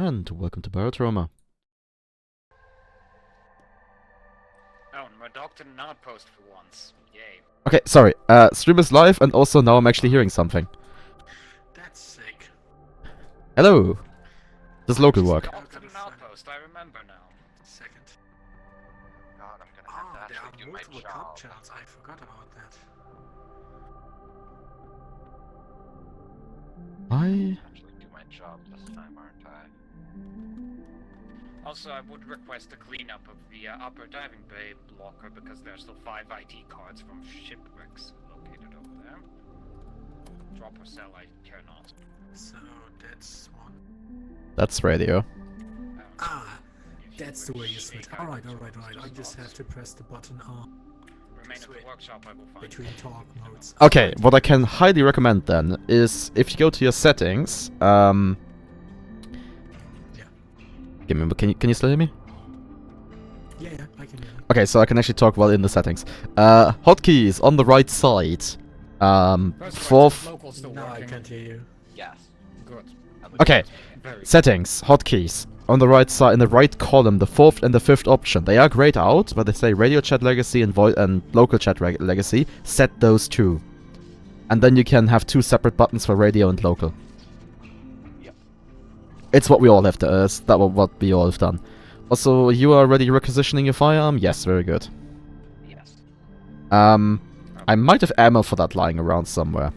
And welcome to Barotrauma. Oh, and we're docked in an outpost for once. Yay. Okay, sorry. Stream is live, and also now I'm actually hearing something. That's sick. Hello. Does local work? Docked in an outpost, I remember now. Second. God, I'm gonna have to There actually are do my multiple job. cup channels. I forgot about that. I... Actually do my job this time, aren't I? Also, I would request a cleanup of the upper diving bay locker because there's still 5 ID cards from shipwrecks located over there. Drop or sell, I care not. So that's one. That's radio. Ah, If you that's the way you wish, switch. take Alright. items from I just have to press the button R Remain at the workshop, I will find between talk modes. Okay, what I can highly recommend then is if you go to your settings, Yeah. Can you still hear me? Yeah, I can hear you. Okay, so I can actually talk while in the settings. Hotkeys on the right side. Fourth... Local still No, I working. can't hear you. Yes. Good. Okay, Very settings, hotkeys. On the right side, in the right column, the fourth and the fifth option. They are grayed out, but they say radio chat legacy and local chat legacy. Set those two. And then you can have two separate buttons for radio and local. Yep. It's what we all have to, what we all have done. Also, you are already requisitioning your firearm? Yes, very good. Yes. I might have ammo for that lying around somewhere.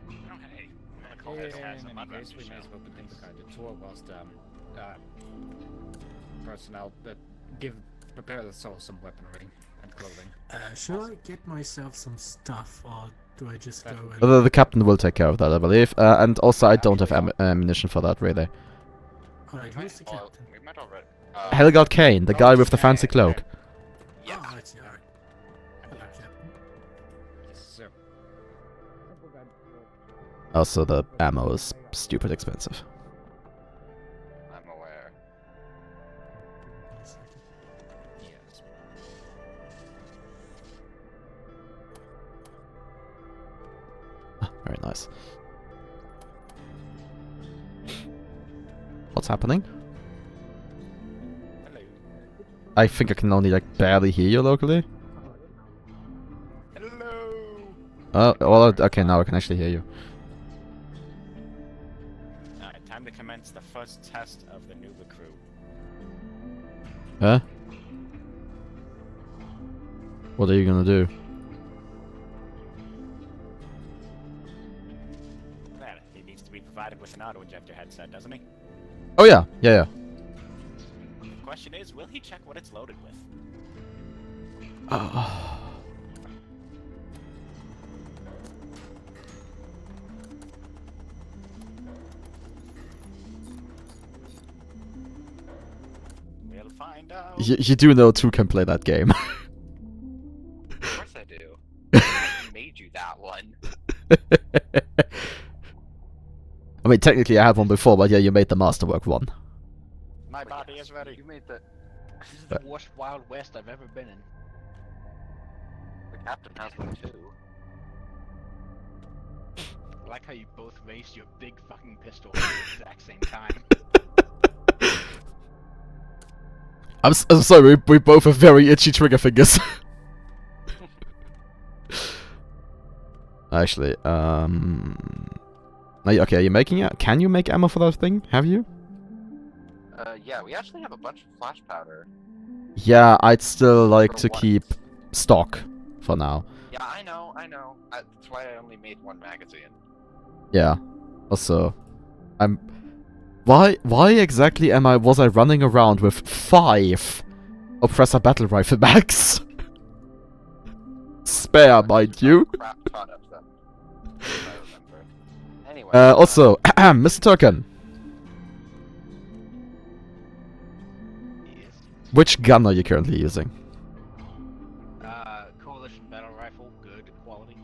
Oh, hey. I'm gonna call this has a mother case, we may as well begin the kind of tour whilst personnel prepare themselves some weaponry and clothing. Should I get myself some stuff or do I just go and... The captain will take care of that, I believe. And also, I don't have ammunition for that, really. Alright, who's the captain? We met already. Helgard Kane, the guy with the fancy cloak. Yeah. Oh, I see, alright. Hello, captain. Yes, sir. Also, the ammo is stupid expensive. I'm aware. A second. Yes. Very nice. What's happening? Hello. I think I can only, like, barely hear you locally. Hello. Well, okay, now I can actually hear you. Alright, time to commence the first test of the new recruit. Huh? What are you gonna do? Well, he needs to be provided with an auto-ejector headset, doesn't he? Oh yeah, yeah. The question is, will he check what it's loaded with? We'll find out. You do know two can play that game. Of course I do. I made you that one. I mean, technically I had one before, but yeah, you made the masterwork one. My But body yes, is ready. You made the... This is the worst Wild West I've ever been in. The captain has one too. I like how you both raised your big fucking pistol at the exact same time. I'm sorry, we both have very itchy trigger fingers. Actually, okay, are you making it? Can you make ammo for that thing? Have you? Yeah, we actually have a bunch of flash powder. Yeah, I'd still like For to what? keep stock for now. Yeah, I know. That's why I only made one magazine. Yeah. Also, why exactly was I running around with 5 oppressor battle rifle mags? Spare, mind you. Crap ton of them. If I remember. Anyway. Also, Mr. Turkin, Yes. which gun are you currently using? Coalition battle rifle, good quality.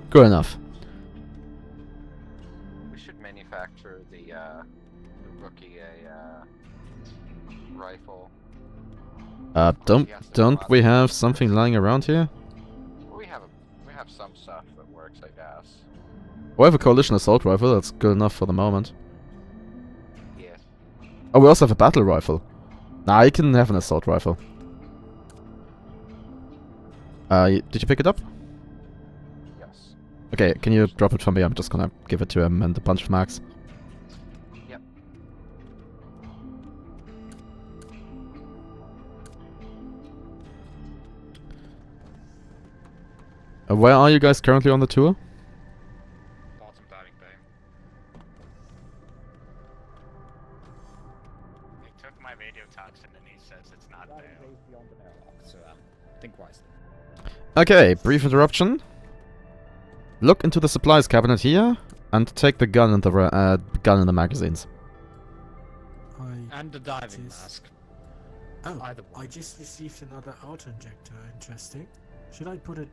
Good enough. We should manufacture the rookie a rifle. Don't we have something lying around here? We have some stuff that works, I guess. We have a coalition assault rifle, that's good enough for the moment. Yes. Oh, we also have a battle rifle. Nah, you can have an assault rifle. Did you pick it up? Yes. Okay, can you drop it for me? I'm just gonna give it to him and a bunch of mags. Yep. Where are you guys currently on the tour? Bottom diving bay. I took my radio toxin and he says it's not there. Beyond the airlock, so think wisely. Okay, brief interruption. Look into the supplies cabinet here and take the gun and the gun in the magazines. And the diving Jeez. mask. Oh, Either one. I just received another auto-injector. Interesting. Should I put it...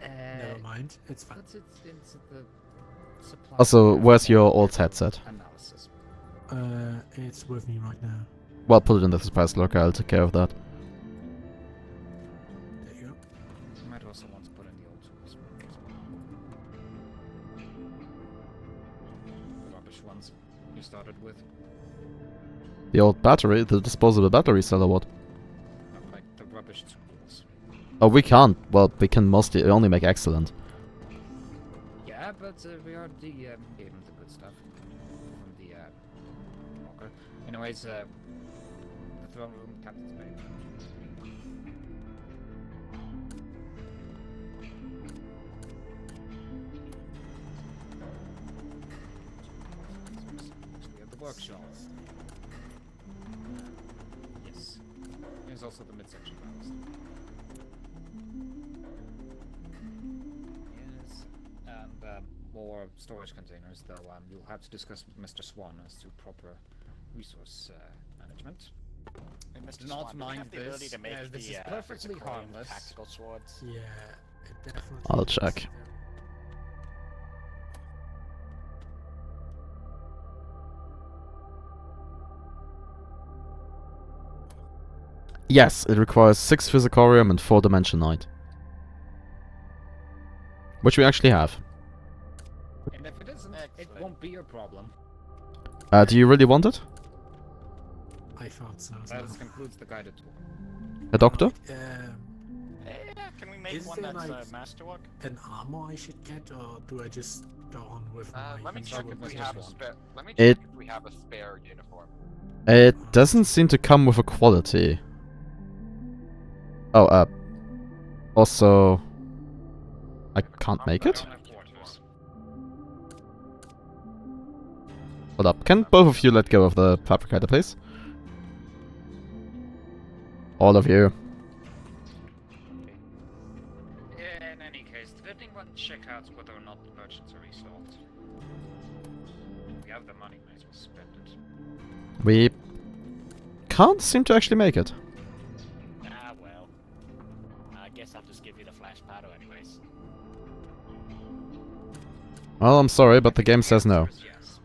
Never mind. It's fine. But it's into the supply. Also, where's your old headset? Analysis. It's with me right now. Well, put it in the supplies locker, I'll take care of that. There you go. You might also want to put in the old tools. The rubbish ones you started with. The old battery, the disposable battery cell or what? Not like the rubbish tools. Oh, we can't. Well, we can mostly only make excellent. Yeah, but we already gave him the good stuff from the locker. Anyways, the throne room, captain's bay. We have the workshop. Yes. There's also the midsection ballast. Yes. And more storage containers, though you'll have to discuss with Mr. Swan as to proper resource management. Hey, Mr. Not Swan, do we mind have the ability this, to make this the is perfectly Zirconium harmless. tactical swords? Yeah, it definitely I'll is. check. Yes, it requires 6 Physicorium and 4 Dimensionite. Which we actually have. And if it isn't, it Excellent. won't be a problem. Do you really want it? I thought so. That concludes the guided tour. A doctor? Can we make Is one there, that's like- masterwork? An armor I should get, or do I just go on with my Let me usual check if we Mr. have a Swan. spare. Let me It- check if we have a spare uniform. It doesn't seem to come with a quality. Oh, also... I can't make it? Don't have quarters. Hold up, can both of you let go of the fabricator, please? All of you. In any case, did anyone check out whether or not the merchants are restocked? We have the money, might as well spend it. We can't seem to actually make it. Ah, well. I guess I'll just give you the flash powder anyways. Well, I'm sorry, but the game says no. Yes.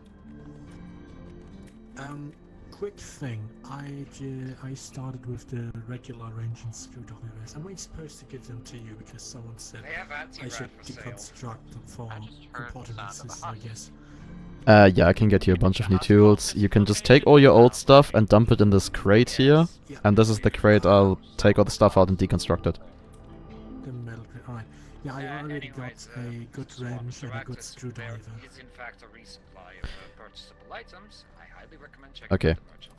Quick thing. I started with the regular range and screwdrivers. Am I supposed to give them to you because someone said They have I anti-grav should for sale. deconstruct them for I just heard the important sound of a pieces, I hunt. guess. Yeah, I can get you a bunch of new tools. You can just take all your old stuff and dump it in this crate here. Yeah, And this is the crate, I'll take all the stuff out and deconstruct it. the metal crate. Alright. Yeah, I already Anyways, got a good Swan, wrench and a good Interactive screwdriver. There is in fact a resupply of purchasable items. I highly recommend checking Okay. out the merchants.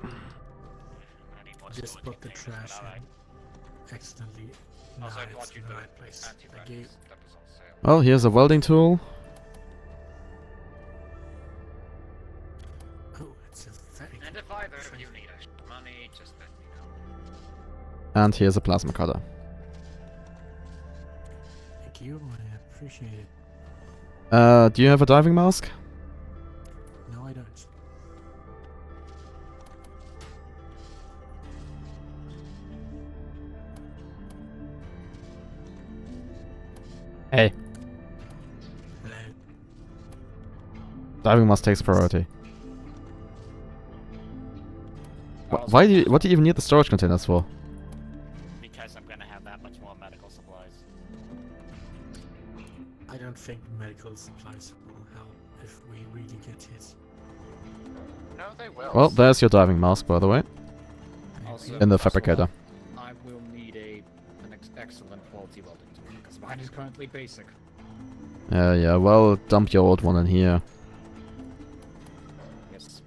I need more Just storage put the containers, trash but alright. in. Accidentally. Nah, Also, I it's bought you in the the right place. anti-grav Thank you. that was on sale. Well, here's a welding tool. Oh, it's a very And good if either of thing. you need extra money, just let me know. And here's a plasma cutter. Thank you, I appreciate it. Do you have a diving mask? No, I don't. Hey. Hello. Diving mask takes priority. Also, What do you even need the storage containers for? Because I'm gonna have that much more medical supplies. I don't think medical supplies will help if we really get hit. No, they will. Well, there's your diving mask, by the way, Also, in the first of fabricator. all, I will need an excellent quality welding tool because mine is currently basic. Yeah, well, dump your old one in here. Yes.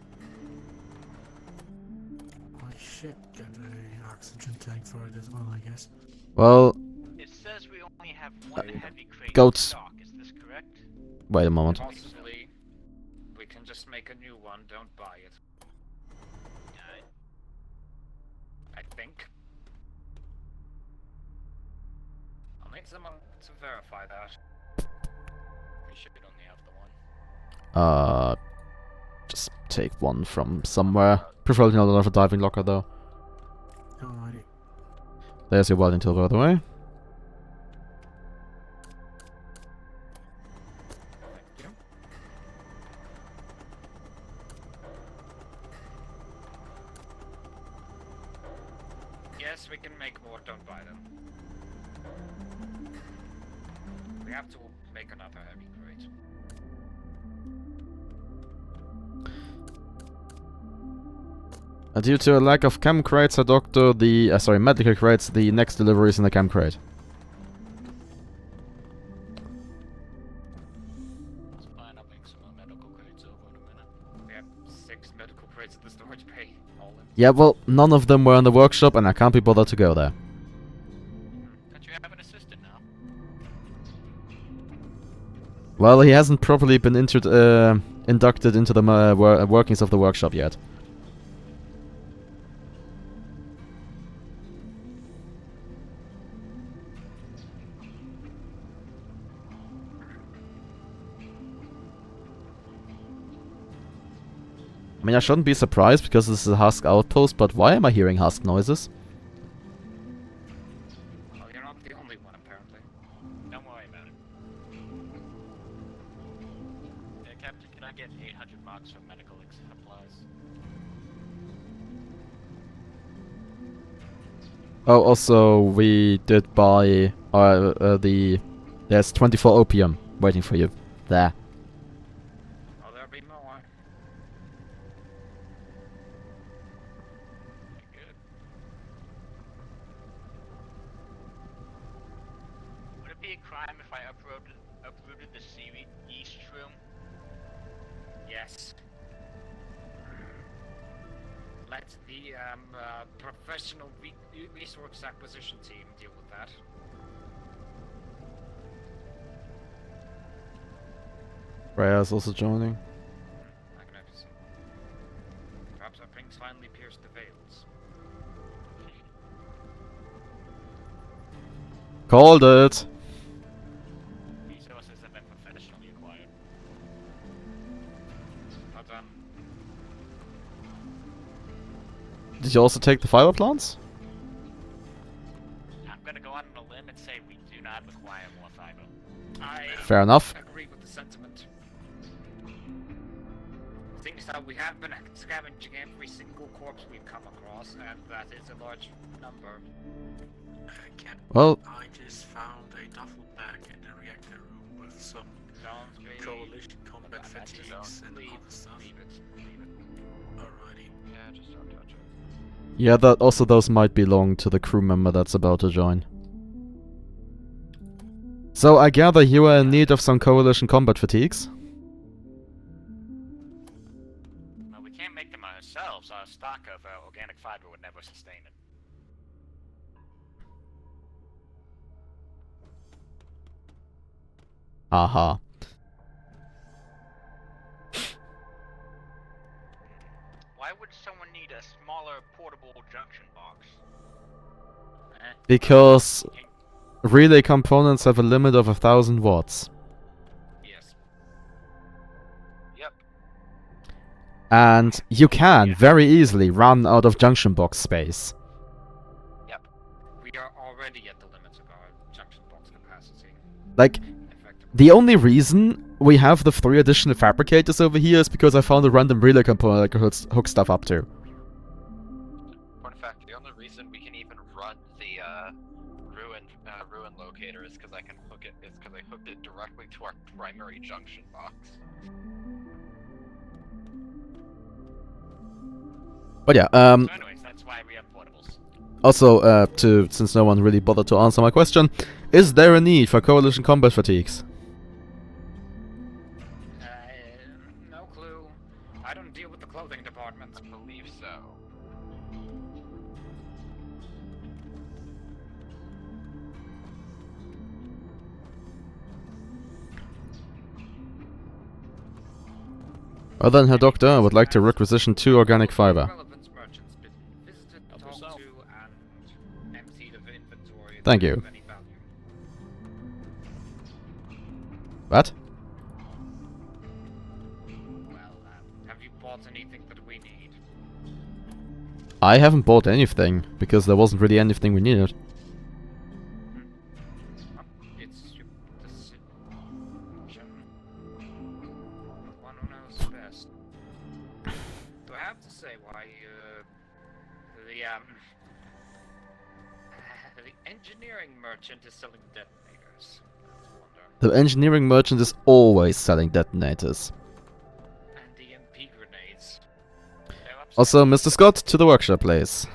I should get a oxygen tank for it as well, I guess. Well, It says we only have one heavy crate Go in t- stock. Is this correct? wait a moment. Possibly, we can just make a new one. Don't buy it. I think. I'll need someone to verify that. We should only have the one. Just take one from somewhere. Preferably not another diving locker, though. Alrighty. There's your welding tool, by the way. Thank you. Yes, we can make more. Don't buy them. We have to make another heavy crate. Due to a lack of chem crates, I doctor the medical crates. The next delivery is in the chem crate. It's fine, I'll make some more medical crates over in a minute. We have 6 medical crates at the storage bay. All in. Yeah, well, none of them were in the workshop, and I can't be bothered to go there. Don't you have an assistant now? Well, he hasn't properly been inducted into the workings of the workshop yet. I mean, I shouldn't be surprised because this is a Husk outpost, but why am I hearing Husk noises? Well, you're not the only one, apparently. Don't worry about it. Captain, can I get 800 marks for medical supplies? Oh, also, we did buy there's 24 opium waiting for you. There. Oh, there'll be more. Good. Would it be a crime if I uprooted the seaweed yeast room? Yes. Let the professional resource acquisition team deal with that. Rhea's also joining. I can notice. Perhaps our rings finally pierced the veils. Called it! Resources have been professionally acquired. Well done. Did you also take the fiber plants? I'm gonna go on a limb and say we do not require more fiber. I Fair enough. agree with the sentiment. Things that we have been scavenging every single corpse we've come across, and that is a large number. Captain, Well, I just found a duffel bag in the reactor room with some Don't be... coalition combat That's just fatigues and leave, other stuff. leave it. Leave it. Alrighty. Yeah, just don't touch it. yeah, those might belong to the crew member that's about to join. So I gather you are in need of some coalition combat fatigues? Well, we can't make them ourselves. Our stock of organic fiber would never sustain it. Aha. Why would someone need a smaller portable junction box? Because relay components have a limit of 1000 watts. Yes. Yep. And you can very easily run out of junction box space. Yep. We are already at the limits of our junction box capacity. Like, Effectively. the only reason we have the 3 additional fabricators over here is because I found a random relay component I could hook stuff up to. Point of fact, the only reason we can even run the ruin locator is because I hooked it directly to our primary junction box. But yeah, So anyways, that's why we have portables. also, since no one really bothered to answer my question, is there a need for coalition combat fatigues? No clue. I don't deal with the clothing department. I believe so. Well then, Herr Doctor, I would like to requisition 2 organic fiber. Relevant merchants been visited, talked to, and emptied of inventory. Thank you. of any value. What? Well, have you bought anything that we need? I haven't bought anything, because there wasn't really anything we needed. It's your decision. One who knows best. Do I have to say why, the engineering merchant is selling detonators? I wonder. The engineering merchant is always selling detonators. And the MP grenades. They're upset. Also, Mr. Scott, to the workshop, please.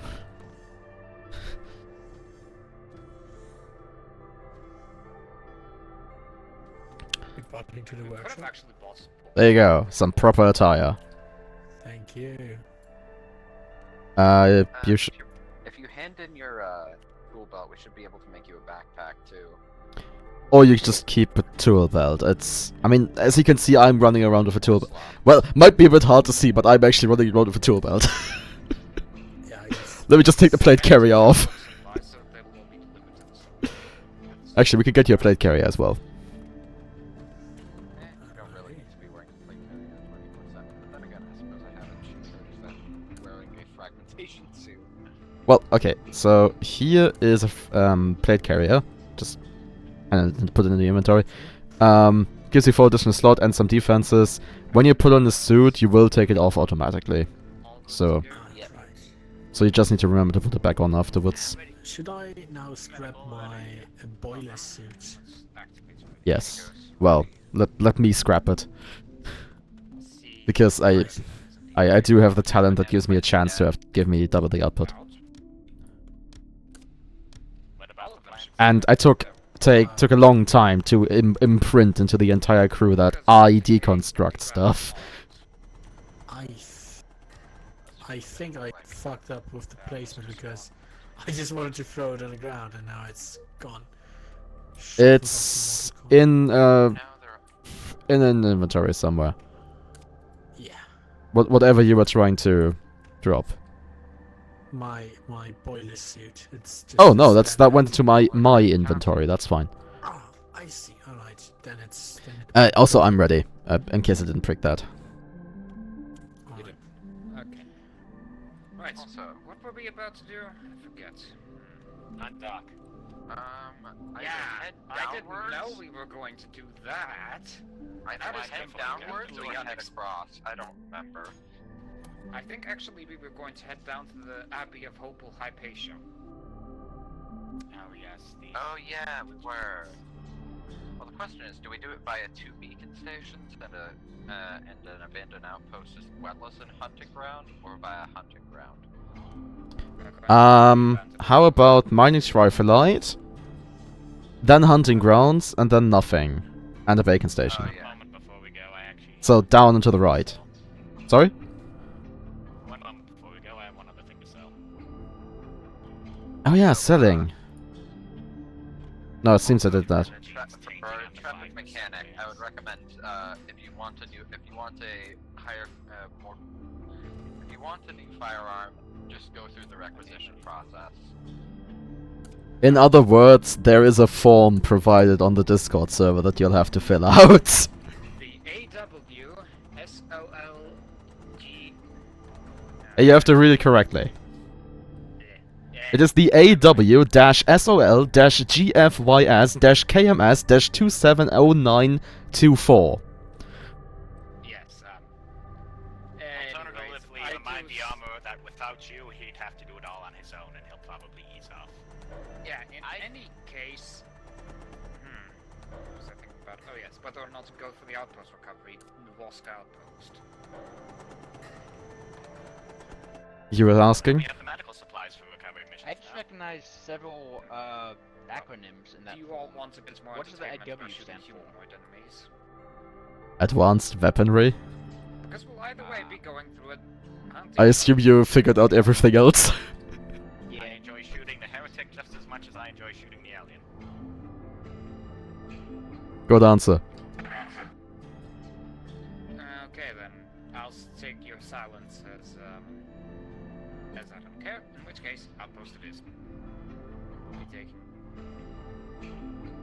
Reporting to the We could have workshop. actually bought some. There you go, some proper attire. Thank you. You should... If you hand in your tool belt, we should be able to make you a backpack too. Or you just keep a tool belt. It's... I mean, as you can see, I'm running around with a tool belt. Well, might be a bit hard to see, but I'm actually running around with a tool belt. Yeah, I guess. Let me just take the plate carrier off. Supplies, so they will be delivered to the store. Actually, we can get you a plate carrier as well. You don't really need to be wearing a plate carrier 24/7. But then again, I suppose I haven't noticed that wearing a fragmentation suit. Well, okay, so here is a plate carrier. Just and put it in the inventory. Gives you 4 additional slot and some defenses. When you put on the suit, you will take it off automatically. All good So- to go? Ah, right. So you just need to remember to put it back on afterwards. Should I now scrap my boiler suit? Activate your Yes. Well, let me scrap it. See. Because I do have the talent that gives me a chance to give me double the output. What about the plan? And I took a long time to imprint into the entire crew that I deconstruct stuff. I think I fucked up with the placement because I just wanted to throw it on the ground and now it's gone. It's in Now they're in an inventory somewhere. Yeah, Whatever you were trying to drop. my boiler suit. It's just Oh a no, that standard- went into my inventory. That's fine. Ah, I see. All right, then it's. Then Also, I'm ready in case I didn't prick that. all right. Okay. Right. Also, What were we about to do? I forget. Undock. I Yeah, head I didn't downwards. know we were going to do that. I That know I is head definitely downwards or completely I head unexpected. across. I don't remember. I think actually we were going to head down to the Abbey of Hopel Hypatia. Oh yes, the Oh yeah, we were. Well, the question is, do we do it via 2 beacon stations and an abandoned outpost as well as a hunting ground, or via hunting ground? How about mining rifleite, then hunting grounds, and then nothing, and a bacon station. Oh, yeah. moment before we go, I actually. So down and to the right. Sorry? One moment before we go, I have one other thing to sell. Oh yeah, selling. No, it seems I did that. Traffic mechanic. I would recommend if you want a higher, if you want a new firearm, just go through the requisition process. In other words, there is a form provided on the Discord server that you'll have to fill out. The AWSOLG. You have to read it correctly. It is the AW-SOL-GFYS-KMS-270924. Yes. Alternatively, I there might do be armor that without you, he'd have to do it all on his own, and he'll probably ease off. Yeah, in any case... What was I thinking about? Oh yes, whether or not to go for the outpost recovery, the Vosk outpost. You were asking? We have the medical supplies for recovery missions I just now. recognize several acronyms in that. Do you all want a bit more What does the entertainment IW by shooting stand for? humanoid enemies? Advanced weaponry? Because we'll either way be going through it. I assume you figured out everything else. Yeah. I enjoy shooting the heretic just as much as I enjoy shooting the alien. Good answer. Okay then, I'll take your silence as I don't care. In which case, outpost it is. We'll be taking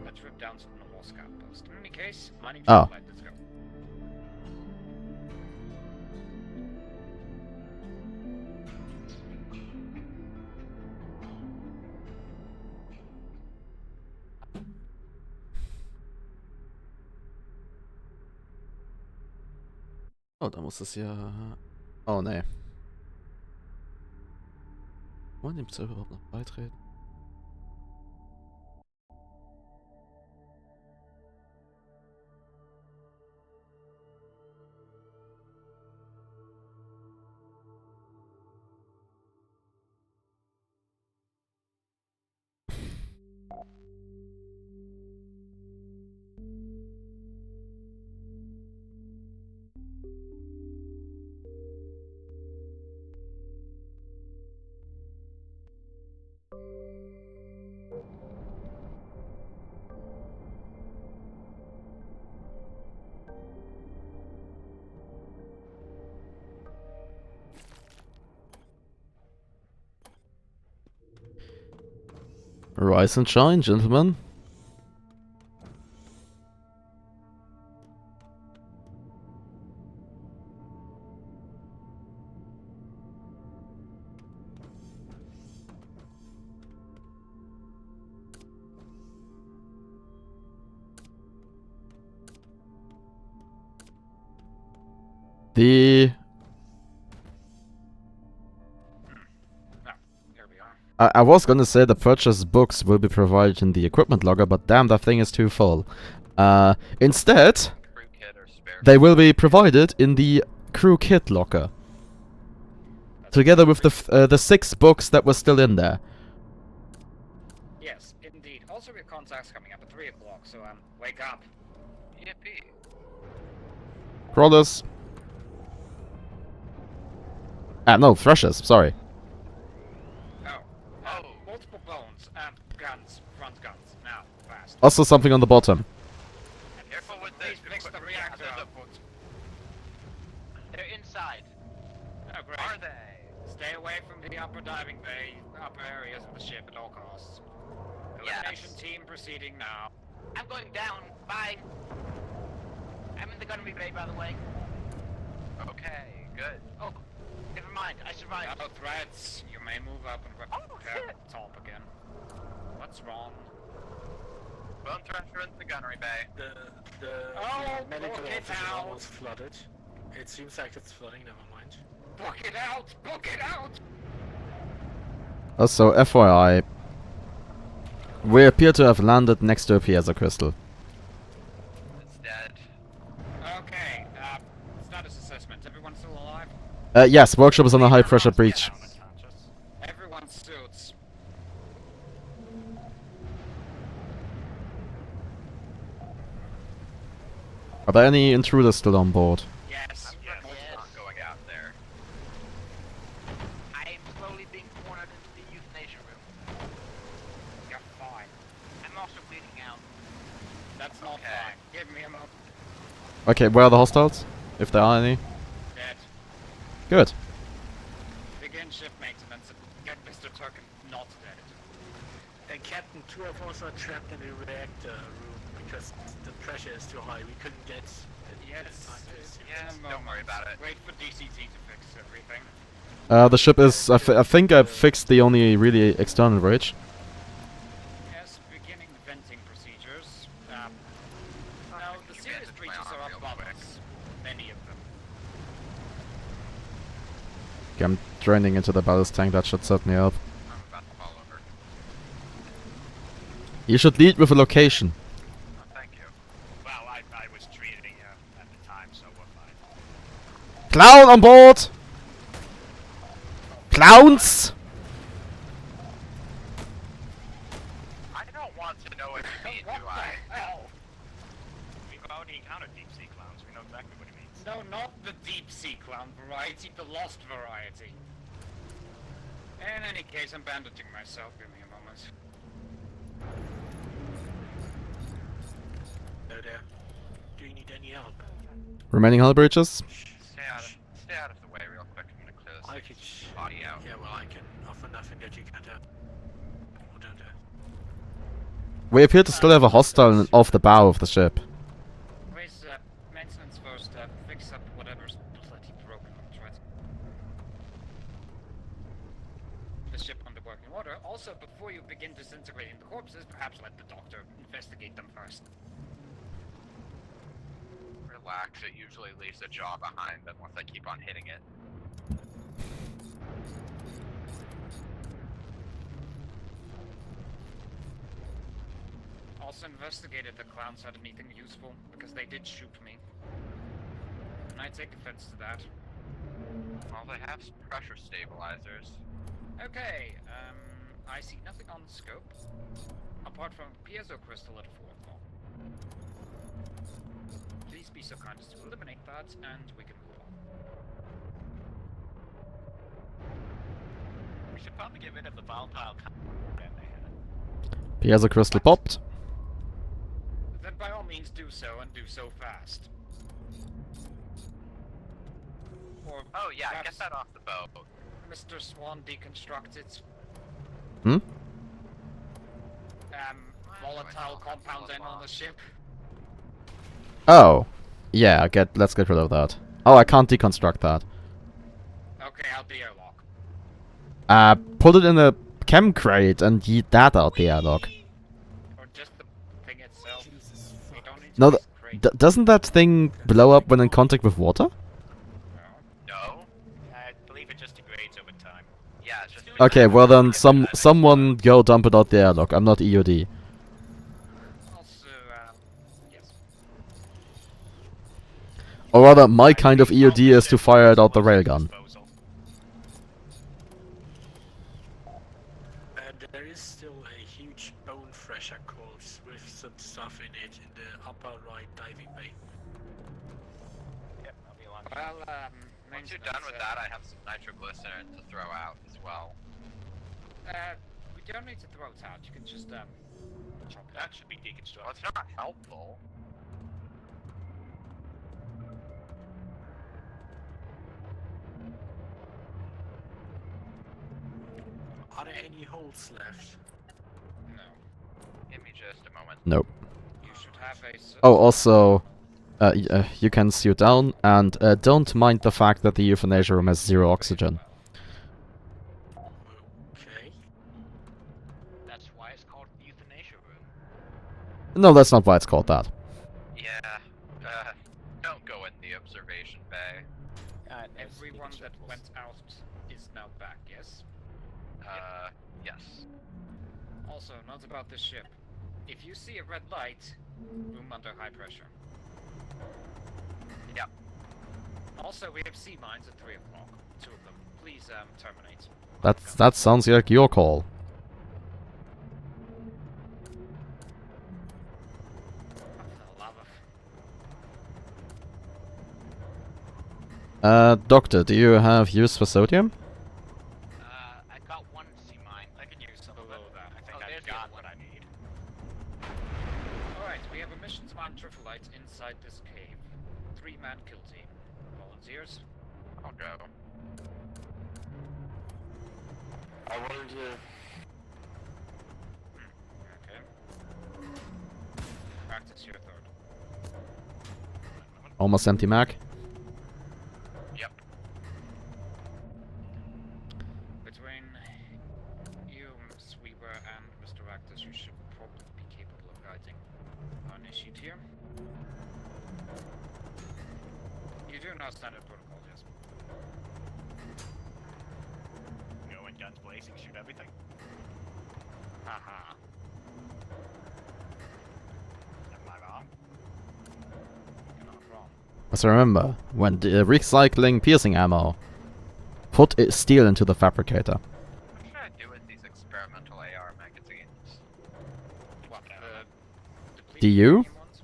a trip down to the Norwalk outpost. In any case, mining Oh. flight, let's go. Oh, da muss es ja... Oh, nee. Wollen dem Server überhaupt noch beitreten? Rise and shine, gentlemen. The... Here we are. I was gonna say the purchased books will be provided in the equipment logger, but damn, that thing is too full. Instead, Crew kit or spare. they will be provided in the crew kit locker, together with the 6 books that were still in there. Yes, indeed. Also, we have contacts coming up at 3 o'clock, so wake up. Yippee. Crawlers. No, threshers, sorry. Oh. Oh. Multiple bones. Guns. Front guns. Now, fast. Also something on the bottom. And careful with this. Please mix the equipment. reactor Yeah, output. They're inside. Oh, great. Are they? Stay away from the upper diving bay, upper areas of the ship at all costs. Elimination Yes. team proceeding now. I'm going down. Bye. I'm in the gunnery bay, by the way. Okay, good. Oh, never mind. I survived. No threats. You may move up and repair shit. the top again. What's wrong? Bone Thrasher in the gunnery bay. Oh, medical book it office is out. almost flooded. It seems like it's flooding, never mind. Book it out! Book it out! Also, FYI, we appear to have landed next to a Piezo crystal. It's dead. Okay, status assessment. Everyone still alive? Yes, workshop is on a high pressure breach. Everyone's suits. Are there any intruders still on board? Yes. I'm Yes. not going out there. I'm slowly being cornered into the euthanasia room. You're fine. I'm also bleeding out. That's not Okay. fine. Give me a moment. Okay, where are the hostiles? If there are any. Dead. Good. Begin ship maintenance and get Mr. Turkin not dead. And Captain, 2 of us are trapped in the reactor room because the pressure is too high. We couldn't get Yes. time to assume. Yes, don't worry about it. Wait for DCT to fix everything. The ship is... I think I fixed the only really external bridge. Yes, beginning venting procedures. No, the you serious bandage my breaches arm are real above quick? us. Many of them. Okay, I'm draining into the ballast tank, that should certainly help. I'm about to fall over. You should lead with a location. Oh, thank you. Well, I was treating at the time, so we're fine. Clown on board! Clowns! I don't want to know what you mean, do I? Hell? We've already encountered deep sea clowns. We know exactly what he means. No, not the deep sea clown variety, the lost variety. In any case, I'm bandaging myself. Give me a moment. Hello there. Do you need any help? Remaining hull breaches? Stay out of the way real quick. I'm gonna clear I this could. body out. Yeah, well, I can offer nothing that you can't help. Or don't help. We appear to still have a hostile off the bow of the ship. Raise maintenance first. Fix up whatever's bloody broken. Try to the ship under working order. Also, before you begin disintegrating the corpses, perhaps let the doctor investigate them first. Relax, it usually leaves a jaw behind them once I keep on hitting it. Also investigated the clowns had anything useful, because they did shoot me. And I take offense to that. Well, they have pressure stabilizers. Okay, I see nothing on the scope, apart from piezo crystal at 4 o'clock. Please be so kind as to eliminate that, and we can move on. We should probably get rid of the volatile Piezo crystal popped. Then by all means do so, and do so fast. Or Oh yeah, get perhaps that off the boat. Mr. Swan deconstructed Hmm? volatile compounds in on the ship. Oh. Yeah, let's get rid of that. Oh, I can't deconstruct that. Okay, I'll be airlock. Put it in a chem crate and yeet that out the airlock. Or just the thing itself. Jesus We fuck. don't need to No, use the crate. doesn't that thing blow up when in contact with water? No. No? I believe it just degrades over time. Yeah, it's just. Okay, well then someone go dump it out the airlock. I'm not EOD. Also, yes. Or rather, my kind of EOD is to fire it out the railgun. There is still a huge bone thresher corpse with some stuff in it in the upper right diving bay. Yep, I'll be along. Well, Once you're done with that, I have some nitroglycerin to throw out as well. we don't need to throw it out. You can just, chop it That out. should be Well, deconstructed. it's not helpful. Are there any holes left? No. Give me just a moment. Nope. You should have a... Oh, also, you can suit down, and don't mind the fact that the euthanasia room has 0 oxygen. Okay. That's why it's called the euthanasia room. No, that's not why it's called that. Yeah, don't go in the observation bay. Everyone that went out is now back, yes? Yes. Also, note about this ship. If you see a red light, room under high pressure. Yep. Also, we have sea mines at 3 o'clock. 2 of them. Please, terminate. That sounds like your call. For the love of... Doctor, do you have use for sodium? I got one sea mine. I could use some Below of it. that. I think Oh, I've there's the got other what I need. Alright, we have emissions montrifolites inside this cave. 3-man kill team. Volunteers? I'll go. I wanted to. Okay. Practice your third. Almost empty mag. Yep. Between you, Ms. Weaver, and Mr. Actus, you should probably be capable of guiding our initiate here. You do know standard protocol, yes? Go in guns blazing, shoot everything. Haha. Am I wrong? You're not wrong. So remember, when recycling piercing ammo, Put steel into the fabricator. What should I do with these experimental AR magazines? What, Do you? ones?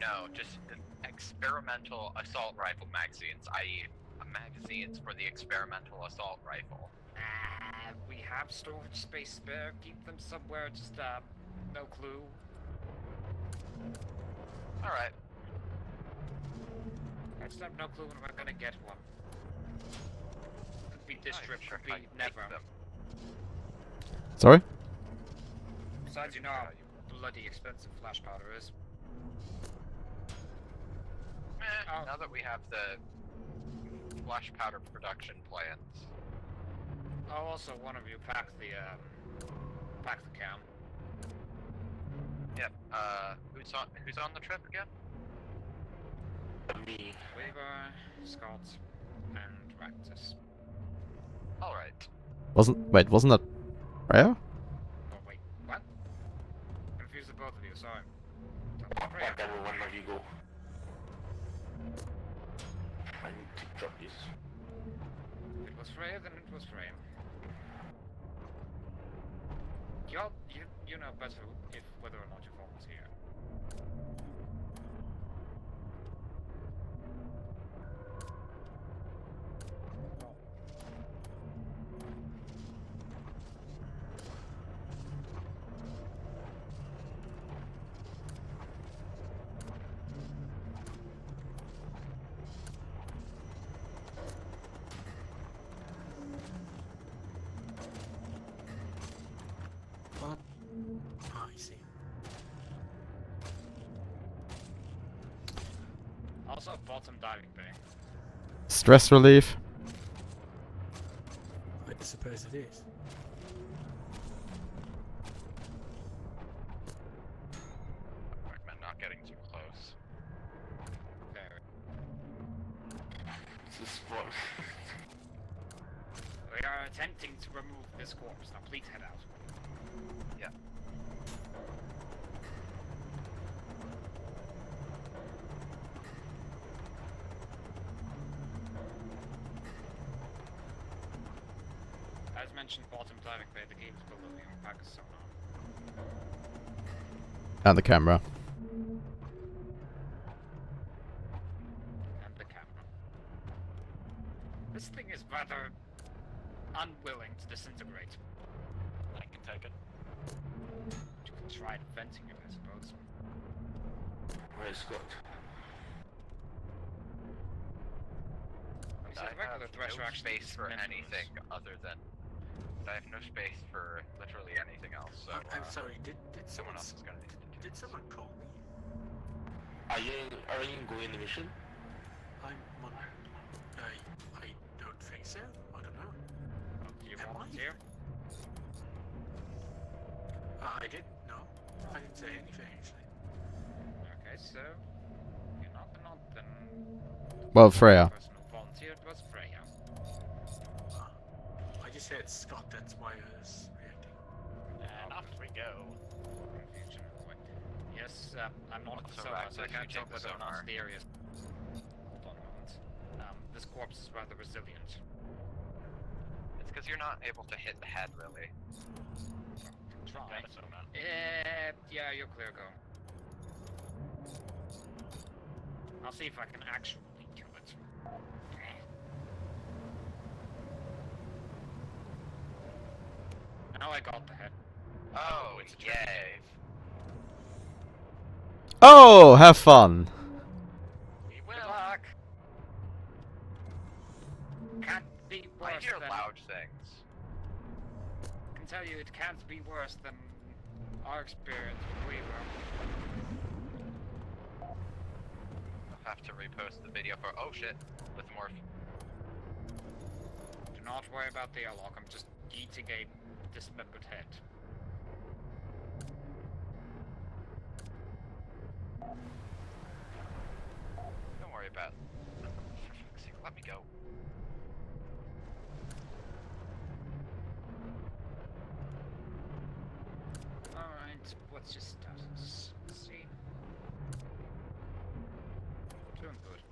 No, just experimental assault rifle magazines, i.e. magazines for the experimental assault rifle. We have storage space spare. Keep them somewhere. Just no clue. Alright. I just have no clue when we're gonna get one. Could be this Not trip. even sure Could if I be can make never. them. Sorry? Besides, you know how bloody expensive flash powder is. Oh. Now that we have the flash powder production plans. Oh, also, one of you pack the cam. Yep. Who's on the trip again? Me. Weaver, Scott, and Ractus. All right. Wasn't that Rhea? Oh wait, what? Confused the both of you. Sorry. Whatever one of you go. I need to drop this. If it was Freya, then it was Freya. You know better if whether or not you volunteer. But I see. Also, bottom diving bay. Stress relief. I suppose it is. Recommend not getting too close. There. It's a spot. We are attempting to remove this corpse. Now, please head out. Yeah. As mentioned, bottom diving bay. The game's below you. Pack is sonar. And the camera. And the camera. This thing is rather unwilling to disintegrate. I can take it. You can try venting it, I suppose. Where's Scott? You see, I the regular have Thresher no actually space for dismembers. anything other than. I have no space for literally anything else. So I'm sorry. Did someone someone else is gonna need to do did this. someone call me? Are you going the mission? I'm wondering. I don't think so. I don't know. Do you Am I? volunteer? I didn't. No, I didn't say anything actually. Okay, so you're not then. Well, Freya. The person who volunteered was Freya. I just said Scott. That's why I was reacting. And off we go. Confusion. Wait. Yes, I'm not at the Also, sonar, so I Ractus, can't you tell take the whether or not sonar. the area is. Hold on a moment. This corpse is rather resilient. It's because you're not able to hit the head really. Try. Got a sonar. Yeah, you're clear, go. I'll see if I can actually kill it. Now I got the head. Oh, it's a tricky yay! Oh, have fun. We Good will. luck! Can't be I worse hear than... loud things. I can tell you it can't be worse than our experience with Weaver. I'll have to repost the video for. Oh shit! With morph. Do not worry about the airlock, I'm just eating a dismembered head. Don't worry about. For fuck's sake, let me go. Alright, what's your status? Let's see. Doing good.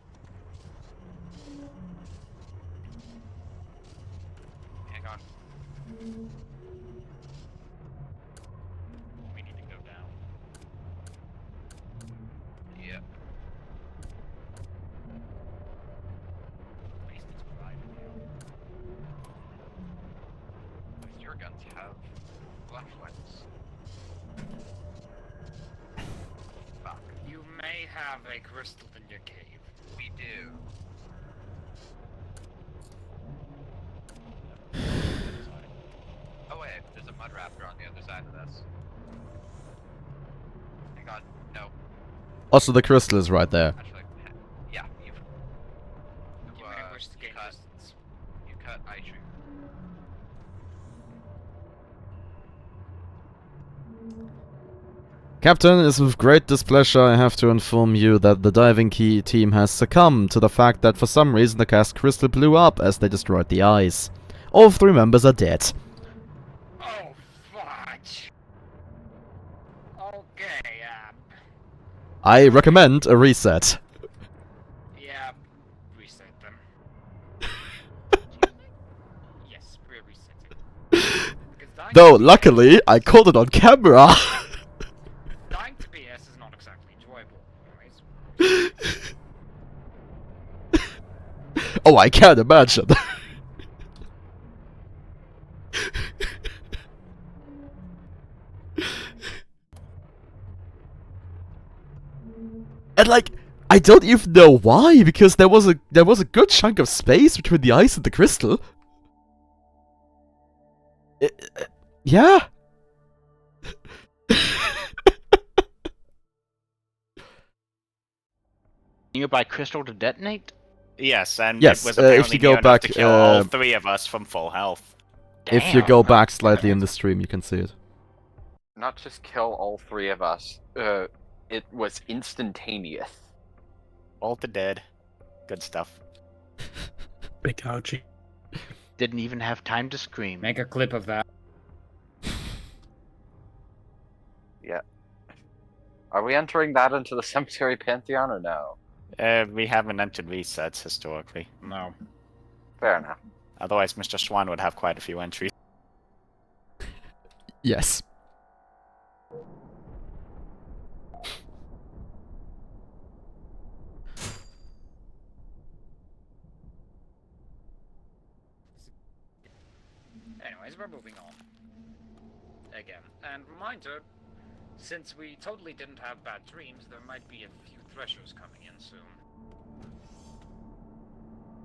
We need to go down. Yep. At least it's private now. Your guns have flashlights. Fuck. You may have a crystal in your cave. We do. Oh wait, there's a mud raptor on the other side of this. Hang on, no. Also, the crystal is right there. Actually, yeah, you may wish to gain cut, distance. you cut eye tree. Captain, it is with great displeasure I have to inform you that the diving key team has succumbed to the fact that for some reason the gas crystal blew up as they destroyed the ice. All 3 members are dead. Oh, fudge. Okay, I recommend a reset. yeah, reset them. Yes, we're resetting. Because dying Though, to BS luckily, I caught it on camera. dying to BS is not exactly enjoyable. Anyways, Oh, I can't imagine. And like, I don't even know why, because there was a good chunk of space between the ice and the crystal. Yeah. Nearby crystal to detonate? Yes, and Yes, it was if apparently you go near enough back, to kill all 3 of us from full health. If you go back slightly in the stream, you can see it. Not just kill all 3 of us. It was instantaneous. All to dead. Good stuff. Big ouchie. Didn't even have time to scream. make a clip of that. Yeah. Are we entering that into the cemetery pantheon or no? We haven't entered resets historically. No. Fair enough. Otherwise, Mr. Swan would have quite a few entries. Yes. Anyways, we're moving on. Again, and reminder, since we totally didn't have bad dreams, there might be a few threshers coming in soon.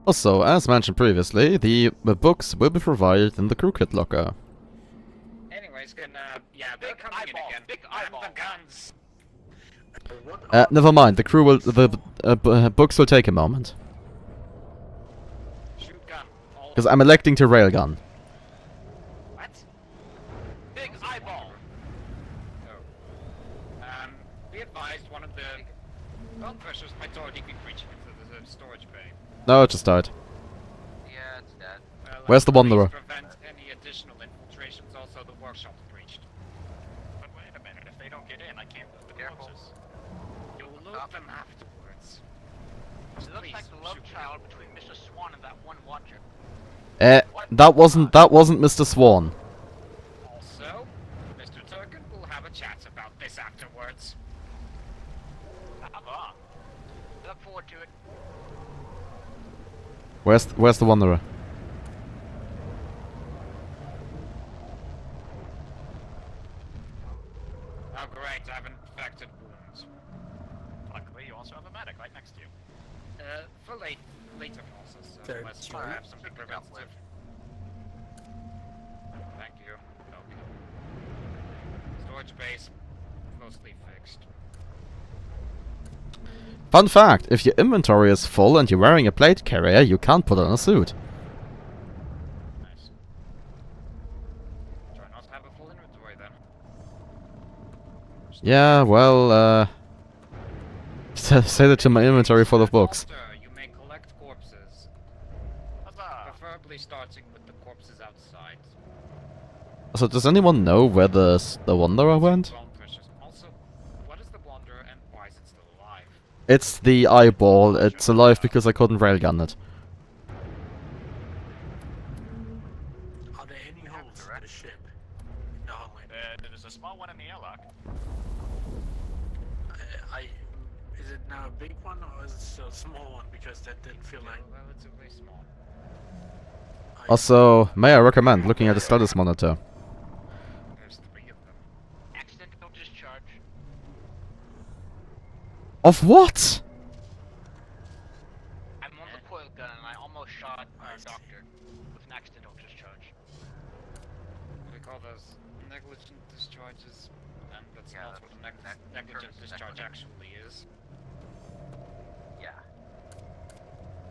Also, as mentioned previously, the books will be provided in the crew kit locker. Anyways, yeah, they're Big coming eyeball, in again. big And eyeball. the guns! Never mind, the crew will, the books will take a moment. Shoot gun. All Because I'm electing to railgun. What? Big eyeball! Oh. Be advised, one of the gun threshers might already be breaching into the storage bay. No, it just died. Yeah, it's dead. Well, Where's the please Wanderer? prevent any additional infiltrations, also the workshop's breached. But wait a minute, if they don't get in, I can't move the Careful. corpses. You'll loot them afterwards. It looks Please, like the love shoot me. child between Mr. Swan and that one watcher. That wasn't Mr. Swan. Also, Mr. Turkin will have a chat about this afterwards. Look forward to it. Where's the Wanderer? Oh great, I have infected wounds. Luckily, you also have a medic right next to you. For later process, There, unless you sorry. have something preventative. Thank you. Okay. Storage base, mostly fixed. Fun fact, if your inventory is full and you're wearing a plate carrier, you can't put on a suit. Nice. Try not to have a full inventory then. Yeah, well, say that to my inventory full of books. After, you may collect corpses, Huzzah! preferably starting with the corpses outside. So does anyone know where the Wanderer went? Bone threshers. Also, what is the Wanderer and why is it still alive? It's the eyeball. It's alive because I couldn't railgun it. there any holes in the ship? No, wait. There's a small one in the airlock. Is it now a big one or is it still a small one? Because that didn't feel like. Relatively small. Also, may I recommend looking at the status monitor? There's 3 of them. Accidental discharge. Of what? I'm on the coil gun and I almost shot our doctor with an accidental discharge. We call those negligent discharges, and that's Yeah, not what a that's negligent term is discharge negligent. actually is. Yeah.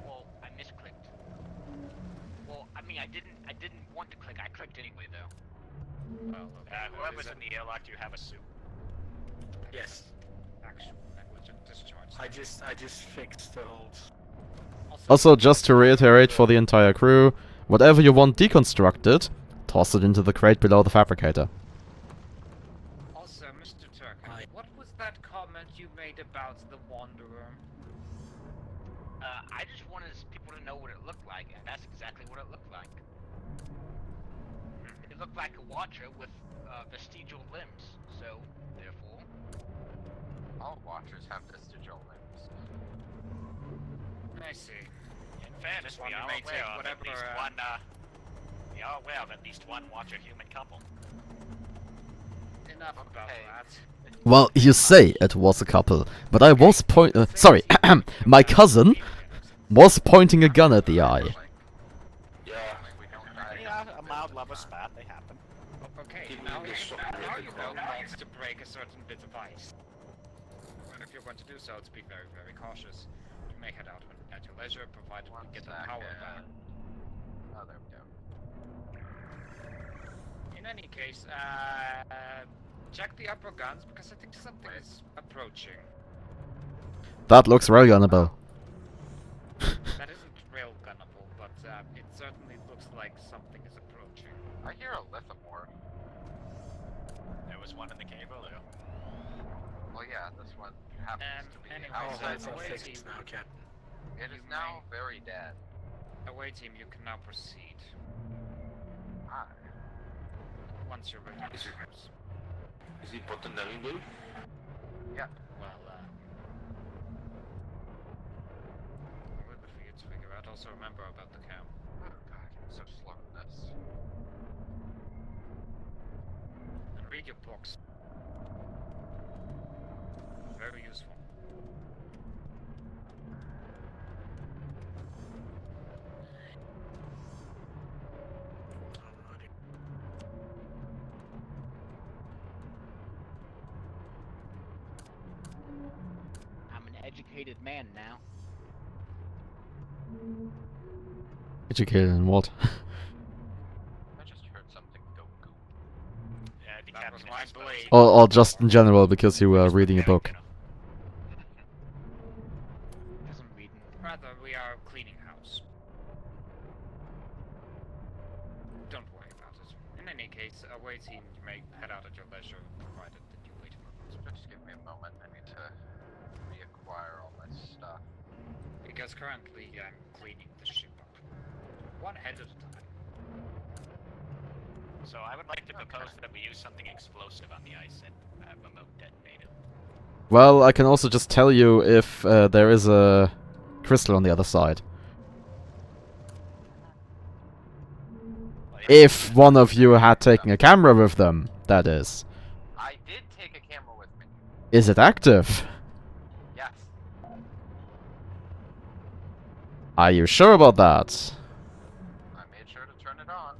Well, I misclicked. Well, I mean, I didn't want to click. I clicked anyway, though. Well, Whoever's in the airlock, you have a suit. Yes. actual negligent discharge. I just fixed the holes. Also, just to reiterate for the entire crew, whatever you want deconstructed, toss it into the crate below the fabricator. Also, Mr. Turk, Hi. what was that comment you made about the Wanderer? I just wanted people to know what it looked like, and that's exactly what it looked like. It looked like a watcher with vestigial limbs, so, therefore... All watchers have vestigial limbs. I see. In fairness, we one are may aware take of whatever, at least one. We are aware of at least one watcher human couple. Enough about Okay. that. Well, you say it was a couple, but I was sorry, my cousin was pointing a gun at the eye. Yeah. We don't die. Yeah, a mild lover spat. They happen. Okay, Keep now moving you, the shot now with you the know car. not to break a certain bit of ice. And if you're going to do so, to be very, very cautious. You may head out at your leisure, provided we get the power back. Oh, there we go. In any case, check the upper guns, because I think something is approaching. That looks railgunnable. That isn't rail gunnable, but it certainly looks like something is approaching. I hear a lithamore. There was one in the cave earlier. Well, yeah, this one happens to be anyway, All so outside. holes are away fixed team. now, Captain. It is You now very dead. Away team, you can now proceed. Ah, Once you're ready. Is he button navigable? yeah. Well, a little bit for you to figure out. Also remember about the cam. Oh god, I'm so slow at this. And read your books. Very useful. Alrighty. I'm an educated man now. Educated in what? I just heard something go goop. Yeah, the That was captain my is supposed blade. to- Or just in general because you were reading a book. Because I'm reading. Rather, we are cleaning house. Don't worry about it. In any case, away team, you may head out at your leisure, provided that you wait a moment. Just give me a moment. I need to reacquire all my stuff. Because currently I'm cleaning the ship up. One head at a time. So I would like to propose that we use something explosive on the ice and remote detonate it. Well, I can also just tell you if there is a crystal on the other side. Well, If one of you had taken a camera with them, that is. I did take a camera with me. Is it active? Yes. Are you sure about that? I made sure to turn it on.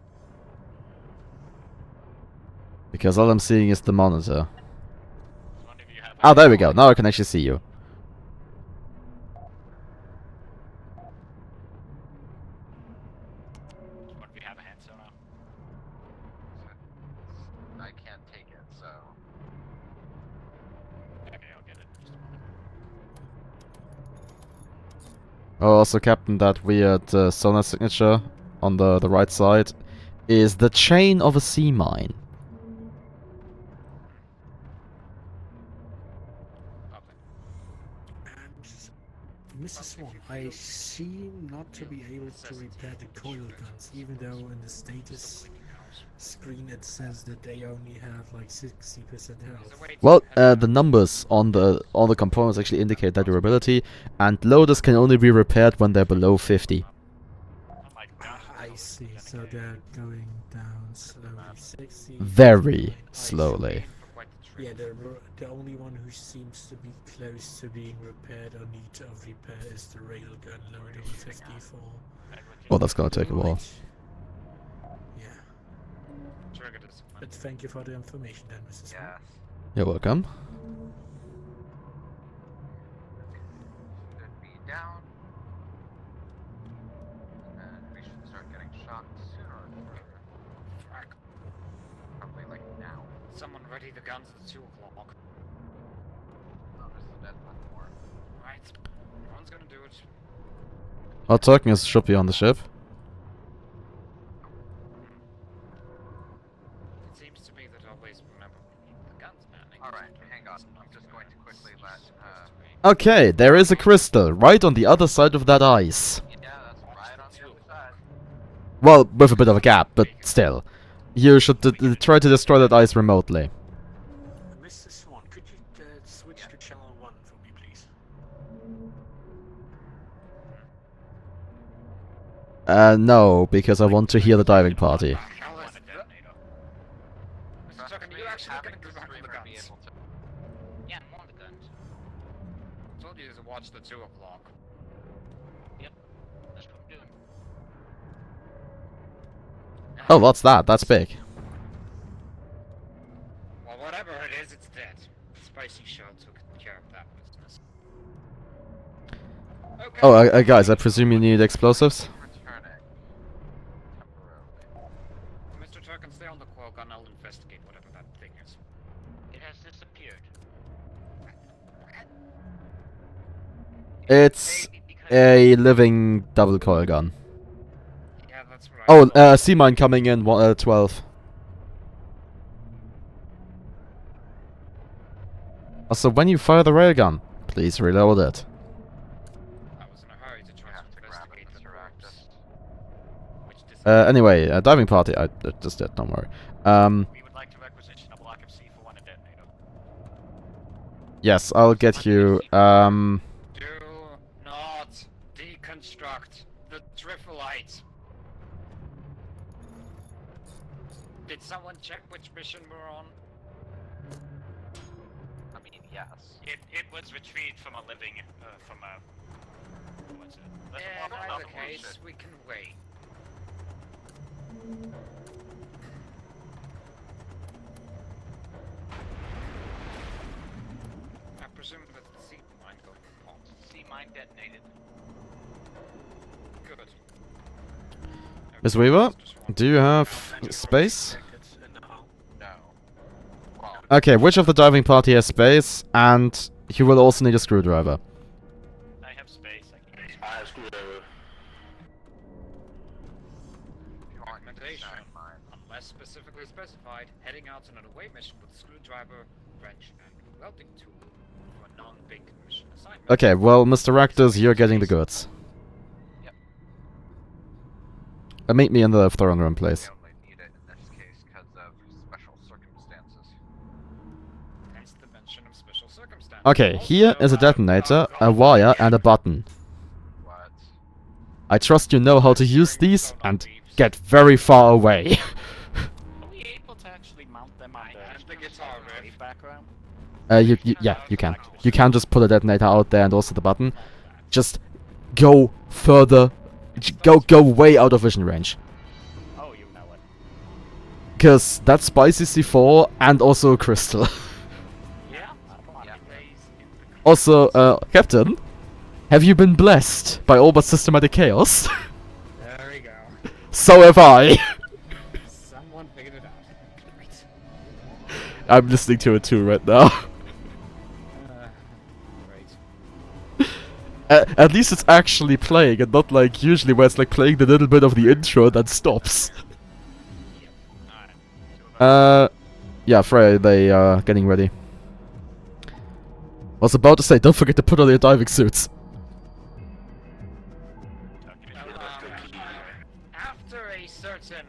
Because all I'm seeing is the monitor. Does one of you have Ah, there we go. Now I can actually see you. Does one of you have a hand sonar? I can't take it, so. Okay, I'll get it. Just a moment. Oh, also, Captain, that weird sonar signature on the right side is the chain of a sea mine. Lovely. And Mrs. Swan, I seem not to be able to repair the coil guns, even though in the status screen it says that they only have like 60% There's health. a way to Well, head the numbers on the components actually indicate their durability, and loaders can only be repaired when they're below 50. Oh my gosh. I see. So they're going down slowly. 60. Very 59. slowly. in for quite the trip. Yeah, the only one who seems to be close to being repaired or need of repair is the railgun loader with 54. Oh, that's gonna take a while. Right. Yeah. Trigger this. But thank you for the information then, Mrs. Smith. Yes. You're welcome. Should be down. And we should start getting shocked sooner or later. Frack. Probably like now. Someone ready the guns at 2 o'clock. Oh, there's the dead one more. Right. Everyone's gonna do it. Our token should be on the ship. It seems to me that I always remember the guns manning. Alright, hang on. I'm just going to quickly let, Okay, there is a crystal right on the other side of that ice. yeah, that's right on the other side. Well, with a bit of a gap, but still. You should try to destroy that ice remotely. Mr. Swan, could you switch to channel 1 for me, please? No, because I want to hear the diving party. Hell is that? Mr. Tucker, you actually having gonna the go back on the streamer be guns. able to... Yeah, I'm on the guns. Told you to watch the 2 o'clock. That's what I'm doing. Oh, what's that? That's big. Well, whatever it is, it's dead. Spicy Shell took care of that business. Okay. Oh, guys, I presume you need explosives? Returning. Temporarily. Mr. Turkin, stay on the Quokka and I'll investigate whatever that thing is. It has disappeared. It's Maybe because a living double coil gun. Yeah, that's right. Oh, sea mine coming in, 12. Also, when you fire the railgun, please reload it. I was in a hurry to You try have to to grab it, investigate the Mr. ropes, Actus. which disappeared. Anyway, diving party, I just did, don't worry. We would like to requisition a block of C4 and a detonator. Yes, I'll get you, Do not deconstruct the Triffolite. Did someone check which mission we're on? I mean, yes. It was retrieved from a living, from a... What's it? Let's In walk either around the case, bullshit. we can wait. I presume that the seed mine got popped. C mine detonated. Good. Miss Weaver, Mr. Swan. do you have space? No. Well, Okay, which of the diving party has space? And you will also need a screwdriver. I have space. I can use I have screwdriver. if you want, you can Recommendation, shine mine. unless specifically specified, heading out on an away mission with a screwdriver, wrench, and welding tool for a non-big mission assignment. Okay, well, Mr. Raptors, you're getting the goods. Yep. Meet me in the throne room, please. We only need it in this case because of special circumstances. Hence the mention of special circumstances. Okay, here is a detonator, a wire, and a button. What? I trust you know how to use these, and get very far away. Are we able to actually mount them on And the guitar riff. background? Yeah, you can. You can just put a detonator out there and also the button. Just go further. Go way out of vision range. Oh, you know it. Because that's spicy C4 and also a crystal. Yeah? Yeah. Also, Captain, have you been blessed by all but systematic chaos? There we go. So have I. Someone figured it out. Great. I'm listening to it too right now. Great. At least it's actually playing and not like usually where it's like playing the little bit of the intro that stops. Yeah, Freya, they are getting ready. I was about to say, don't forget to put on your diving suits. After a certain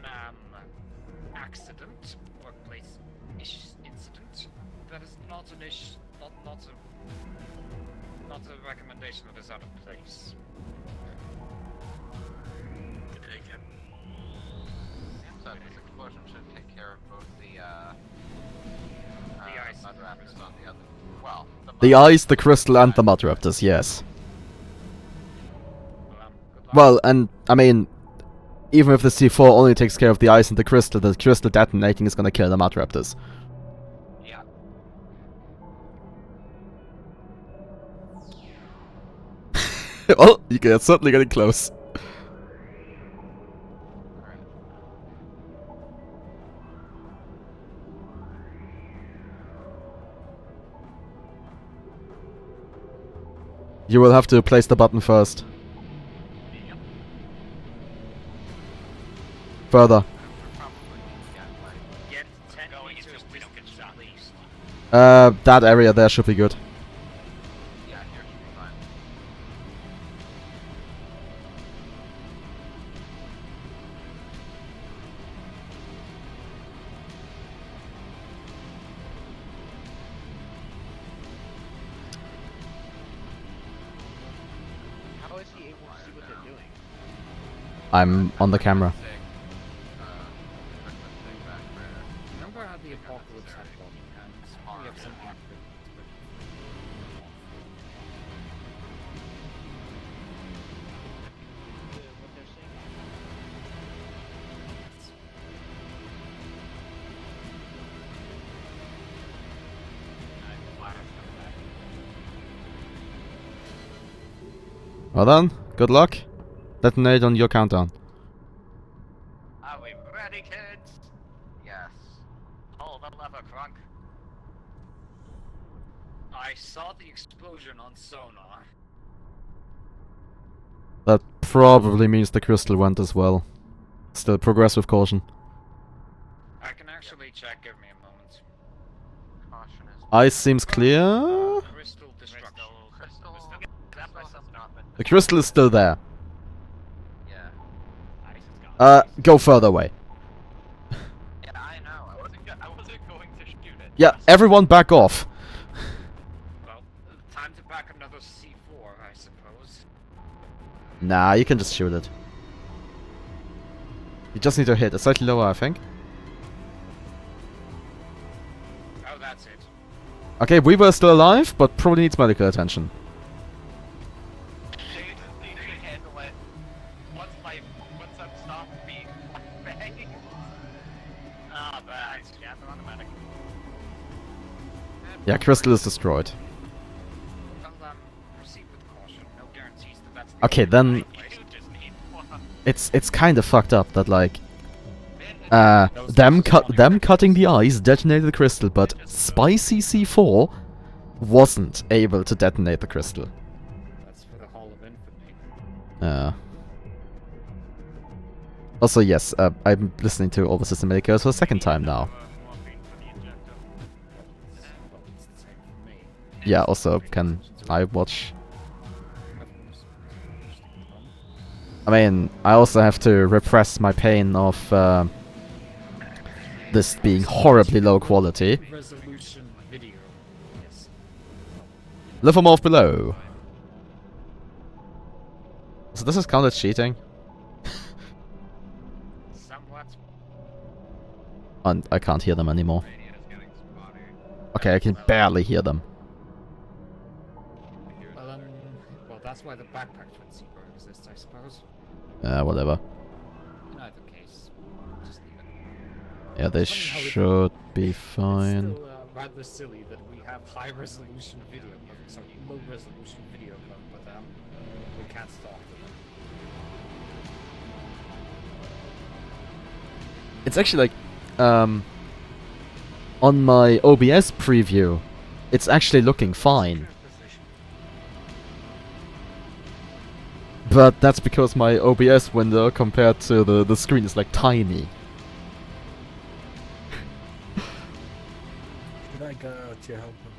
accident, workplace incident, that is not an issue, not a recommendation that is out of place. So this explosion should take care of both the ice mud raptors on the other. Well, The mud ice, the crystal, and the mud raptors, yes. Good luck. Well, and, I mean, even if the C4 only takes care of the ice and the crystal detonating is gonna kill the mud raptors. Yeah. Well, you're certainly getting close. Alright. You will have to place the button first. Further. Get 10 Going meters until we don't get distance shot. at least. That area there should be good. Yeah, here should be fine. How is he able to see what they're doing? I'm on the camera. Remember how the apocalypse had body cams? We have some accurate. What they're saying? Well done. Good luck. Detonate on your countdown. Are we ready, kids? Yes. Pull the lever, Crunk. I saw the explosion on sonar. That probably means the crystal went as well. Still, progress with caution. I can actually check, give me a moment. Caution is. Ice seems clear. Crystal destruction. Crystal. That place has is not been. The crystal is still there. Yeah. ice is gone. Go further away. Yeah, I know. I wasn't going to shoot it. Yeah, everyone back off. Well, time to back another C4, I suppose. Nah, you can just shoot it. You just need to hit. It's slightly lower, I think. Oh, that's it. Okay, we were still alive, but probably needs medical attention. Shade can handle it. Once I've stopped being bang. Ah, bad. Yeah, they're on the medic. Yeah, crystal is destroyed. Well, proceed with caution. No guarantees that that's the Okay, only then right place. You just need one. it's kind of fucked up that like them cutting the ice detonated the crystal, but Spicy C4 wasn't able to detonate the crystal. That's for the Hall of Infamy. Also, yes, I'm listening to all the system makers for a second time now. Morphine for the injector. Well, it's the same for me. Yeah, also, can I watch? I mean, I also have to repress my pain of this being horribly low quality. Resolution video. Yes. Lithomorph below. So this is counted cheating? Somewhat. And I can't hear them anymore. Okay, I can barely hear them. Well, that's why the backpack twin seeker exists, I suppose. Whatever. In either case, just leave it. Yeah, they Funny how it- should be It's fine. still rather silly that we have high resolution video mode, sorry, low resolution video mode, but we can't stop them. It's actually like, on my OBS preview, it's actually looking fine. But that's because my OBS window compared to the screen is like tiny. Should I go to help him?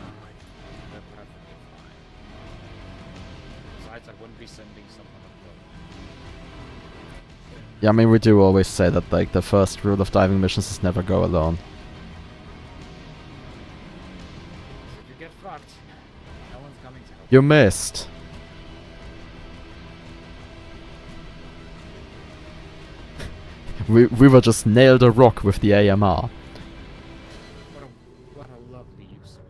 Alright, they're perfectly fine. Besides, I wouldn't be sending someone up Yeah, I mean, we do always say that, like, the first rule of diving missions is never go alone. If you get fucked, no one's coming to help. You missed. we were just nailed a rock with the AMR. What a lovely use of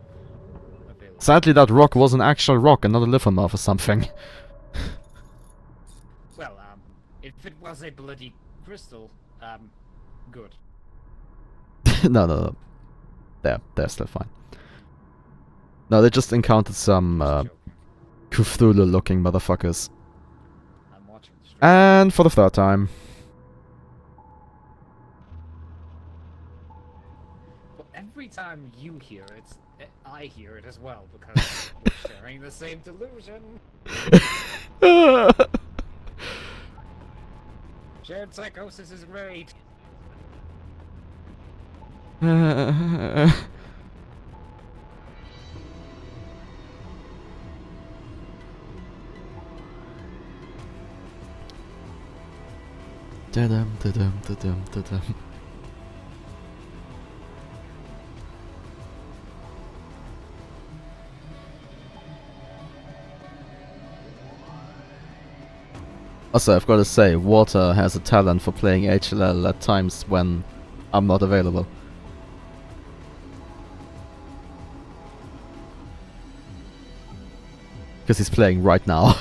available. Sadly, that rock was an actual rock and not a lithomuff or something. Well, if it was a bloody crystal, good. No. They're still fine. No, they just encountered some Just joking. Cthulhu-looking motherfuckers. I'm watching the stream. And for the third time. But every time you hear it, I hear it as well, because we're sharing the same delusion. Shared psychosis is great. Da-dum, da-dum, da-dum, da-dum. Also, I've got to say, Water has a talent for playing HLL at times when I'm not available. Because he's playing right now.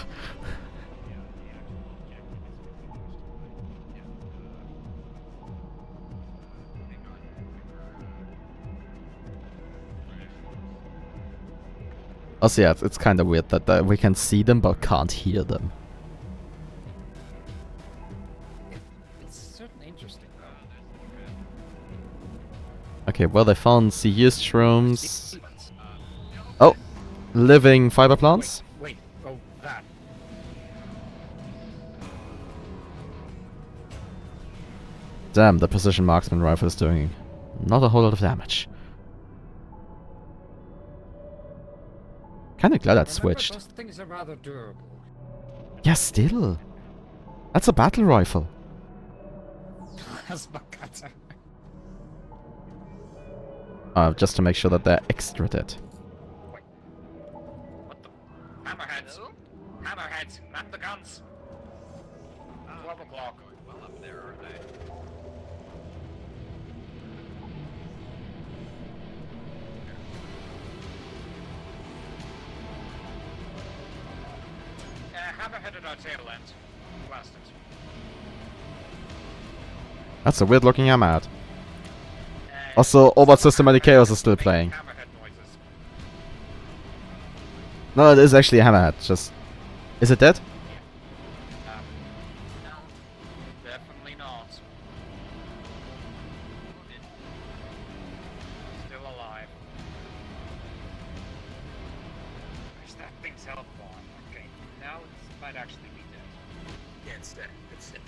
Also, yeah, it's kind of weird that we can see them but can't hear them. It's certainly interesting, though. Okay, well, they found CU shrooms. Oh, living fiber plants? Wait, oh, that. Damn, the precision marksman rifle is doing not a whole lot of damage. Kinda glad that switched. Those things are rather durable. Yeah, still. That's a battle rifle. Plasma cutter. Just to make sure that they're extra dead. Wait. What the? Hammerheads! Hammerheads, not the guns! 12 o'clock. Well up there, are they? Hammerhead at our tail end. Blast it. That's a weird looking hammerhead. Also, Overlord Systematic Chaos is still playing. Hammerhead noises. No, it is actually a hammerhead, just... Is it dead? No. Definitely not. Still alive. Where's that thing's health bar? Okay, now it might actually be dead. Yeah, it's dead. It's dead.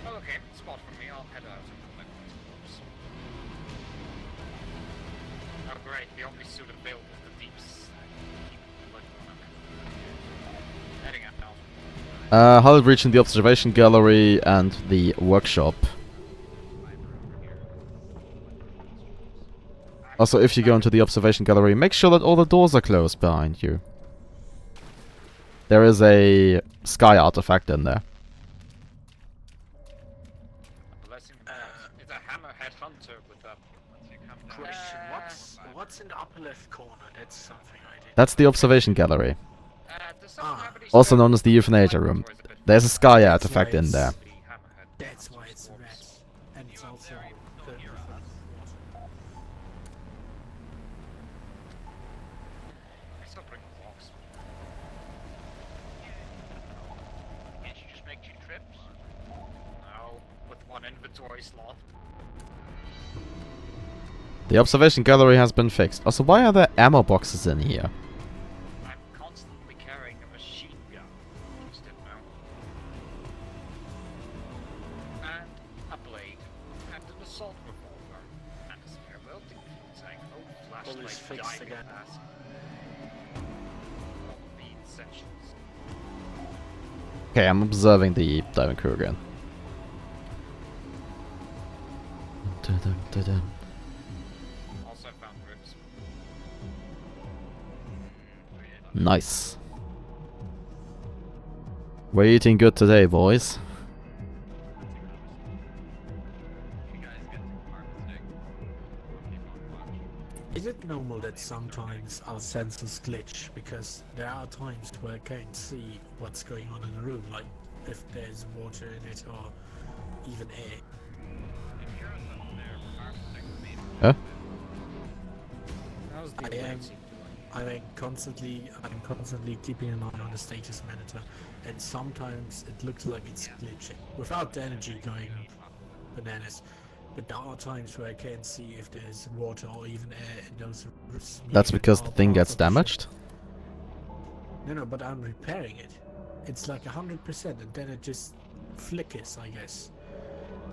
Oh, okay, spot for me. I'll head out and collect these corpse. Oh, great. The only suit available is the deep blood one. Heading out now. Hull reaching the observation gallery and the workshop. Also, if you go into the observation gallery, make sure that all the doors are closed behind you. There is a sky artifact in there. Blessing the gods. It's a hammerhead hunter with a... Question: what's in the upper left corner? That's something I did. That's the observation gallery, does someone have any also spare known as the euthanasia room. There's a sky artifact in there. the hammerhead? That's why it's a rat. And it's also the I still bring the box. Can't you just make 2 trips? No, with one inventory slot. The observation gallery has been fixed. Also, why are there ammo boxes in here? I'm constantly carrying a machine gun. Just didn't know. And a blade. And an assault revolver. And a spare welding tank. Oh, flashlight. is fixed diving again. mask. All the essentials. Okay, I'm observing the diving crew again. Also found ribs. Nice. We're eating good today, boys. Is it normal that sometimes our sensors glitch? Because there are times where I can't see what's going on in the room, like if there's water in it or even air. Huh? How's the I am- emergency I'm constantly keeping an eye on the status monitor, and sometimes it looks like it's glitching without the energy going bananas. But there are times where I can't see if there's water or even air in those rooms. That's meaning because all the thing parts gets of the ship. damaged? No, but I'm repairing it. It's like 100%, and then it just flickers, I guess.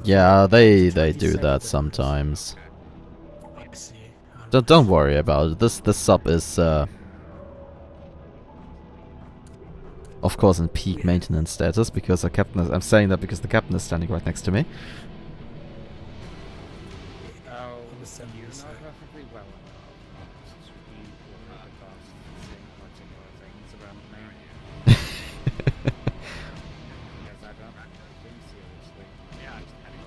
Yeah, Like they 20 do that seconds. sometimes. I see. Don't worry about it. This sub is of course in peak maintenance status because the captain is, I'm saying that because the captain is standing right next to me. Oh, Understand you you, know sir. perfectly well since you were in the past saying particular things around me. Because I don't take things seriously. Yeah, I just had to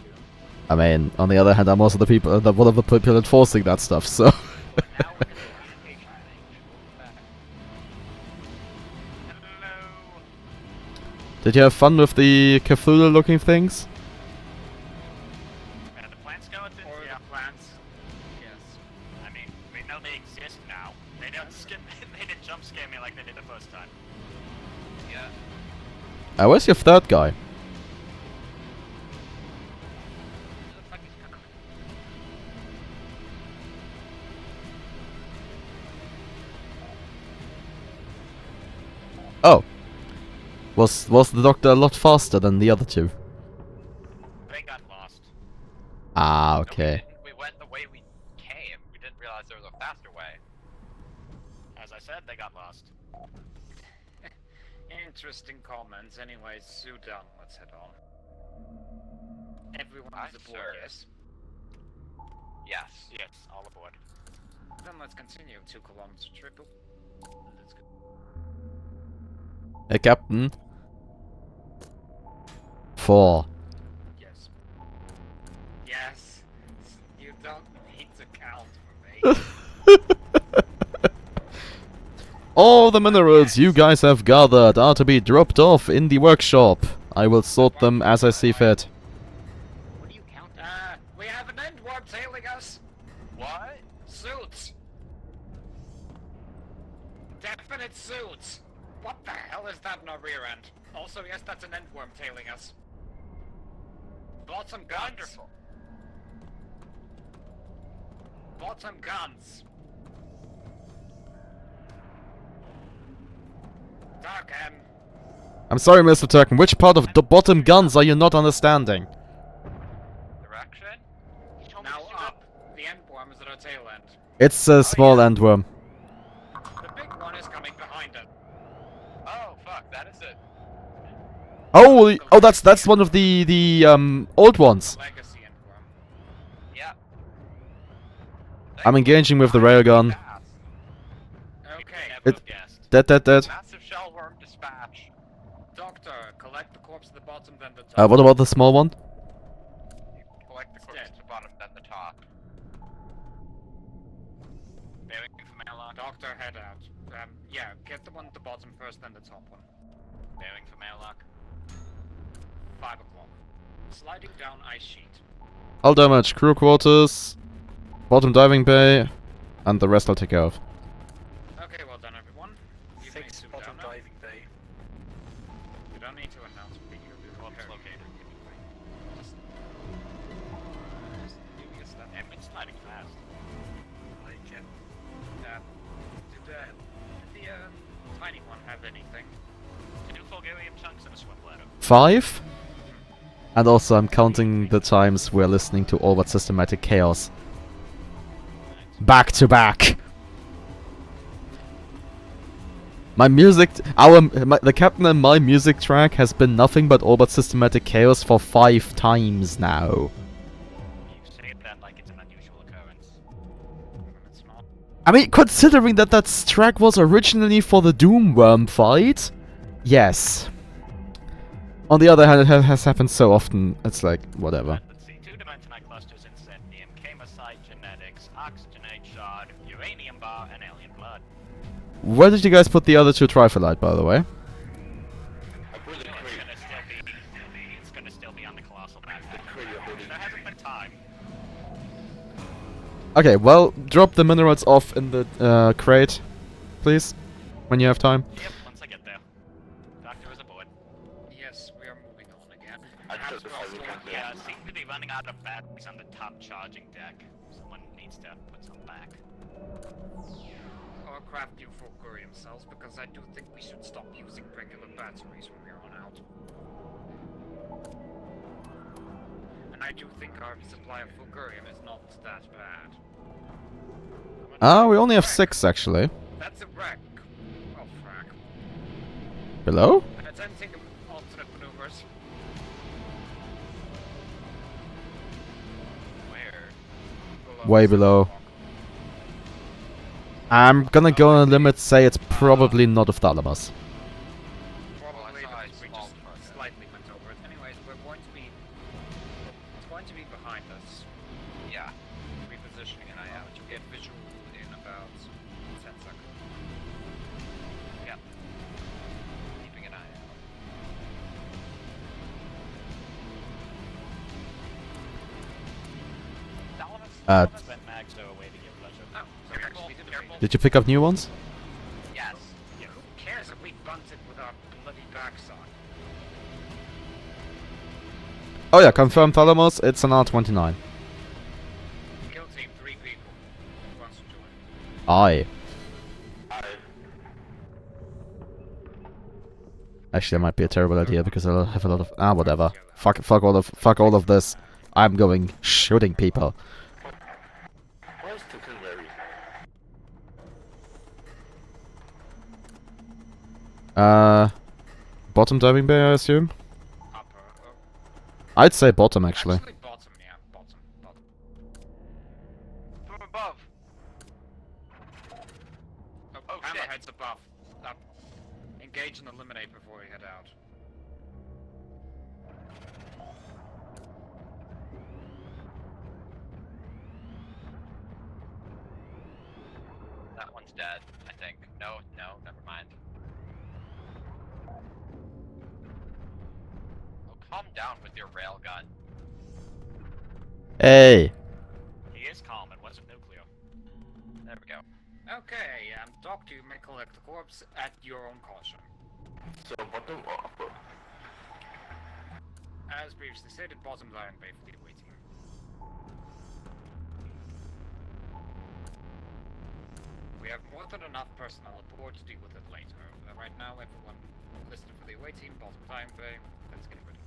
react. I mean, on the other hand, I'm also the people, one of the people enforcing that stuff. So Now we're gonna communication range. Welcome back. Hello. did you have fun with the Cthulhu-looking things? The plant skeletons? Or Yeah. the plants. Yes. I mean, we know they exist now. They don't they didn't jump scare me like they did the first time. Yeah. Where's your third guy? Who the fuck is coming? Oh, was the doctor a lot faster than the other two? They got lost. Ah, No, okay. we went the way we came. We didn't realize there was a faster way. As I said, they got lost. Interesting comments. Anyways, Sue done. Let's head on. Everyone Aye, is aboard, sir. yes? Yes. Yes, all aboard. Then let's continue. 2 kilometers triple. Let's go. Hey, Captain. 4. Yes. Yes. You don't need to count for me. All the minerals you guys have gathered are to be dropped off in the workshop. I will sort them as I see fit. What are you counting? We have an end warp tailing us. What? Suits. Definite suits. What the hell is that in our rear end? Also, yes, that's an endworm tailing us. Bought some guns. Wonderful. Bought some guns. Darken. I'm sorry, Mr. Turkin, which part of the bottom guns are you not understanding? Direction? You told me Now to suit up. The endworm is at our tail end. It's a small endworm. The big one is coming behind us. Oh, fuck, that is it. Oh, that's one of the old ones. Legacy endworm. Yeah. I'm engaging with the railgun. Fast. Okay. Never It- guessed. Dead. Massive shellworm dispatch. Doctor, collect the corpse at the bottom, then the top. What about the small one? Collect the corpse Dead. at the bottom, then the top. Bearing from airlock. Doctor, head out. Yeah, get the one at the bottom first, then the top one. Bearing from airlock. 5 o'clock. Sliding down ice sheet. Hull damage, crew quarters, bottom diving bay, and the rest I'll take care of. Okay, well done, everyone. You may Fixed suit bottom down now. diving bay. You don't need to announce what you're Corpse located. Just do your stuff. And it's sliding fast. I can. Did the tiny one have anything? 2 Fulgarium chunks and a swim bladder. 5? And also I'm counting the times we're listening to all but systematic chaos. Back to back. My the captain and my music track has been nothing but all but systematic chaos for 5 times now. You say that like it's an unusual occurrence. It's not. I mean, considering that that track was originally for the Doomworm fight, yes. On the other hand, it has happened so often, it's like, whatever. Let's see, 2-dimensional clusters, incendium, chemocyte, genetics, oxygenate shard, uranium bar, and alien blood. Where did you guys put the other 2 Trifolite, by the way? I put the crate. It's gonna still be on the colossal The backpack. crate you're holding. There hasn't been time. Okay, well, drop the minerals off in the crate, please, when you have time. Yep, once I get there. Doctor is aboard. Yes, we are moving on again. I Perhaps killed the we're also- heavy one. Yeah, seem to be running out of batteries on the top charging deck. Someone needs to put some back. Or craft new fulgurium cells, because I do think we should stop using regular batteries when we're on out. And I do think our supply of fulgurium is not that bad. Ah, we only have 6, actually. That's a wreck. Oh, frack. Below? Attempting alternate maneuvers. Where? Below Way us. below. I'm gonna go on a limit, say it's probably not of Thalamus. Probably Oh, I because saw we a small just target. slightly went over it. Anyways, we're going to be... It's going to be behind us. Yeah. Repositioning an eye out. You'll get visual in about 10 seconds. Yep. Keeping an eye out. Spent mags are a way to get pleasure. Oh, so we actually did it. Did you pick up new ones? Yes. Yeah, who cares if we bunted with our bloody backside? Oh yeah, confirmed Thalamus, it's an R29. Kill team, 3 people. Who wants to join? Aye. I Actually, that might be a terrible idea because I'll have a lot of whatever. Fuck all of this. I'm going shooting people. where's Tinkerberry? Bottom diving bay, I assume. Upper. I'd say bottom actually. Bottom, yeah. Bottom. From above. Oh, shit. hammerhead's above. Up. Engage and eliminate before we head out. That one's dead, I think. No, never mind. Oh, calm down with your railgun. Hey. He is calm, it wasn't nuclear. There we go. Okay, Doctor, you may collect the corpse at your own caution. So bottom or upper? As previously stated, bottom diving bay for the away team. We have more than enough personnel aboard to deal with it later. Right now, everyone listed for the away team, bottom diving bay. Let's get ready.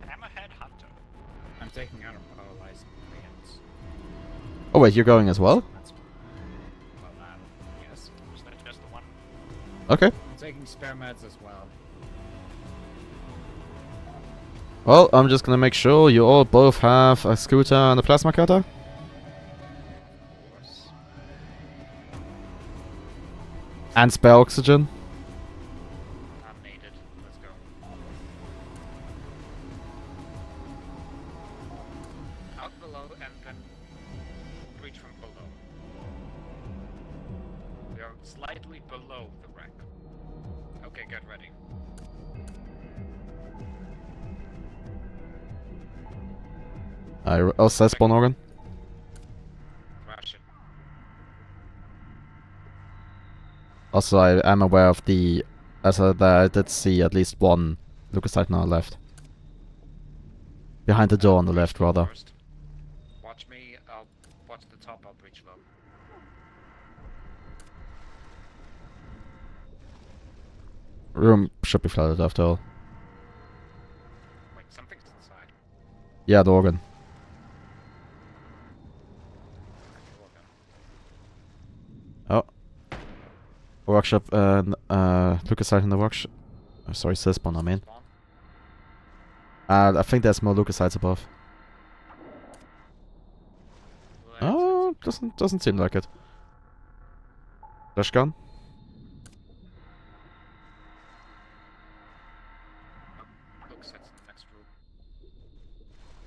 Hammerhead Hunter. I'm taking out our paralyzed clients. Oh wait, you're going as well? That's well, yes. Was that just the one? Okay. I'm taking spare meds as well. Well, I'm just gonna make sure you all both have a scooter and a plasma cutter. Of course. And spare oxygen. Not needed. Let's go. Out below and then breach from below. We are slightly below the wreck. Okay, get ready. I also spawn organ. Crash it. Also, I am aware of the... that I did see at least one leukocyte now left. Behind the door on the left, rather. First. Watch me. I'll watch the top. I'll breach low. Room should be flooded after all. Wait, something's inside. Yeah, the organ. Okay, well done. Oh. Workshop, Lucasite in the workshop. Oh, sorry, Cisbon, I mean. Spawn. I think there's more Lucasites above. Oh, doesn't seem like it. Flash gun? Looks at the next room.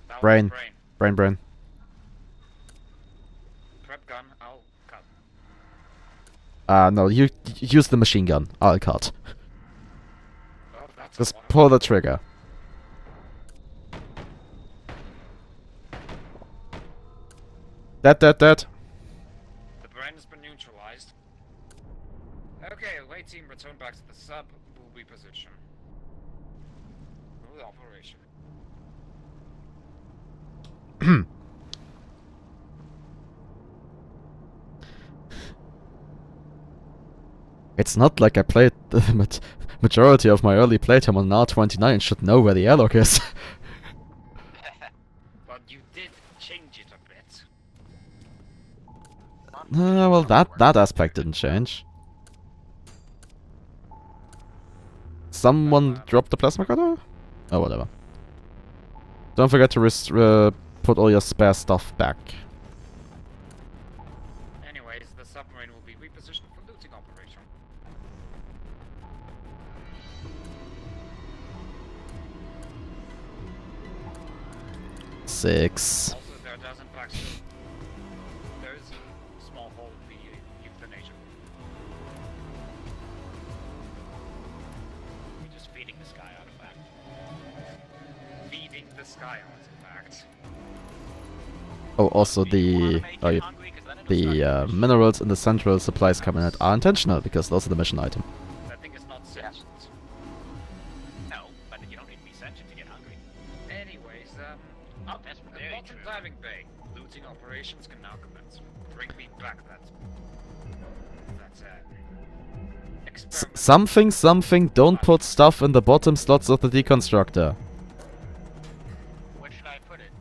That Brain. was brain. Brain. Prep gun, I'll cut. No, you use the machine gun. I'll cut. Oh, that's a Just lot of pull the trigger. Dead. The brain has been neutralized. Okay, away team, return back to the sub. Will be position. Move operation. It's not like I played the majority of my early playtime on R29 and should know where the airlock is. But you did change it a bit. Well, that aspect didn't change. Someone dropped the plasma cutter? Oh, whatever. Don't forget to put all your spare stuff back. Anyways, the submarine will be repositioned for looting operation. Six. Also, there does in fact still... There is a small hole in the euthanasia. We're just feeding this guy artifact. Feeding the sky artifact. Oh, also the minerals in the central supplies cabinet are intentional because those are the mission item. That thing is not sentient. No, but you don't need to be sentient to get hungry. Anyways, Oh, that's very bottom true. diving bay. Looting operations can now commence. Bring me back that... experiment. Something, don't put stuff in the bottom slots of the deconstructor. Where should I put it?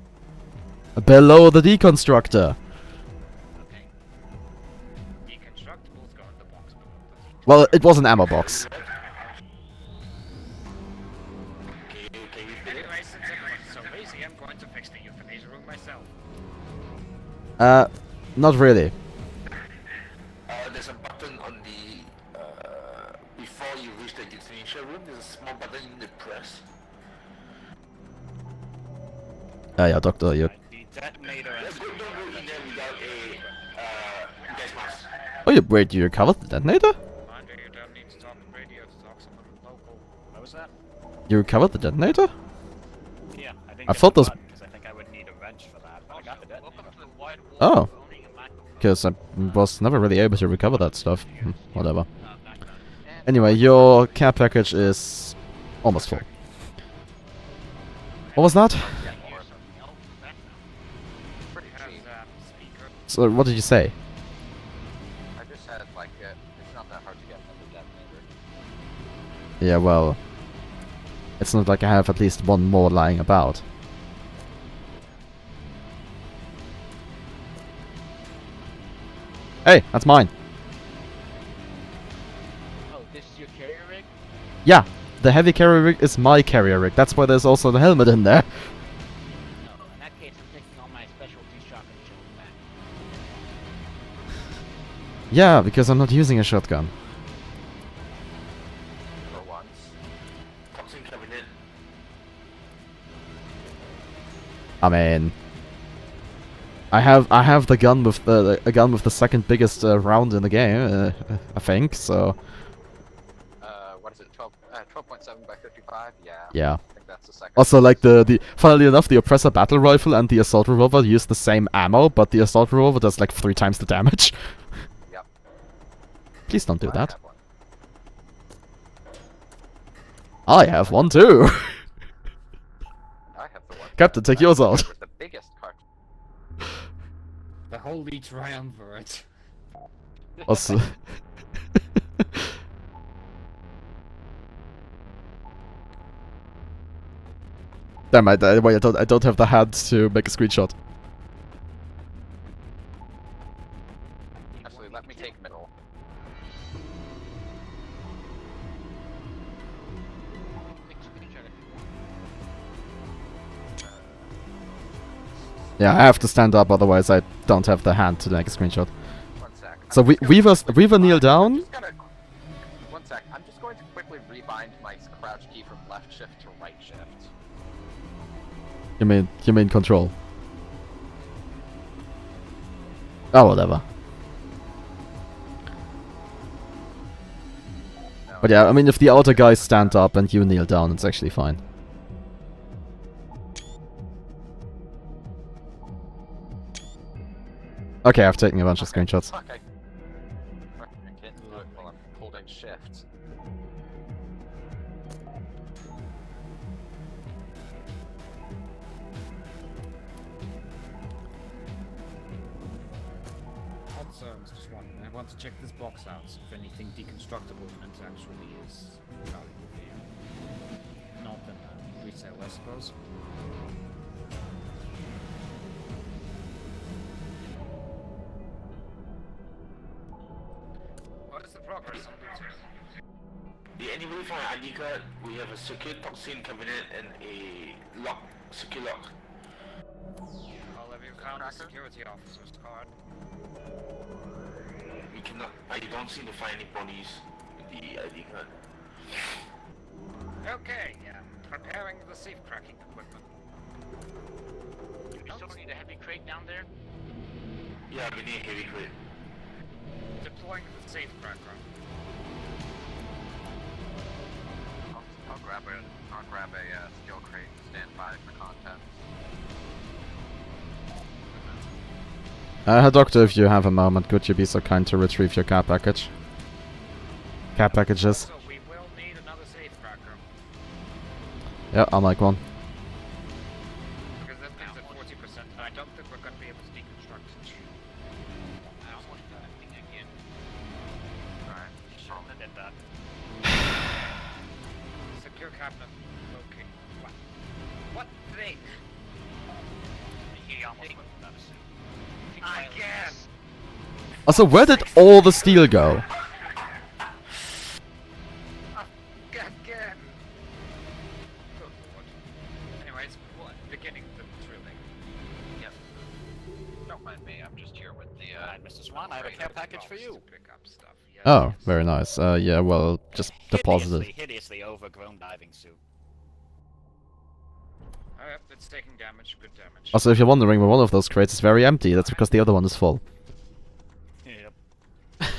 Below the deconstructor. Okay. Deconstructibles go in the box below the deconstructor. Well, it was an ammo box. Anyway, since everyone's so lazy, I'm going to fix the euthanasia room myself. Not really. There's a button on the before you reach the euthanasia room. There's a small button you need to press. Yeah, Doctor, you. The detonator and Don't go in there without a gas mask. Oh, wait, you recovered the detonator? Mind you don't need to talk to radio to talk someone local. what was that? You recovered the detonator? Yeah, I didn't I get thought the those- button, because I think I would need a wrench for that, but I got the detonator. Welcome to the wide world Oh. of owning a microphone. Because I was never really able to recover that stuff. Whatever. Background. And Anyway, your care package is almost full. What was that? here's something else. Back now. Pretty Has cheap. speaker. So, what did you say? I just had like it's not that hard to get another detonator. Yeah, well, it's not like I have at least one more lying about. Hey, that's mine. Oh, this is your carrier rig? Yeah, the heavy carrier rig is my carrier rig. That's why there's also the helmet in there. No, in that case, I'm taking all my specialty shotgun shells back. Yeah, because I'm not using a shotgun. For once. Toxin cabinet. I mean, I have the gun with a gun with the second biggest round in the game, I think. So What is it? 12.7 by 55? Yeah. yeah. I think that's the second. Also, like the funnily enough, the oppressor battle rifle and the assault revolver use the same ammo, but the assault revolver does like 3 times the damage. Yep. Please don't do I that. have one. I have one too. I have the one. Captain, take yours out. With the biggest cart. The Holy Triumvirate. Also. Damn, wait, I don't have the hands to make a screenshot. Actually, let me take middle. Yeah, I have to stand up, otherwise I don't have the hand to take a screenshot. 1 sec. So Weaver kneel I'm down. just gonna... 1 sec. I'm just going to quickly rebind my crouch key from left shift to right shift. You mean control? Oh, whatever. No, But yeah, I mean, if the outer guys stand up and you kneel down, it's actually fine. Okay, I've taken a bunch of screenshots. Okay. I can't do it while I'm holding shift. Also, just one. I want to check this box out if anything deconstructible and actually is valuable for you. Not then resale, I suppose. What is the progress on the two? Did anybody find an ID card? We have a secure toxin cabinet and a lock, secure lock. I'll have you count the security officer's card. We cannot. I don't seem to find any bodies with the ID card. Okay, preparing the safe cracking equipment. Do we still need a heavy crate down there? Yeah, we need a heavy crate. Deploying the safe cracker. I'll grab a skill crate and stand by for contents. Doctor, if you have a moment, could you be so kind to retrieve your care package? Care packages. So we will need another safe cracker. Yeah, I'll make one. Because that means at 40%, and I don't think we're going to be able to deconstruct two. I almost got a thing again. Alright. Shouldn't have did that. Secure cabinet. Okay. What thing? He almost went without a suit. Again! Also, where did all the steel go? Again! Good lord. Anyways, beginning the drilling. Yep. Don't mind me, I'm just here with the, Alright, Mr. Swan, I have a care package for you. To pick up stuff. Yes, Oh, yes. very nice. Yeah, well, just deposit it. Hideously overgrown diving suit. Oh, yep, it's taking damage. Good damage. Also, if you're wondering where one of those crates is very empty, that's because the other one is full. Yep. 1/3.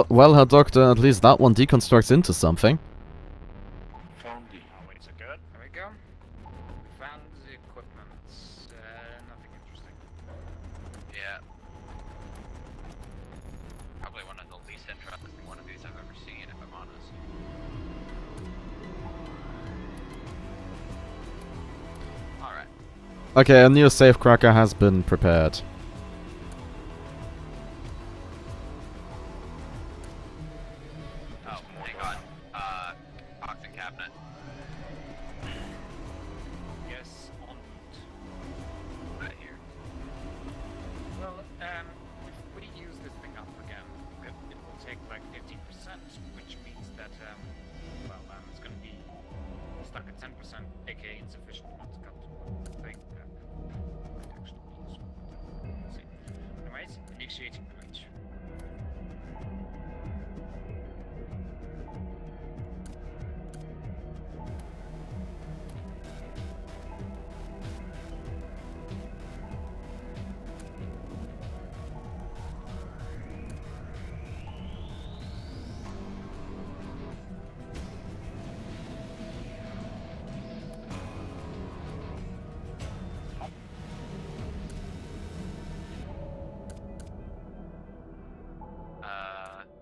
Well, Herr Doctor, at least that one deconstructs into something. Found the. Oh, wait, is it good? There we go. We found the equipment. Nothing interesting. yeah. Probably one of the least interesting one of these I've ever seen, if I'm honest. Alright. Okay, a new safe cracker has been prepared. Oh, hang on. Oxen cabinet. Yes, on route. Right here. Well, if we use this thing up again, it will take like 15%, which means that, it's going to be stuck at 10%, aka insufficient not to cut the thing. Might actually be useful. We'll see. Anyways, initiating breach.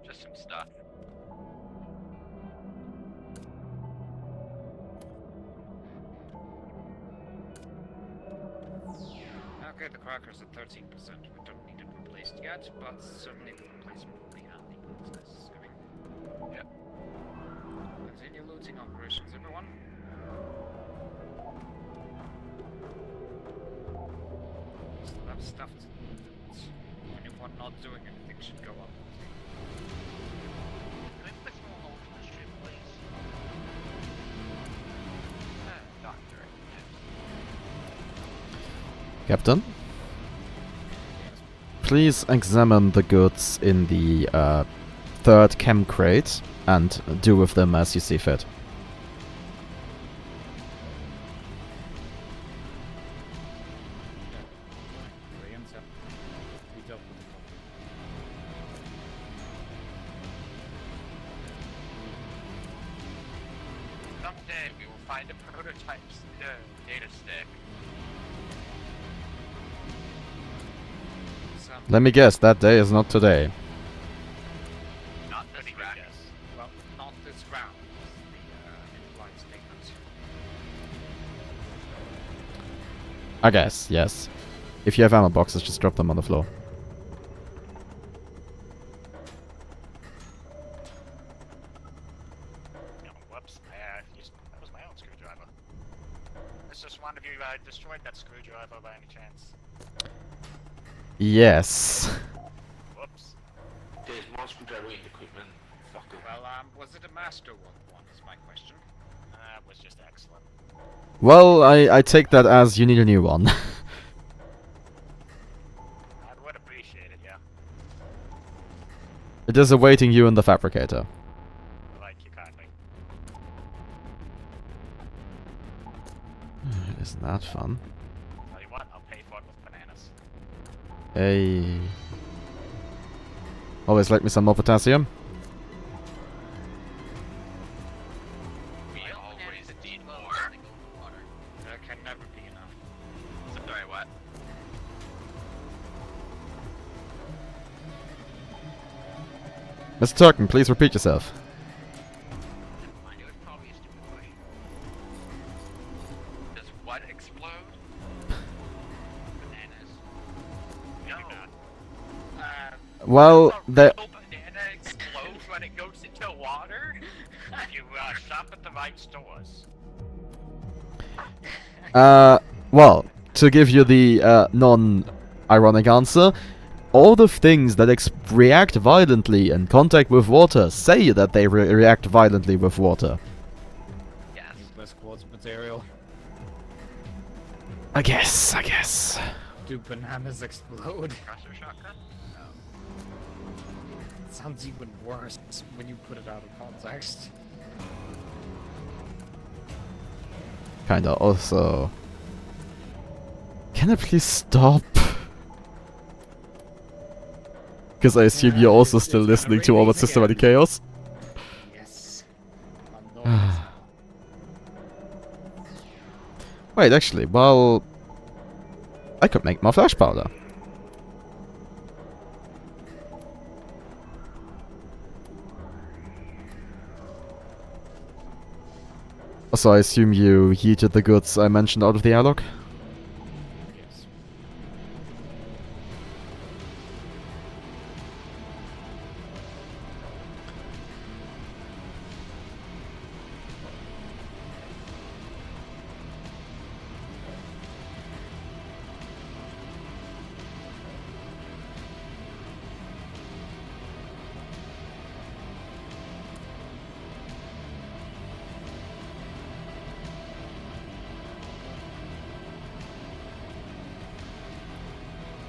Just some stuff. Okay, the cracker's at 13%. We don't need it replaced yet, but certainly the replacement will be handy when it's necessary. Yep. Continue looting operations, everyone. Still have stuff to loot. When you for not doing anything should go up. Can we put some more holes in the ship, please? Doctor. Captain? Please examine the goods in the third chem crate and do with them as you see fit. Brilliant, sir. Good job with the copy. Someday we will find a prototype's data stick. Let me guess, that day is not today. Not this Pretty good round. guess. Well, not this round. The implied statement. I guess, yes. If you have ammo boxes, just drop them on the floor. Oh, whoops. That was my own screwdriver. It's just one of you destroyed that screwdriver by any chance. Yes. Whoops. There's more screwdriver in equipment. Doctor. Well, was it a master one is my question. That was just excellent. Well, I take that as you need a new one. I would appreciate it, yeah. It is awaiting you in the fabricator. Like you kindly. Isn't that fun? Tell you what, I'll pay for it with bananas. Hey. Always like me some more potassium. We always need more. There can never be enough. Sorry, what? Mr. Turkin, please repeat yourself. Never mind, it was probably a stupid question. Does what explode? Bananas. No. Well, A there. real banana explodes when it goes into water? If you shop at the right stores. Well, to give you the non-ironic answer, all the things that react violently in contact with water say that they react violently with water. Yes. Nucleus quartz material. I guess. Do bananas explode? Pressure shotgun? It sounds even worse when you put it out of context. Kinda also. Can I please stop? Because I assume you're also still listening to all that systematic chaos. Yes. I'm not. Wait, actually, well, I could make more flash powder. So I assume you heated the goods I mentioned out of the airlock? Yes.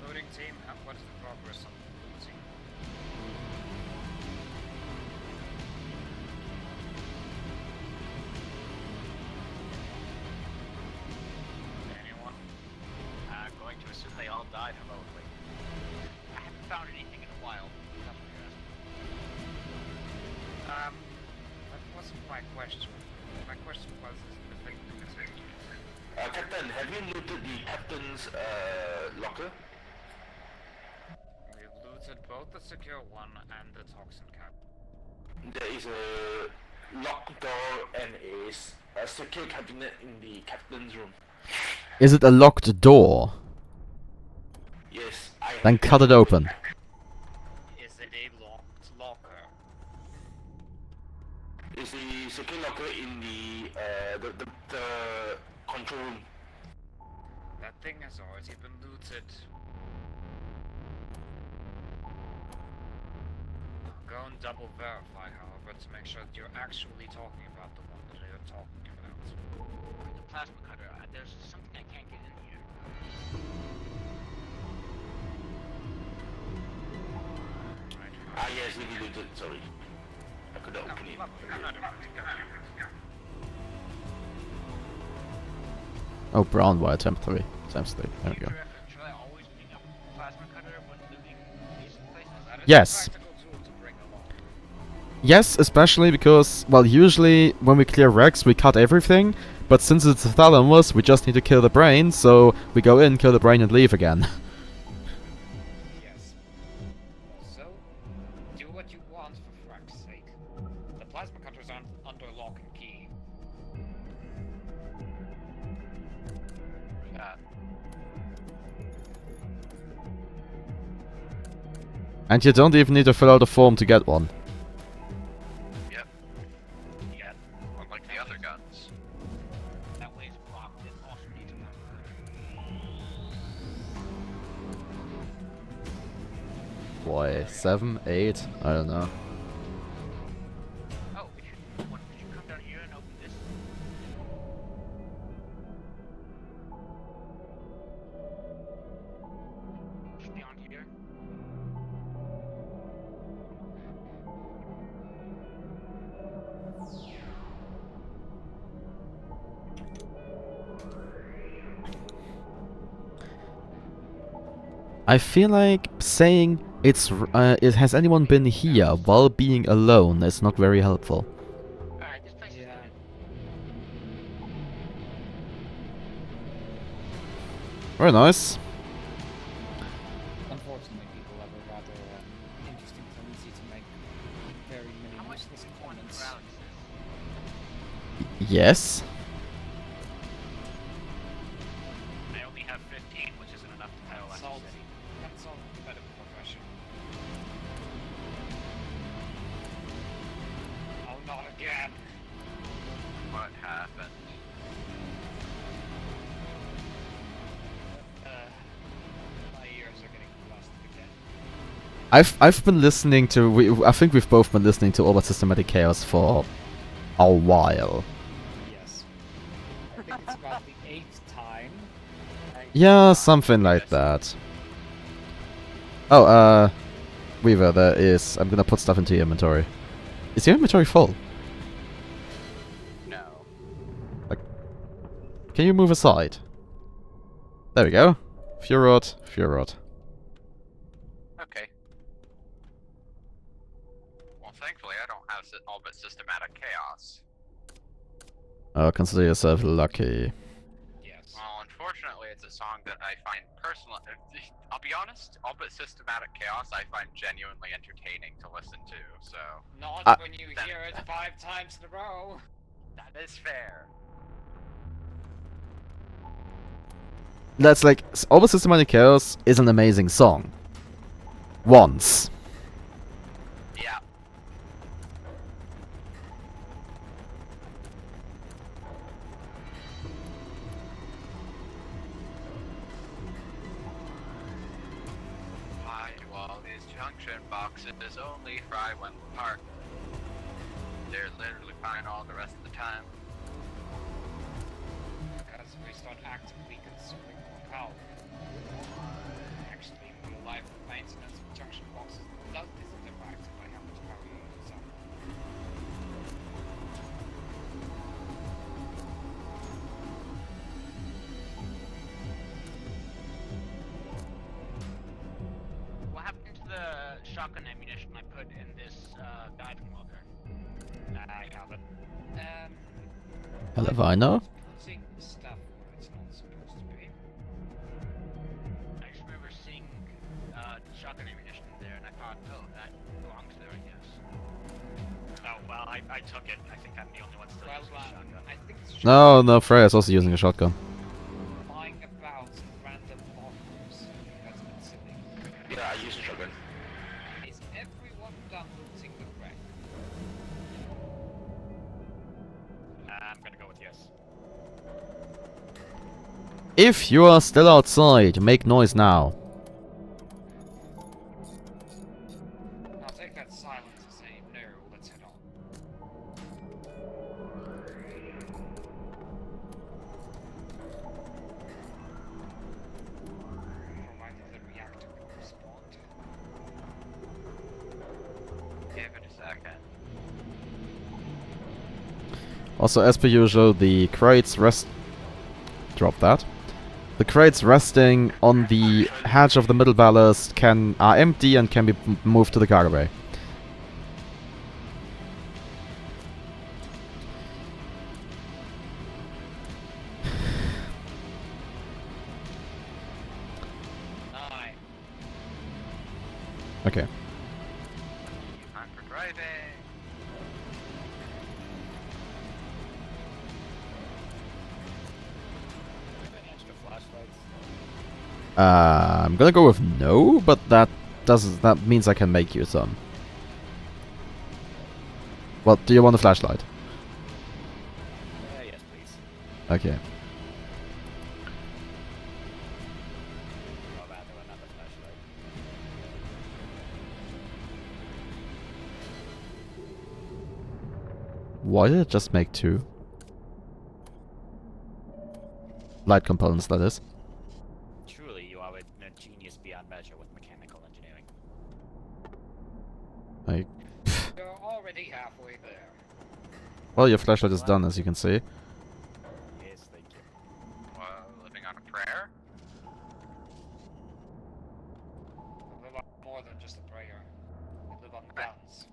Loading team, what is the progress on looting? Anyone? Going to assume they all died heroically. I haven't found anything in a while. That's what you're asking. That wasn't my question. My question was the thing Captain, have you looted the captain's locker? we've looted both the secure one and the toxin cap. There is a locked door and a secure cabinet in the captain's room. Is it a locked door? Yes, I Then cut it open. Is it a locked locker? Is the secure locker in the control room? That thing has already been looted. Go and double verify, however, to make sure that you're actually talking about the one that you're talking about. The plasma cutter. There's something I can't get in here. Ah, yes, you did. Sorry. I could not open it. Oh, brown wire times 3. Times 3. There we go. Should I always bring a plasma cutter when living in these places? That is Yes. a practical tool to bring along. Yes, especially because, well, usually when we clear Rex, we cut everything, but since it's a thalamus, we just need to kill the brain, so we go in, kill the brain, and leave again. Yes. So, do what you want for frack's sake. The plasma cutters aren't under lock and key. And you don't even need to fill out a form to get one. Yep. Yeah. Unlike the other guns. That way it's blocked. It also needs a plasma cutter. Boy, 7, 8, I don't know. Oh, we should come down here and open this. Should be on here. I feel like saying it has anyone been here while being alone is not very helpful. Alright, this place is good. Very nice. Unfortunately, people have a rather interesting tendency to make very many How much useless point comments. paralysis? Yes. I only have 15, which isn't enough to paralyze the Solve. city. That's all medical profession. Oh, not again! What happened? My ears are getting blasted again. I've been listening to I think we've both been listening to Overlord Systematic Chaos for a while. Yes. I think it's about the 8th time. Yeah, something like that. Oh, Weaver, there is. I'm gonna put stuff into your inventory. Is your inventory full? No. Can you move aside? There we go. Furod, Furod. Okay. Well, thankfully I don't have all but systematic chaos. Oh, consider yourself lucky. Yes. Well, unfortunately, it's a song that I find personal. I'll be honest, all but systematic chaos I find genuinely entertaining to listen to. So Not when you hear it 5 times in a row! that is fair. That's like Overlord Systematic Chaos is an amazing song. Once. Yeah. Why do all these junction boxes only fry when parked? They're literally fine all the rest of the time. Because we start actively consuming more power. Actually, in real life, maintenance of junction boxes isn't impacted by how much power you consume. What happened to the shotgun ammunition I put in this guiding walker? I have it. Hell if I know. Putting stuff where it's not supposed to be. I just remember seeing shotgun ammunition there, and I thought, oh, that belongs there, I guess. Oh, well, I took it. I think I'm the only one still Well, using the shotgun. I think it's No, Freya's also using a shotgun. flying about in random bombs. That's a bit silly. Yeah, I use a shotgun. Is everyone done looting the wreck? I'm gonna go with yes. If you are still outside, make noise now. I'll take that silence as Also, as per usual, the crates rest... Drop that. The crates resting on the hatch of the middle ballast are empty and can be moved to the cargo bay. Nine. Okay. Time for driving. Any extra flashlights? I'm gonna go with no, but that means I can make you some. Well, do you want a flashlight? Yes, please. Okay. Or rather, another flashlight. Why did it just make 2? Light components, that is. Truly, you are a genius beyond measure with mechanical engineering. You're already halfway there. Well, your flashlight is done, as you can see. Yes, thank you. Living on a prayer? You live on more than just a prayer. You live on guns.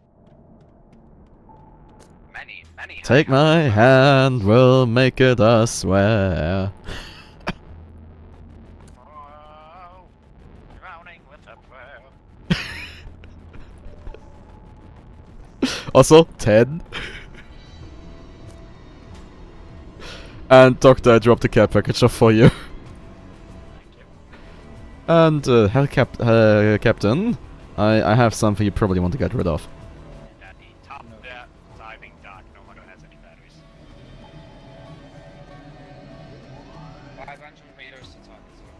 Many. Take my hand, we'll make it, I swear. Oh, drowning with a prayer. Also, 10. And Doctor, I dropped a care package off for you. Thank you. And, Captain, I have something you probably want to get rid of. And at the top of that diving dock, no longer has any batteries. 500 meters to target zone.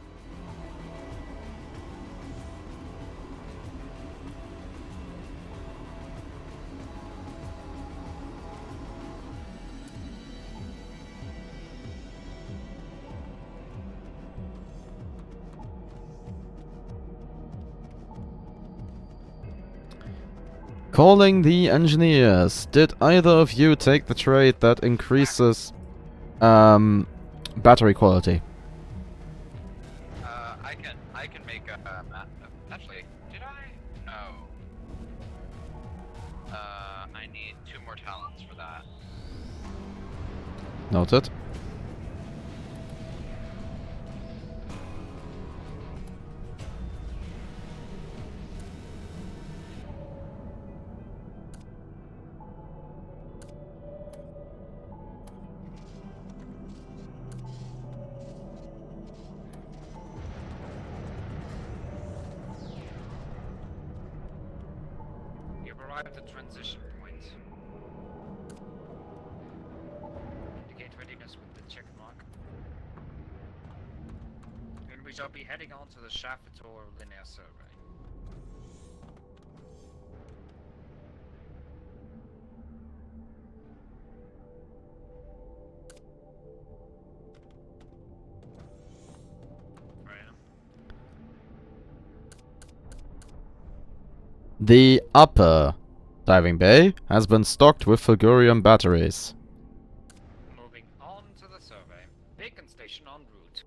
Calling the engineers. Did either of you take the trade that increases battery quality? I can make a actually, did I? No. I need 2 more talents for that. Noted. You've arrived at the transition point. Indicate readiness with the check mark. And we shall be heading on to the Shaffer linear survey. The upper diving bay has been stocked with Fulgurium batteries. Moving on to the survey. Beacon station en route.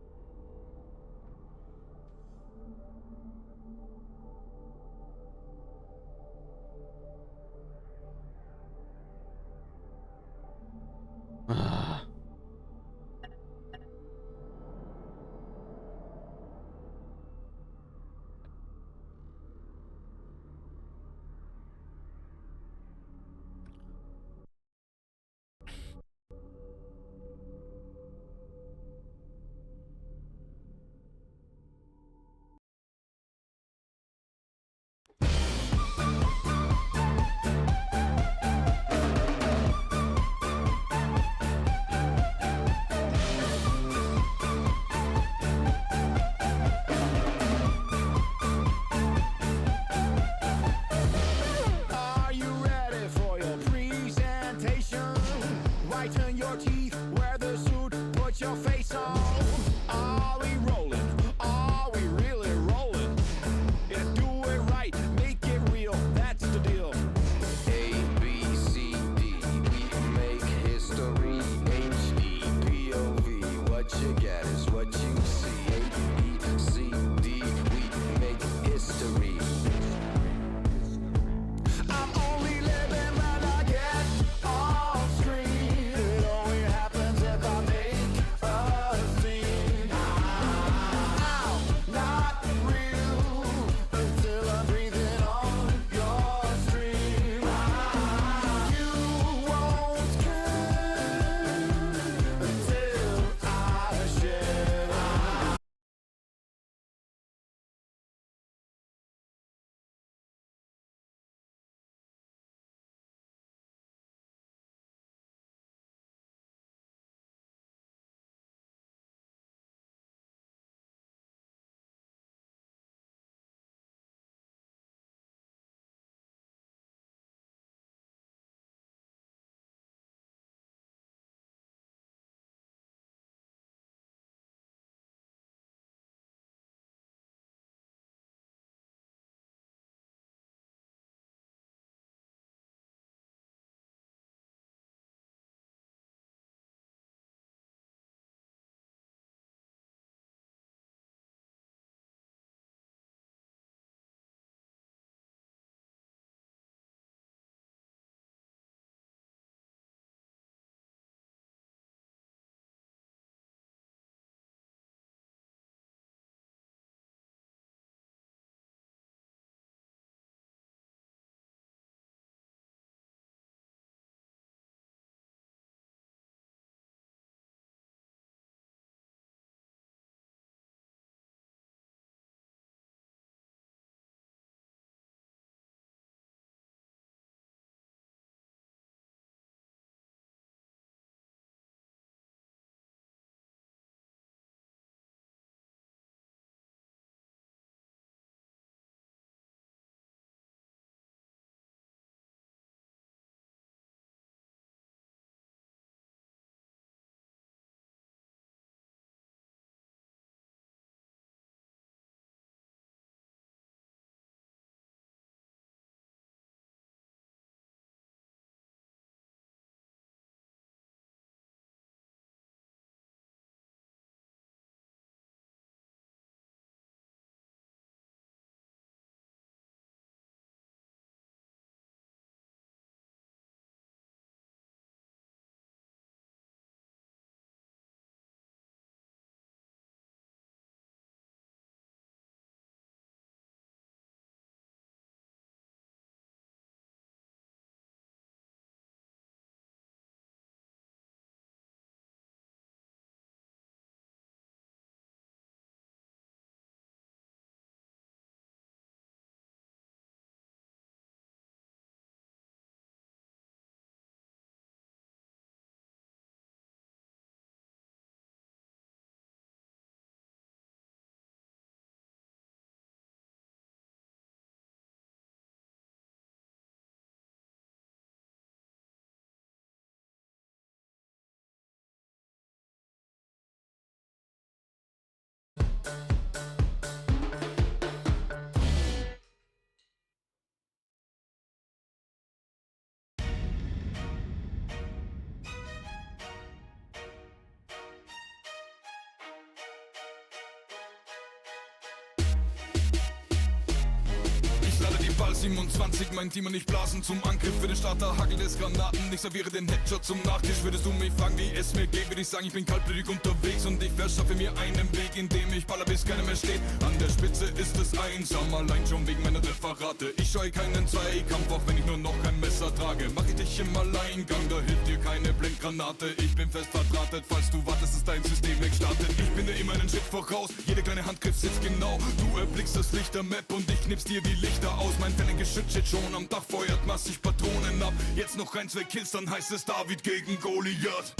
27, mein Team und ich blasen zum Angriff. Für den Starter hagelt es Granaten, ich serviere den Headshot zum Nachtisch. Würdest du mich fragen, wie es mir geht, würde ich sagen, ich bin kaltblütig unterwegs. Und ich verschaffe mir einen Weg, in dem ich baller, bis keiner mehr steht. An der Spitze ist es einsam, allein schon wegen meiner Referate. Ich scheue keinen Zweikampf, auch wenn ich nur noch ein Messer trage. Mach ich dich im Alleingang, da hilft dir keine Blendgranate. Ich bin fest verdrahtet, falls du wartest, ist dein System wegstartet. Ich bin dir immer einen Schritt voraus, jeder kleine Handgriff sitzt genau. Du erblickst das Licht der Map und ich knips dir die Lichter aus. Mein Fennengeschütz steht schon am Dach, feuert massig Patronen ab. Jetzt noch 1, 2 Kills, dann heißt es David gegen Goliath.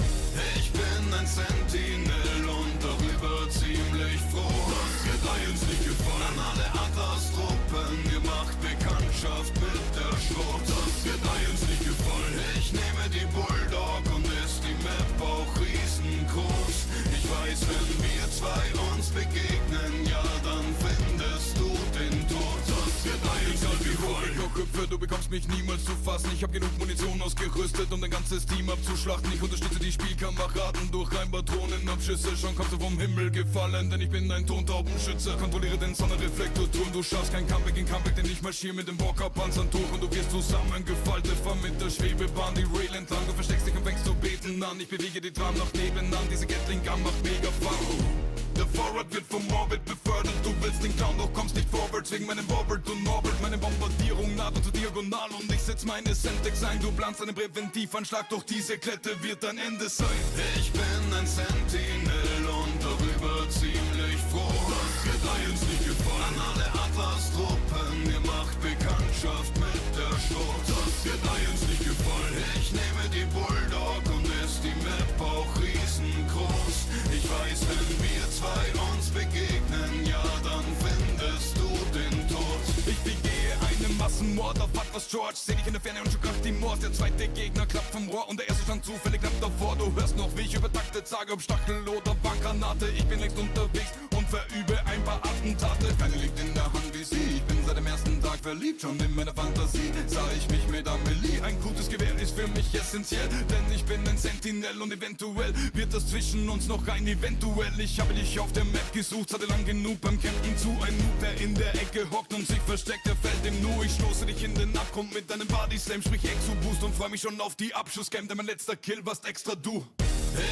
Ich bin ein Sentinel und darüber ziemlich froh. Das wird uns nicht gefallen. Alle Atlas-Truppen, ihr macht Bekanntschaft mit der Schrott. Das wird uns nicht gefallen. Ich nehme die Bulldog und ist die Map auch riesengroß. Ich weiß, wenn wir zwei uns begegnen, ja, dann findest du den Tod. Das wird uns nicht gefallen. Köpfe, du bekommst mich niemals zu fassen. Ich hab genug Munition ausgerüstet, um dein ganzes Team abzuschlachten. Ich unterstütze die Spielkameraden durch ein Patronenabschüsse. Schon kommst du vom Himmel gefallen, denn ich bin ein Tontaubenschütze. Kontrolliere den Sonnenreflektorturm, du schaffst kein Comeback in Comeback, denn ich marschiere mit dem Walker-Panzern durch. Und du wirst zusammengefaltet, fahr mit der Schwebebahn die Rail entlang. Du versteckst dich und fängst zu beten an. Ich bewege die Tram nach nebenan, diese Gatling-Gun macht mega Fun. Der Vorrat wird vom Orbit befördert. Du willst den Clown, doch kommst nicht vorwärts wegen meinem Robert und Norbert. Meine Bombardierung naht uns diagonal und ich setz meine Semtex ein. Du planst einen Präventivanschlag, doch diese Klette wird dein Ende sein. Ich bin ein Sentinel und darüber ziemlich froh. Das wird uns nicht gefallen. An alle Atlas-Truppen, ihr macht Bekanntschaft mit der Schrott. Das wird uns nicht gefallen. Ich nehme die Bulldog und ist die Map auch riesengroß. Ich weiß, wenn wir zwei uns begegnen, ja, dann findest du den Tod. Ich begehe einen Massenmord auf Atlas George. Seh dich in der Ferne und schon kracht die Morse. Der zweite Gegner klappt vom Rohr und der erste stand zufällig knapp davor. Du hörst noch, wie ich übertaktet sage, ob Stachel oder Bankgranate. Ich bin längst unterwegs und verübe ein paar Attentate. Keine liegt in der Hand wie sie. Ich bin seit dem ersten Tag verliebt, schon in meiner Fantasie sah ich mich mit Amelie. Ein gutes Gewehr ist für mich essentiell, denn ich bin ein Sentinel und eventuell wird das zwischen uns noch ein Eventuell. Ich habe dich auf der Map gesucht, hatte lang genug beim Campen zu. Ein Noob, der in der Ecke hockt und sich versteckt, der fällt im Nu. Ich stoße dich in den Abgrund mit deinem Bodyslam, sprich Exo-Boost und freu mich schon auf die Abschusscam, denn mein letzter Kill warst extra du.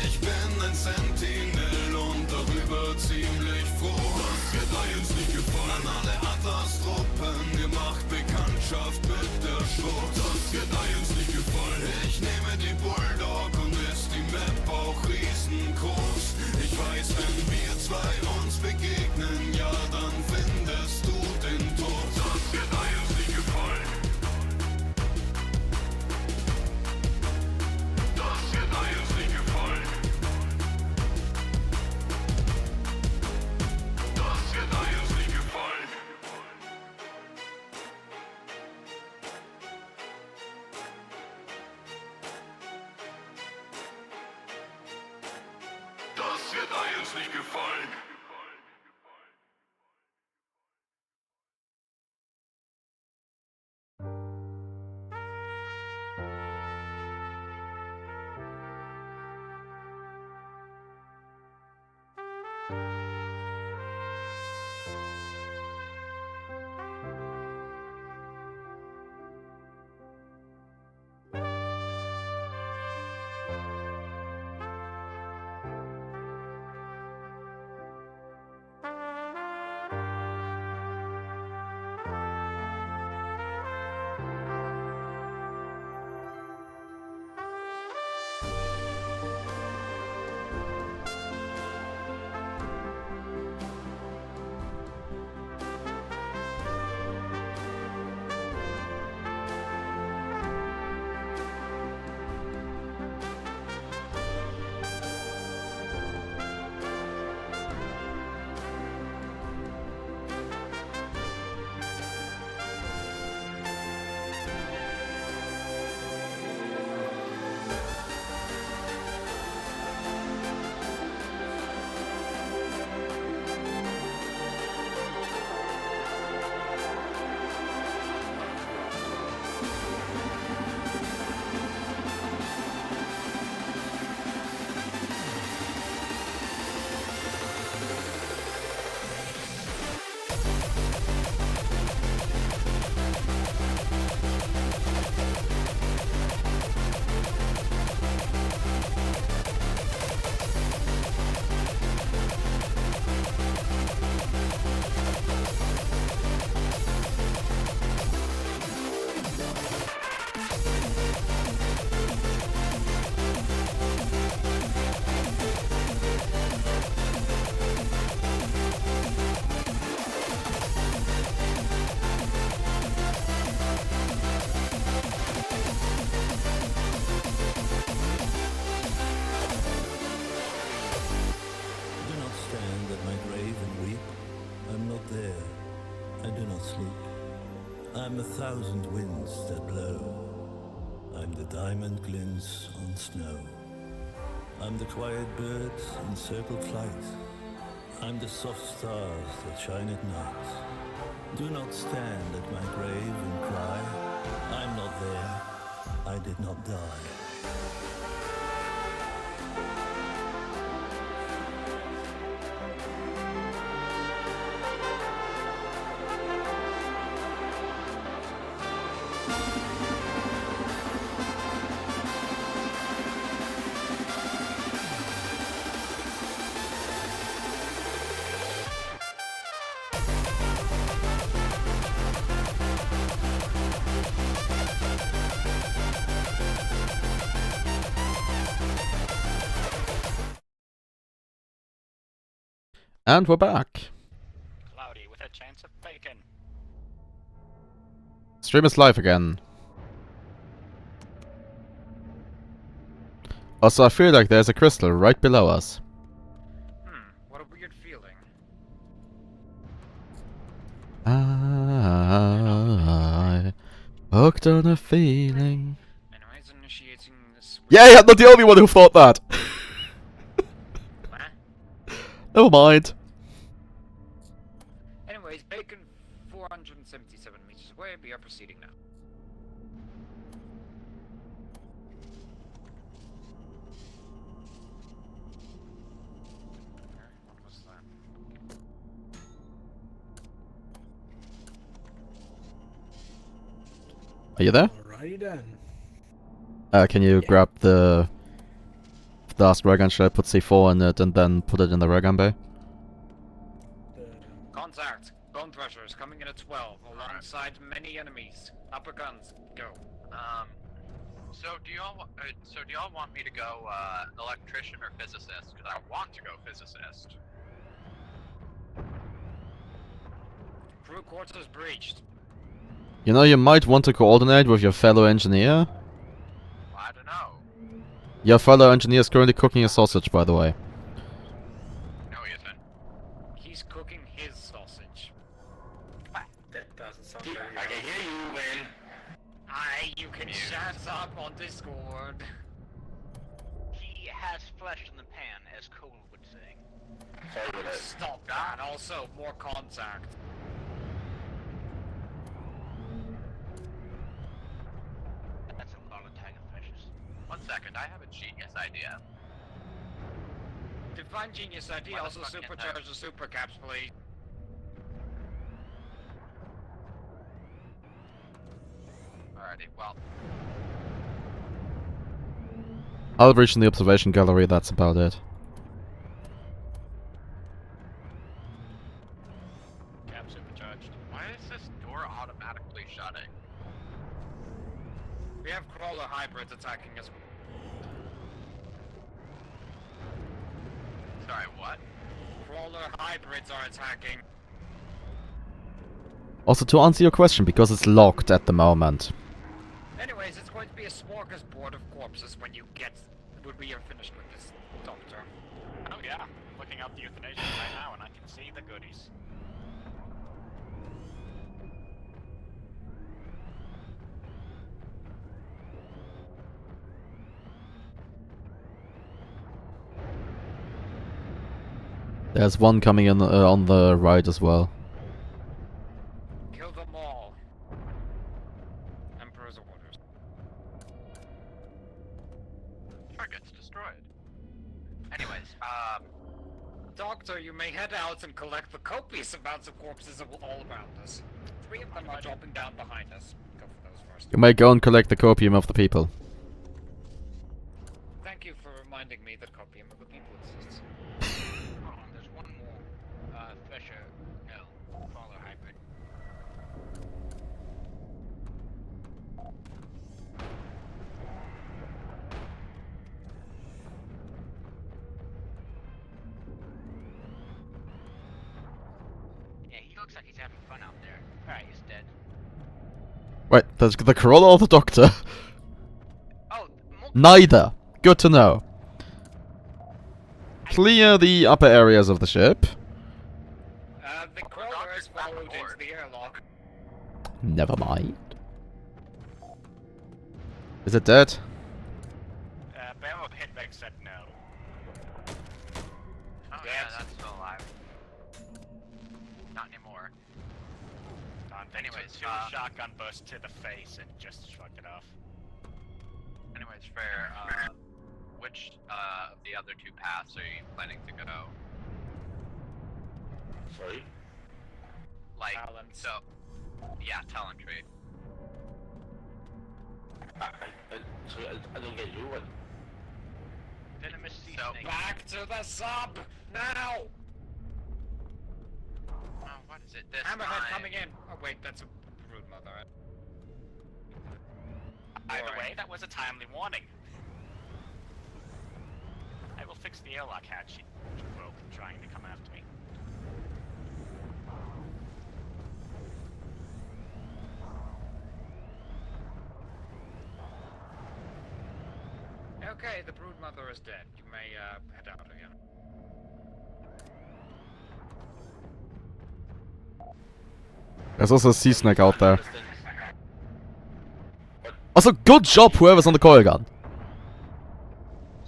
Ich bin ein Sentinel und darüber ziemlich froh. Das wird uns nicht gefallen. An alle Atlas-Truppen, ihr macht Bekanntschaft mit der Schrott. Das wird uns nicht gefallen. Ich nehme die Bulldog und ist die Map auch riesengroß. Ich weiß, wenn wir zwei uns begegnen, ja, dann findest du den Tod. Das wird uns nicht gefallen. Das wird uns nicht gefallen. do not sleep. I'm the thousand winds that blow. I'm the diamond glints on snow. I'm the quiet bird in circled flight. I'm the soft stars that shine at night. Do not stand at my grave and cry. I'm not there. I did not die. And we're back. Cloudy with a chance of bacon. Stream is live again. Also, I feel like there's a crystal right below us. What a weird feeling. I hooked on a feeling. Anyways, initiating this. Yeah, I'm not the only one who thought that. What? Never mind. Anyways, bacon 477 meters away. We are proceeding now. What was that? Are you there? Alrighty then. Can you grab the last ray gun? Should I put C4 in it and then put it in the ray gun bay? Contact. Bone threshers coming in at 12, alongside many enemies. Upper guns, go. So do y'all want me to go electrician or physicist? Because I want to go physicist. Crew quarters breached. You know, you might want to coordinate with your fellow engineer. I don't know. Your fellow engineer is currently cooking a sausage, by the way. No, he isn't. He's cooking his sausage. That doesn't sound I very can hear you, man. You can shut up on Discord. He has flesh in the pan, as Cole would say. Sorry about that. Stop that. Also, more contact. That's a lot of tag of fishes. 1 second, I have a genius idea. Define genius idea. Also, supercharge the super caps, please. Alrighty, well, I'll reach in the observation gallery, that's about it. Cap supercharged. why is this door automatically shutting? We have crawler hybrids attacking us. Sorry, what? Crawler hybrids are attacking. Also, to answer your question, because it's locked at the moment. Anyways, it's going to be a smorgasbord of corpses when we are finished with this doctor. Oh yeah, I'm looking out the euthanasia right now and I can see the goodies. There's one coming in on the right as well. Kill them all. Emperor's orders. Target's destroyed. Anyways, Doctor, you may head out and collect the copious amounts of corpses all around us. 3 of them are dropping down behind us. Go for those first. You may go and collect the copium of the people. Thank you for reminding me that copium of the people exists. Hold on, there's one more. Thresher, no, crawler hybrid. Yeah, he looks like he's having fun out there. Alright, he's dead. Wait, there's the Corolla or the Doctor? Oh, Neither. Good to know. Clear the upper areas of the ship. The crawler is followed into the airlock. Never mind. Is it dead? Barrel Hitback said no. Oh yeah, that's still alive. Not anymore. Anyways, two shotgun burst to the face and just shrugged it off. Anyways, fair. Which of the other two paths are you planning to go? Sorry? Like, Talent. so, yeah, talent tree. Sorry, I don't get you. What? Venomous sea So, snake. Back to the sub now. Oh, what is it? This Hammerhead time? coming in. Oh wait, that's a brood mother. Either way, that was a timely warning. I will fix the airlock hatch. She broke trying to come after me. Okay, the brood mother is dead. You may head out again. There's also a sea snake out there. Also, good job, whoever's on the coil gun.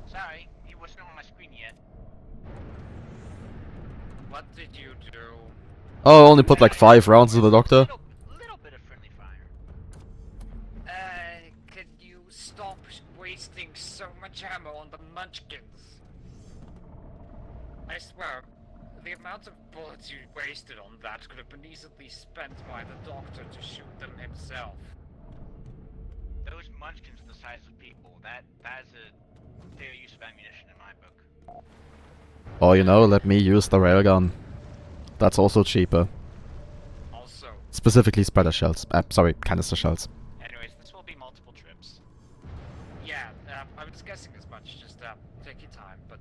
Sorry, he wasn't on my screen yet. What did you do? Oh, I only put like 5 rounds into the doctor. Little bit of friendly fire. Can you stop wasting so much ammo on the munchkins? I swear, the amount of bullets you wasted on that could have been easily spent by the doctor to shoot them himself. Those munchkins are the size of people. That is a fair use of ammunition in my book. Or, you know, let me use the railgun. That's also cheaper. Also, Specifically spreader shells. Sorry, canister shells. Anyways, this will be multiple trips. yeah, I was guessing as much. Just take your time, but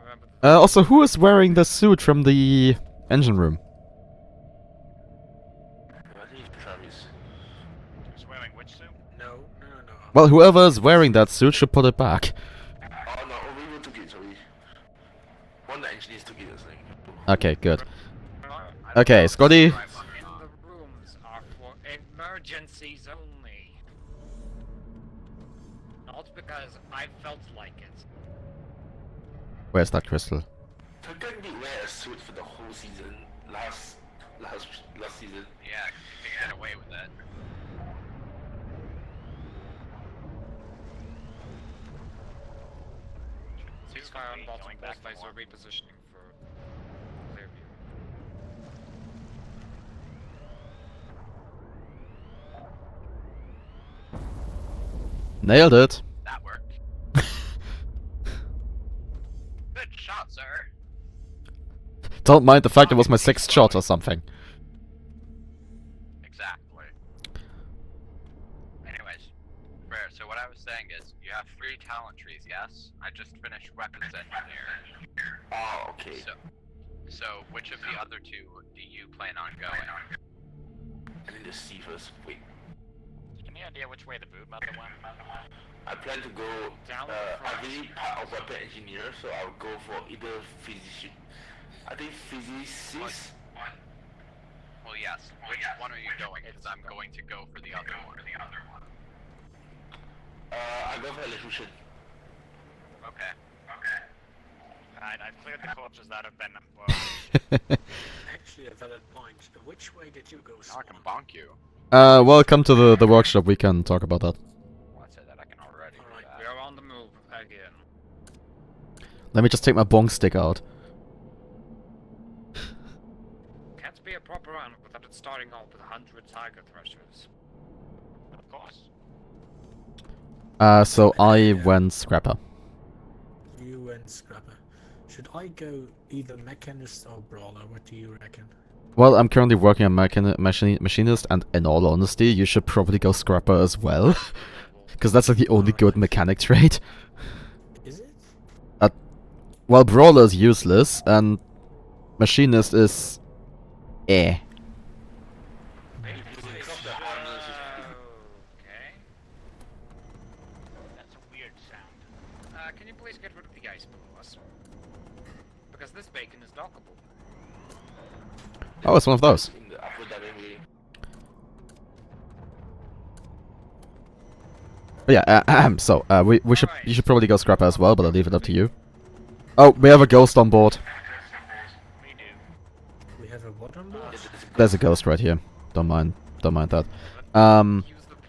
remember. Also, who is wearing the suit from the engine room? I think it's Travis. Who's wearing which suit? No. Well, whoever is wearing that suit should put it back. Oh no, we took it, sorry. One of the engineers took it, I think. Okay, good. Okay, Scotty. In the rooms are for emergencies only. Not because I felt like it. Where's that crystal? Turgan did wear a suit for the whole season. Last season. Yeah, you can get away with it. Ceasefire on bottom Going post back laser more. repositioning for clear view. Nailed it. That worked. Good shot, sir. Don't mind the fact it was my 6th shot or something. Exactly. Anyways, fair. So what I was saying is, you have 3 talent trees, yes? I just finished weapons engineer. Oh, okay. So which of the other 2 do you plan on going? I need to see first. Wait. Any idea which way the brood mother went? I plan to go. Down I'm really part of weapon engineer, so I'll go for either physician. I think physicist. Well, yes. Which one are you going? Because I'm going to go for the other one. I go for electrician. Okay. Alright, I've cleared the corpses that have been. Well, Actually, a valid point. Which way did you go, now I can Swan? bonk you. Well, come to the workshop, we can talk about that. Well, I said that I can already. Alright, We are on the move again. Let me just take my bong stick out. Can't be a proper run without it starting off with 100 tiger threshers. Of course. So I went scrapper. You and Scrapper. Should I go either Mechanist or Brawler? What do you reckon? Well, I'm currently working on machinist, and in all honesty, you should probably go scrapper as well. Because that's like the only good mechanic trait. Is it? Well, brawler is useless, and machinist is... eh. Okay. That's a weird sound. Can you please get rid of the ice below us? Because this bacon is dockable. Oh, it's one of those. In the upper diving way. But yeah, so, you should probably go scrap as well, but I'll leave it up to you. Oh, we have a ghost on board. We do. We have a what on board? There's a ghost right here. Don't mind that.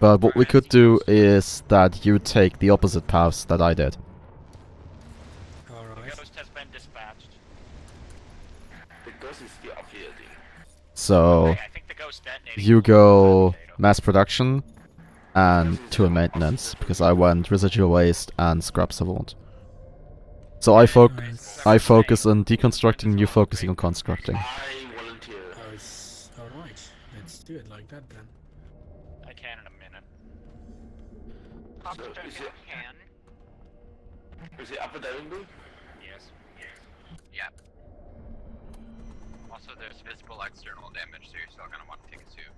But what we could do is that you take the opposite paths that I did. Alright. Ghost has been dispatched. The ghost is still up here, I think. So, Hey, I think the ghost detonated. you go mass production and tool maintenance, because I went residual waste and scrap savant. So I focus on deconstructing, you focusing on constructing. I volunteer. Alright. Let's do it like that then. I can in a minute. So, is it upper diving bay? Yes. Yeah. Also, there's visible external damage, so you're still gonna want to take a suit.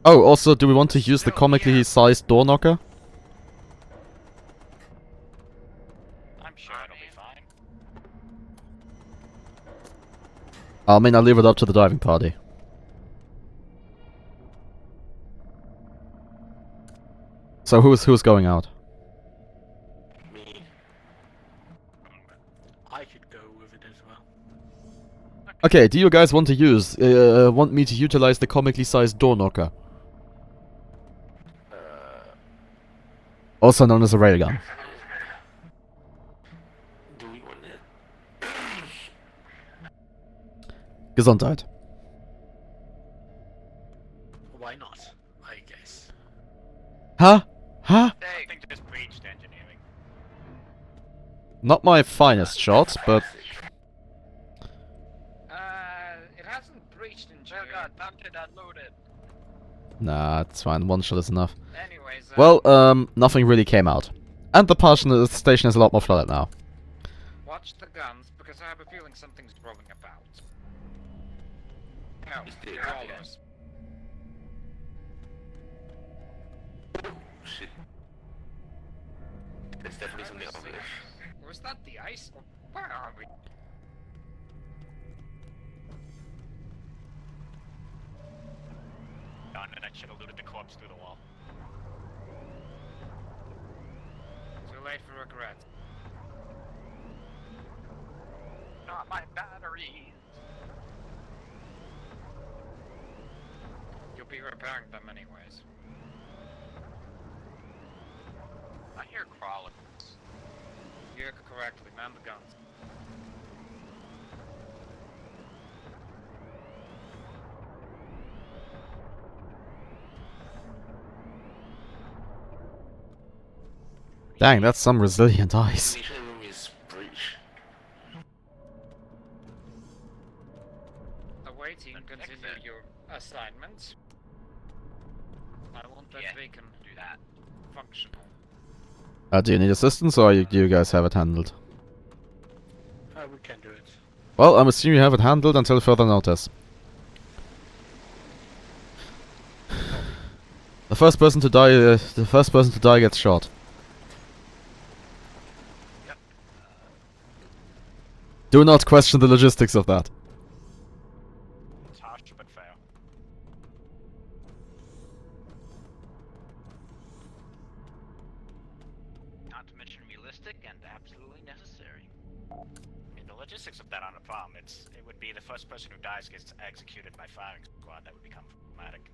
Oh, also, do we want to use the comically sized door knocker? I'm sure it'll be fine. I mean, I'll leave it up to the diving party. So who's going out? Me. I could go with it as well. Okay, do you guys want to want me to utilize the comically sized door knocker? Also known as a railgun. Do we want it? Gesundheit. Why not? I guess. Huh? Huh? I think just breached engineering. Not my finest shot, but... It hasn't breached in Oh god, mounted unloaded. Nah, it's fine. One shot is enough. Anyways, Well, nothing really came out. And the station is a lot more flooded now. watch the guns, because I have a feeling something's rolling about. No, Is there- crawlers. Shit. There's definitely something over there. Was that the ice? Or where are we? Darn it, I should have looted the corpse through the wall. Too late for regret. Not my batteries. You'll be repairing them anyways. I hear crawlers. You heard correctly, man the guns. Dang, that's some resilient ice. Ignition room is breached. Awaiting, continue Exit. your assignment. I want that Yeah, beacon do that. functional. Do you need assistance, or do you guys have it handled? We can do it. Well, I'm assuming you have it handled until further notice. The first person to die gets shot. Yep. Do not question the logistics of that. It's harsh but fair. Not to mention realistic and absolutely necessary. I mean, the logistics of that on a farm, it would be the first person who dies gets executed by firing squad. That would become problematic.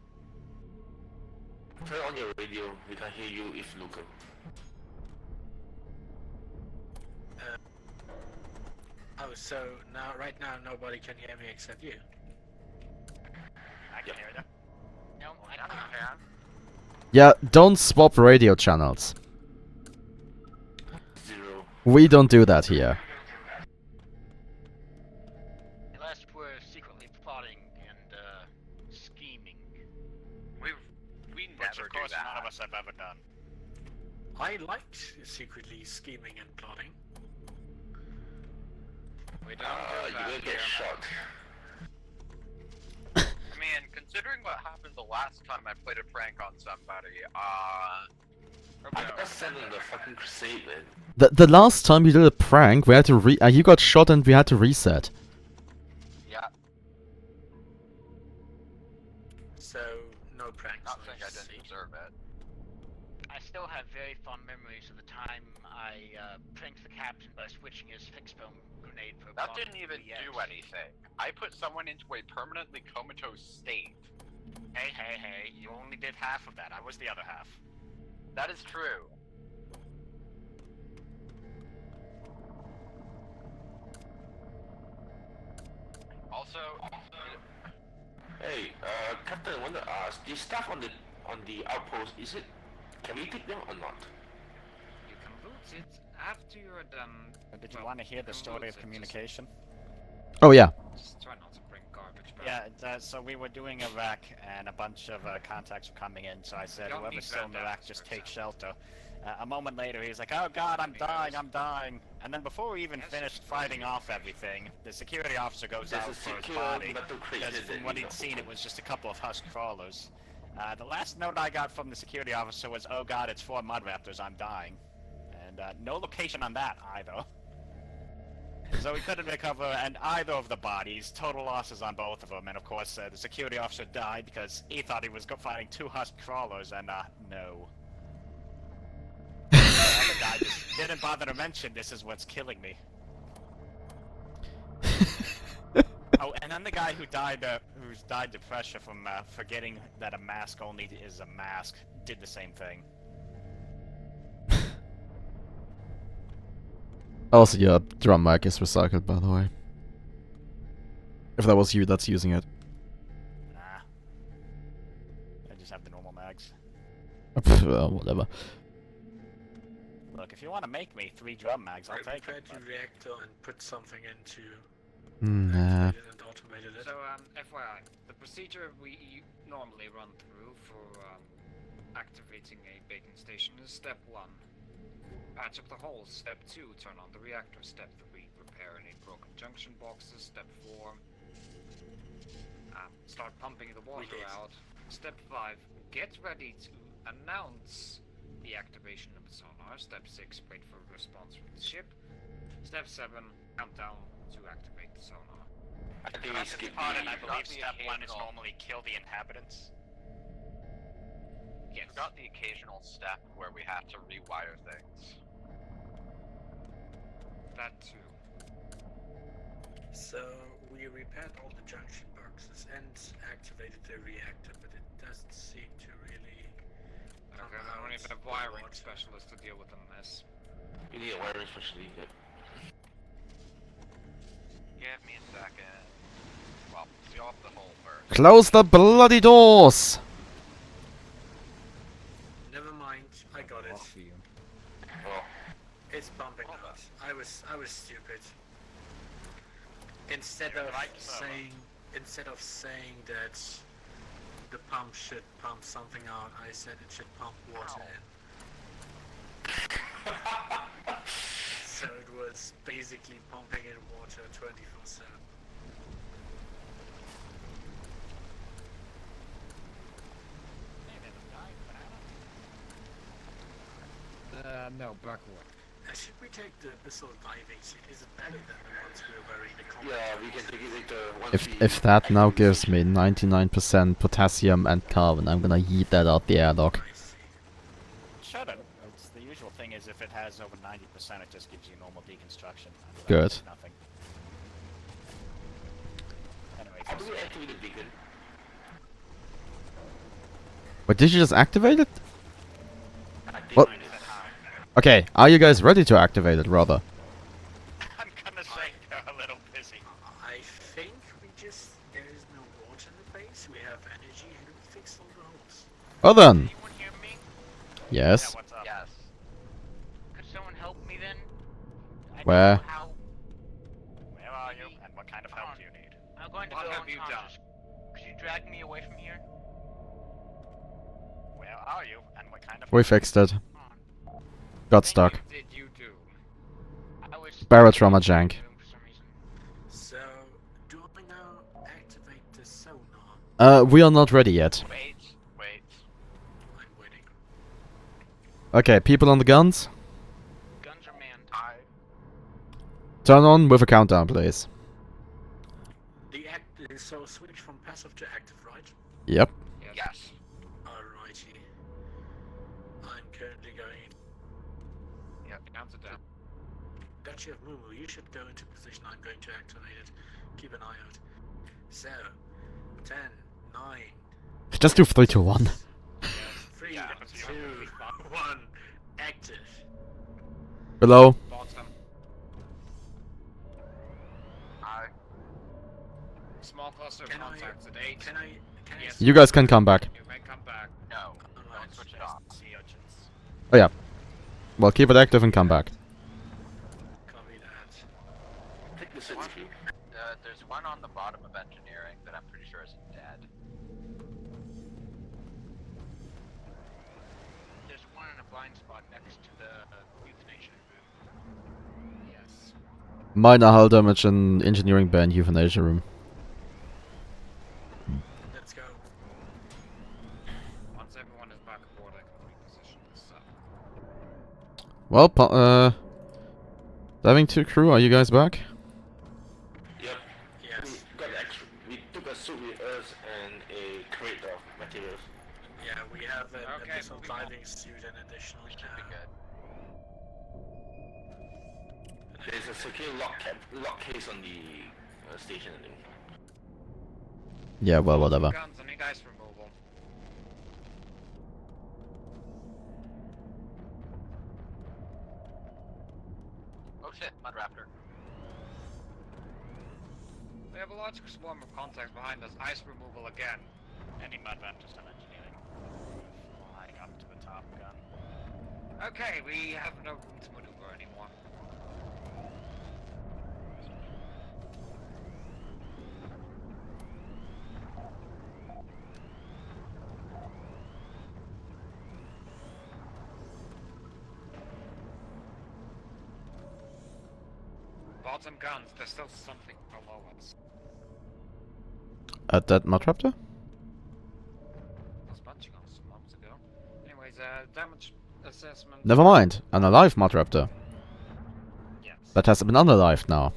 Turn on your radio, we can hear you if local. Oh, so right now nobody can hear me except you. I can hear them. No, I Yeah, don't. can. Yeah, don't swap radio channels. 0. We don't do that here. Unless we're secretly plotting and scheming. We Which never of do course none of that. us have ever done. I liked secretly scheming and plotting. We don't do You that will get here. shot. I mean, considering what happened the last time I played a prank on somebody, I got sent on the fucking crusade, man. The last time you did a prank, we had to you got shot and we had to reset. Yeah, So, no pranks. not saying I didn't deserve it. I still have very fond memories of the time I pranked the captain by switching his fixed-foam grenade for a That bomb didn't even EX. do anything. I put someone into a permanently comatose state. Hey, hey, hey, you only did half of that. I was the other half. That is true. Also, Hey, Captain, I want to ask, the stuff on the outpost, can we take them or not? You can loot it after you're done. Did you well, want to hear the can story loot of it, communication? Oh yeah. Just try not to bring garbage back. Yeah, so we were doing a rack, and a bunch of contacts were coming in, so I said, Don't need whoever's still in the rack, bandages, just for take example. shelter. A moment later, he was like, oh god, I'm dying, I'm dying. And then before we even Yes, finished it's fighting really off everything, the security officer goes There's out a for his secure body. metal crate Because in there, from what you he'd know. seen, it was just a couple of husk crawlers. The last note I got from the security officer was, oh god, it's 4 mud raptors, I'm dying. And no location on that, either. So we couldn't recover and either of the bodies, total losses on both of them, and of course the security officer died because he thought he was fighting 2 husk crawlers, and no. The other guy just didn't bother to mention this is what's killing me. Oh, and then the guy who died, who's died of pressure from forgetting that a mask only is a mask, did the same thing. Also, your drum mic is recycled, by the way. If that was you that's using it. Nah. I just have the normal mags. Whatever. Look, if you want to make me 3 drum mags, I'll I take prepared it. the reactor and put something into Nah. activated and automated it. So, FYI, the procedure we normally run through for activating a baking station is step 1. Patch up the holes. Step 2, turn on the reactor. Step 3, repair any broken junction boxes. Step 4, start pumping the water out. Step 5, get ready to announce the activation of the sonar. Step 6, wait for a response from the ship. Step 7, countdown to activate the sonar. I think we skipped Pardon, I the... believe the step 1 is occasional- normally kill the inhabitants. Yes. forgot the occasional step where we have to rewire things. That too. So we repaired all the junction boxes and activated the reactor, but it doesn't seem to really. Okay, I don't even have wiring specialist to deal with the mess. You need a wiring specialist. Give me a second. Well, see off the hole first. Close the bloody doors! Never mind, I got it. Oh, It's bumping Hold out. I was stupid. Instead You're of right, Soma. saying that the pump should pump something out, I said it should pump water in. So it was basically pumping in water 24/7. No, Blackwood. Should we take the missile diving suit? Is it better than the ones we were wearing the combat? yeah, we can take it later once If that now gives me 99% potassium and carbon, I'm gonna yeet that out the airlock. I see. Shouldn't. It's the usual thing is if it has over 90%, it just gives you normal deconstruction. Good. Nothing. Anyways, How do we activate the beacon? But did you just activate it? I think What? it is. Okay, are you guys ready to activate it, rather? I'm gonna say they're a little busy. I think there is no water in the base, we have energy and we fixed all the holes. Well then. Anyone hear me? Yeah, Yes. what's up? Yes. Could someone help me then? I don't Where? know how. Where are you, and what kind of help do you need? I'm going to What go have you unconscious. Could you drag me away from here? Where are you, and what kind of We fixed it. Come on. Got stuck. What did you do? I was Barotrauma jank. for some reason. So, do I now activate the sonar? We are not ready yet. Wait, wait. I'm waiting. Okay, people on the guns. Guns are manned. Turn on with a countdown, please. So switch from passive to active, right? Yep. Yes. Alrighty. I'm currently going. Yeah, counts it down. Duchy of Mumu, you should go into position. I'm going to activate it. Keep an eye out. So, 10, 9. Just do 3, 2, 1. 3, Yeah, 2, 1. Active. Below. Bottom. Aye. Small cluster of Can I- contacts at 8. Can I? Yes. You guys can come back. You may come back. No. Don't switch it off. Sea urchins. Oh yeah. Well, keep it active and come back. Copy that. Take the city. There's one on the bottom of engineering that I'm pretty sure is dead. There's one in a blind spot next to the euthanasia room. Yes. Minor hull damage in engineering bay and euthanasia room. Let's go. Once everyone is back aboard, I can reposition this up. Well, diving 2 crew, are you guys back? Yep. Yes. We got extra. We took a suit with us and a crate of materials. Yeah, we have an Okay, additional moving on. diving suit and additional. We should be good. There's a secure lock case on the station, I think. Yeah, well, whatever. Guns, I need ice removal. Oh shit, Mud Raptor. We have a large swarm of contacts behind us. Ice removal again. Any mud raptors on engineering. Flying up to the top gun. Okay, we have no room to maneuver anymore. Bottom guns, there's still something below us. At that Matraptor? I was punching on some months ago. Anyways, damage assessment. Never mind. An alive Matraptor. Yes. That has been unalived now.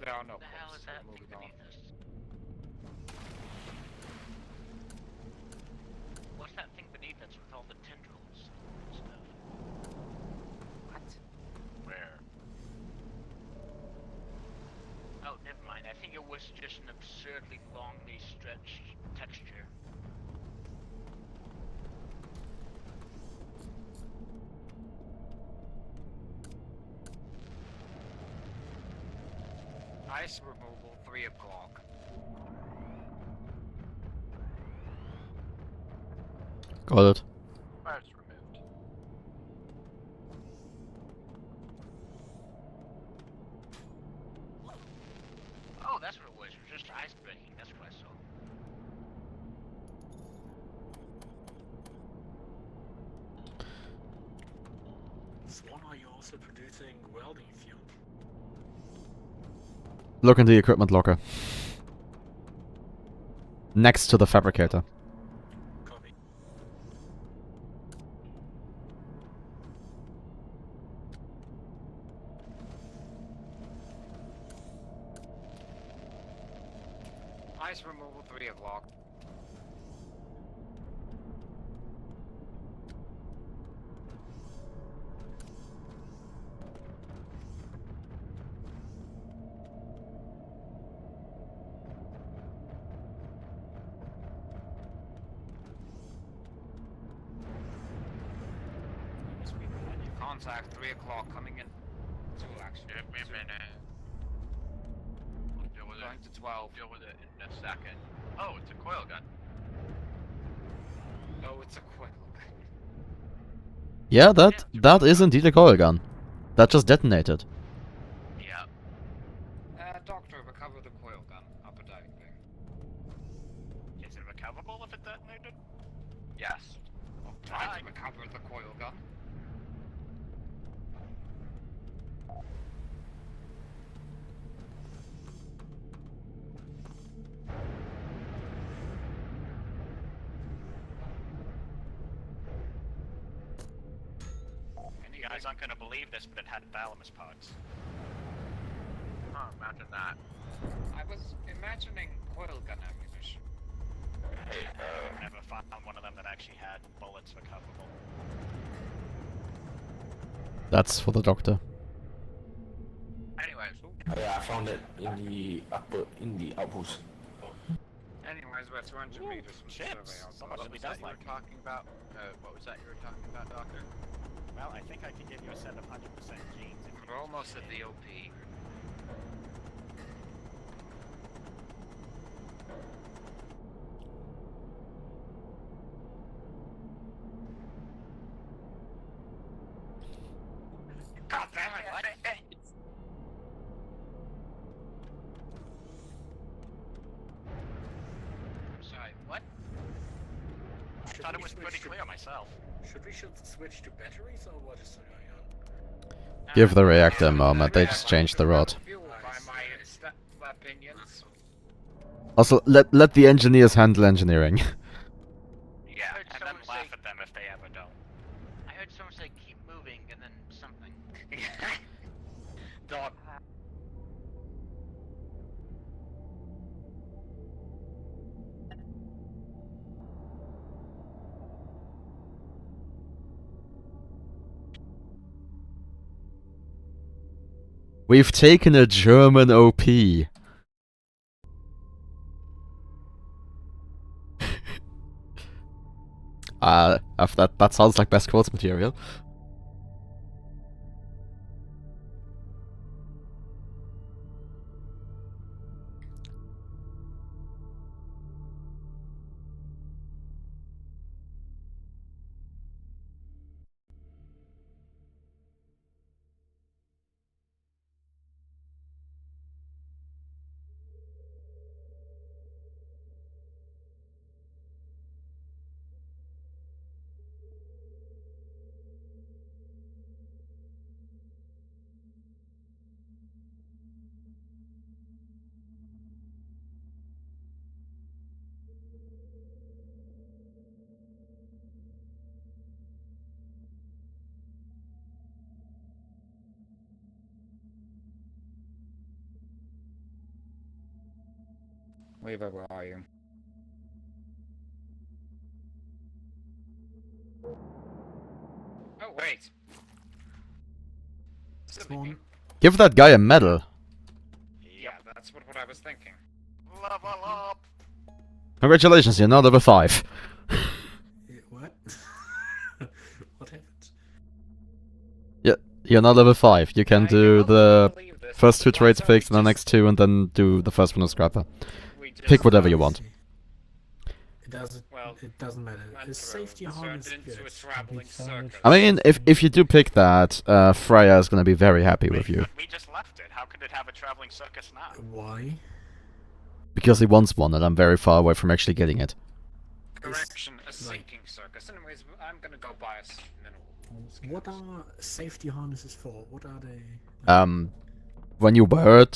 There are no What the hell pulses, is so that moving thing on. beneath us? What's that thing beneath us with all the tendrils and stuff? What? Where? Oh, never mind. I think it was just an absurdly longly stretched texture. Ice removal, 3 o'clock. Got it. Fire's removed. Oh, that's what it was. It was just ice breaking. That's what I saw. Swan, are you also producing welding fuel? Look in the equipment locker. Next to the fabricator. Copy. Ice removal, 3 o'clock. Contact, 3 o'clock, coming in. 2 actually. Give me a Two. minute. We'll deal with Going it. to 12. Deal with it in a second. Oh, it's a coil gun. Oh, it's a quick look. Yeah, that is indeed a coil gun. That just detonated. Yeah. Doctor, recover the coil gun. Upper diving bay. Is it recoverable if it detonated? Yes. Try to recover the coil gun. guys aren't gonna believe this, but it had thalamus pods. Oh, imagine that. I was imagining coil gun ammunition. Hey, Never found one of them that actually had bullets recoverable. That's for the doctor. Anyways, yeah, I found it in the outpost. Anyways, we're 200 meters from the Chips. survey outside. Someone what really was that does you were like talking about? What was that you were talking about, Doctor? Well, I think I can give you a set of 100% genes. If you We're almost at the OP. God damn it! What? I'm sorry, what? I thought it was pretty clear myself. Should we switch to batteries or what is going on? Give the reactor a moment, they just changed the rod. Fueled by my opinions. Also, let the engineers handle engineering. Yeah, heard and then someone laugh say- at them if they ever don't. I heard someone say keep moving and then something. Dog. We've taken a German OP. That sounds like best quotes material. Weaver, where are you? Oh, wait. Spawn. Give that guy a medal. Yeah, that's what I was thinking. Level up! Congratulations, you're now level 5. What? What happened? You're now level 5. You can I do cannot the believe this. first 2 trades Last time we fixed and the just- next 2 and then do the first one as scrapper. we just- Pick whatever you want. Well, It doesn't matter. Metro The safety turned harness into good. a traveling circus. I mean, if you do pick that, Freya is gonna be very happy with you. We just left it. How could it have a traveling circus now? Why? Because he wants one and I'm very far away from actually getting it. Correction, a sinking circus. Anyways, I'm gonna go buy us mineral. What are safety harnesses for? What are they? When you wear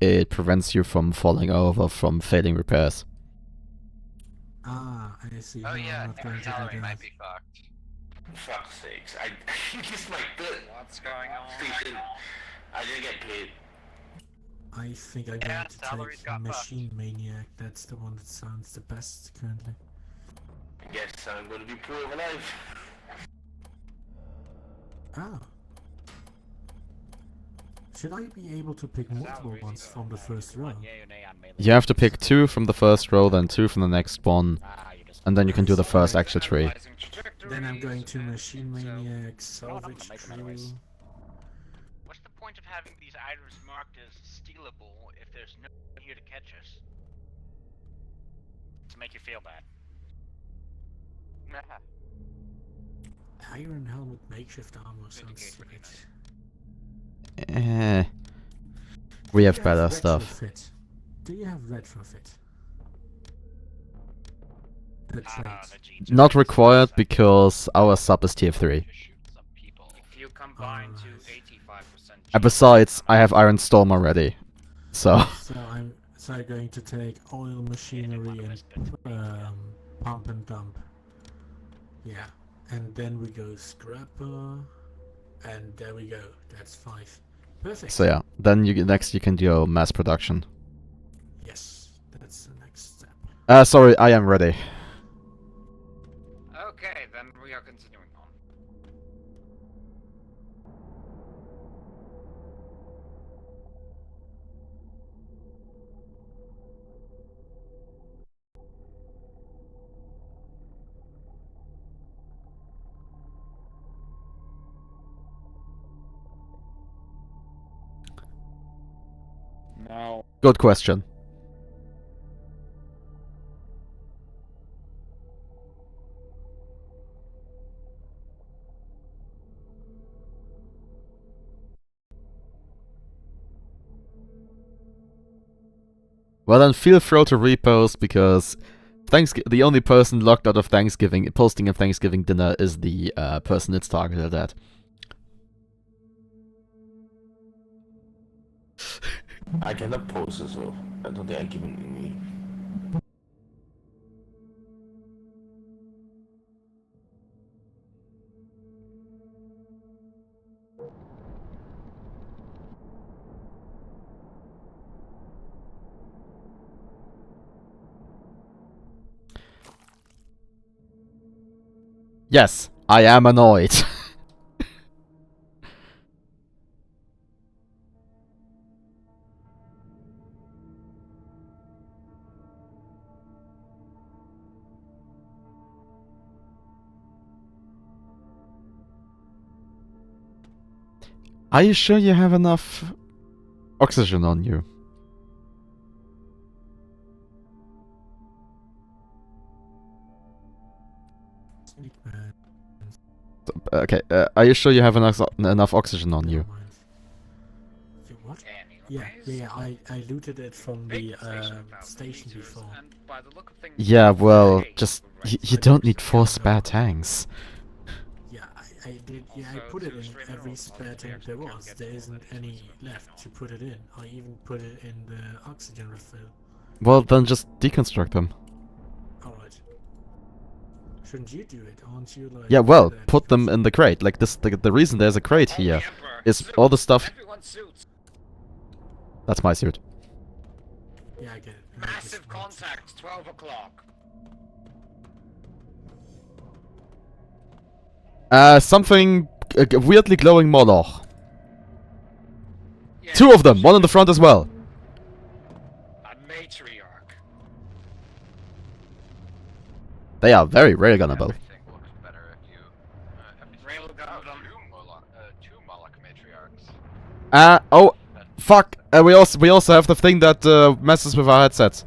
it prevents you from falling over from failing repairs. Ah, I see. Oh No, yeah, I'm not going to do Gallery that. might be fucked. Fuck's sakes, I this is my third What's going on? station. I didn't get paid. I think I'm Yeah, going to salaries take got Machine Maniac. That's the one that sounds the best currently. I guess I'm gonna be poor of life. Ah. Should I be able to pick multiple ones from the first row? Yay or nay on melee? You have to pick 2 from the first row, then 2 from the next one, Ah, you just... and then you can do the first actual tree. Analyzing Then I'm going to trajectories Machine and, Maniac, I'm Salvage gonna make them Crew. anyways. What's the point of having these items marked as stealable if there's no one here to catch us? To make you feel bad. Iron Helmet Makeshift Armor sounds Vindicated great. We have Do you better stuff. Retrofit? Do you have retrofit? The Ah, trait. the jeans are Not very required expensive. because our sub is tier 3. To shoot some people. If you combine to Alright. 85%. And besides, I have Iron Storm already. So, So I'm going to take oil machinery and pump and dump. Yeah, and then we go scrapper, And there we go. That's 5. Perfect. So yeah, then next you can do mass production. Yes, that's the next step. Sorry, I am ready. Okay, then we are continuing on. Now, Good question. Well then, feel free to repost because the only person locked out of Thanksgiving posting a Thanksgiving dinner is the person it's targeted at. I cannot post so I don't think I given any. Yes, I am annoyed. Are you sure you have enough oxygen on you? Sweet man. Okay, are you sure you have enough oxygen on you? Never mind. What? Yeah, I looted it from the station before. And by the look of things, Yeah, well, hey, just we're you don't need 4 spare tanks. Yeah, I did. Yeah, I put it in every spare tank there was. There isn't any left to put it in. I even put it in the oxygen refill. Well, then just deconstruct them. Alright. Shouldn't you do it? Aren't you like... Yeah, well, that put them because- in the crate. Like this, the reason there's a crate All the here Emperor. is Suits. all the stuff. Everyone suits. That's my suit. Yeah, I get it. Massive contact, 12 o'clock. Something weirdly glowing Moloch. Yeah, 2 of them, one in the front as well. a matriarch. They are very railgunnable. Everything looks better if you. Railgun them. Two Moloch matriarchs. Oh, fuck. We also have the thing that messes with our headsets.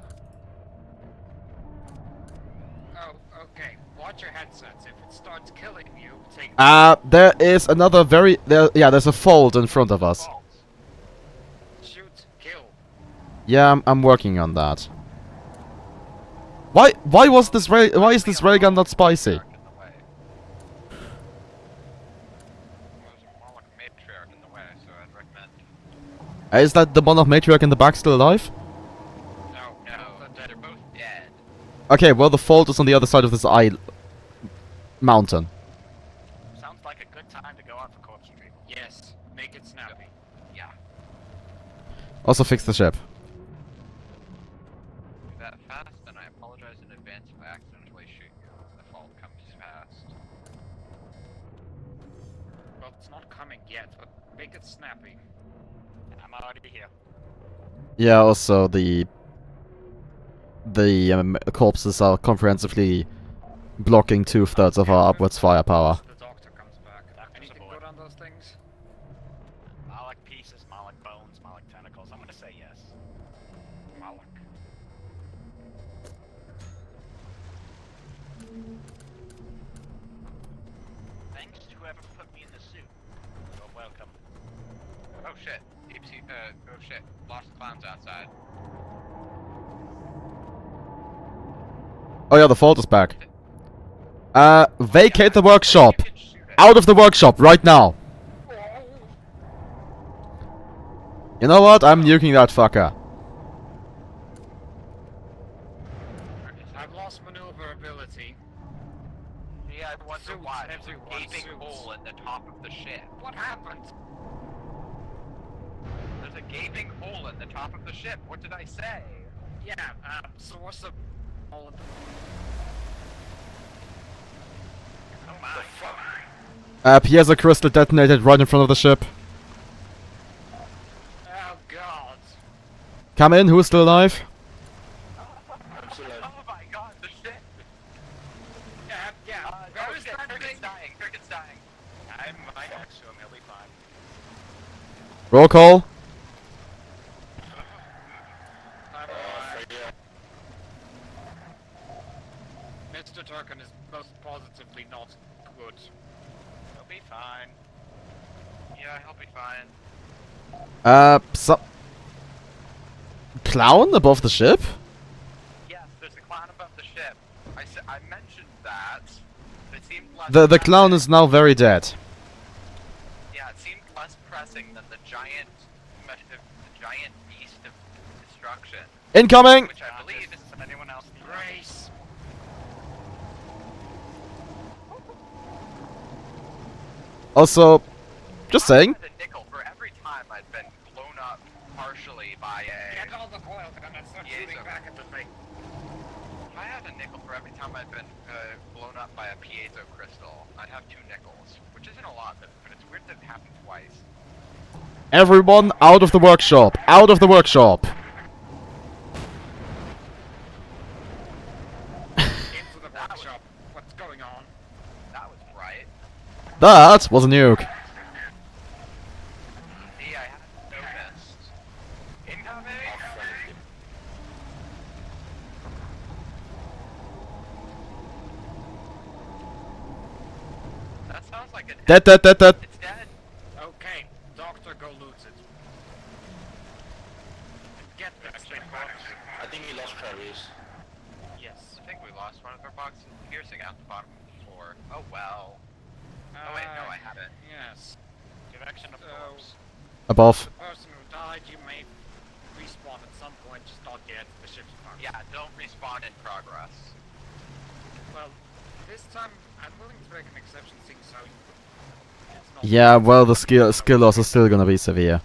Oh, okay. Watch your headsets. If it starts killing you, take. There is another there's a fold in front of us. Shoot, kill. Yeah, I'm working on that. Why is this railgun not spicy? Is that the Monarch Matriarch in the back still alive? No, They're both dead. Okay, well the fault is on the other side of this mountain. Sounds like a good time to go out for corpse retrieval. Yes, make it snappy. Yeah. Also fix the ship. Do that fast, and I apologize in advance if I accidentally shoot you. The fault comes fast. Well, it's not coming yet, but make it snappy. I'm already here. Yeah, also the corpses are comprehensively blocking 2/3 of our upwards firepower. The doctor comes back. Doctor's Anything aboard. good on those things? Moloch pieces, Moloch bones, Moloch tentacles. I'm gonna say yes. Moloch. Thanks to whoever put me in the suit. You're welcome. Oh shit. Deep sea, oh shit. Lost clowns outside. Oh yeah, the fault is back. Vacate the workshop. Out of the workshop right now. You know what? I'm nuking that fucker. I've lost maneuverability. Yeah, I wonder Suits, why. There's everyone, a gaping suits. hole in the the top of the ship. What happened? There's a gaping hole in the top of the ship. What did I say? Yeah, so what's the hole in the... Oh my. Piezo crystal detonated right in front of the ship. Oh god. Come in, who's still alive? Oh my god, the ship! Yeah, where is that Cricket's thing? dying, Cricket's dying. I'm right next to him, he'll be fine. Roll call. Mr. Turkin is most positively not good. He'll be fine. Yeah, he'll be fine. So... Clown above the ship? Yes, there's a clown above the ship. I mentioned that. It seemed less The clown is now very dead. Yeah, it seemed less pressing than the giant beast of destruction. Incoming! Which I believe is anyone else need Grace. Also, just saying. I had a nickel for every time I'd been blown up partially by a... Get all the coil gun and start shooting back at the thing. I had a nickel for every time I'd been blown up by a piezo crystal. I'd have 2 nickels, which isn't a lot, but it's weird that it happened twice. Everyone out of the workshop! Out of the workshop! Into the workshop. What's going on? That was right. That was a nuke. See, I hadn't noticed. Incoming! That sounds like an... Dead. It's dead. Okay, Doctor, go loot it. Get this thing box. I think we lost Travis. Yes. I think we lost one of our boxes piercing out the bottom of the floor. Oh well. Oh wait, no, I haven't. Yes. Direction of corpse. Above. The person who died, you may respawn at some point, just not yet. The ship's parked. Yeah, don't respawn in progress. Well, this time, I'm willing to make an exception, seeing so it's not... Yeah, well, the skill loss is still gonna be severe.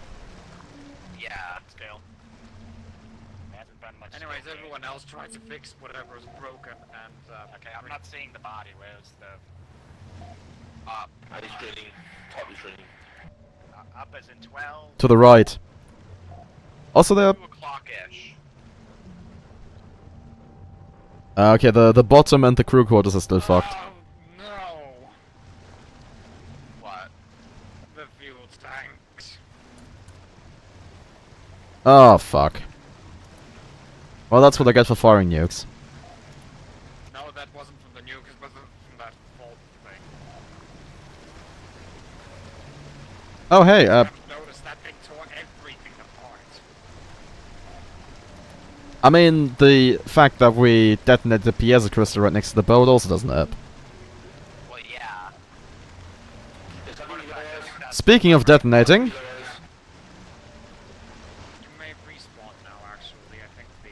Yeah. Still. Hasn't been much. Anyways, skill everyone else tried to fix whatever is broken, and, Okay, I'm not seeing the body. Where's the... Up. Is training. Top is training. Up as in 12? To the right. Also there... 2 o'clock-ish. Okay, the bottom and the crew quarters are still fucked. Oh, no! What? The fuel tanks. Oh, fuck. Well, that's what I get for firing nukes. No, that wasn't from the nuke, it was from that fault thing. Oh, hey, I've noticed that thing tore everything apart. I mean, the fact that we detonated the piezo crystal right next to the boat also doesn't help. Well, yeah. Speaking of detonating... You may respawn now, actually. I think the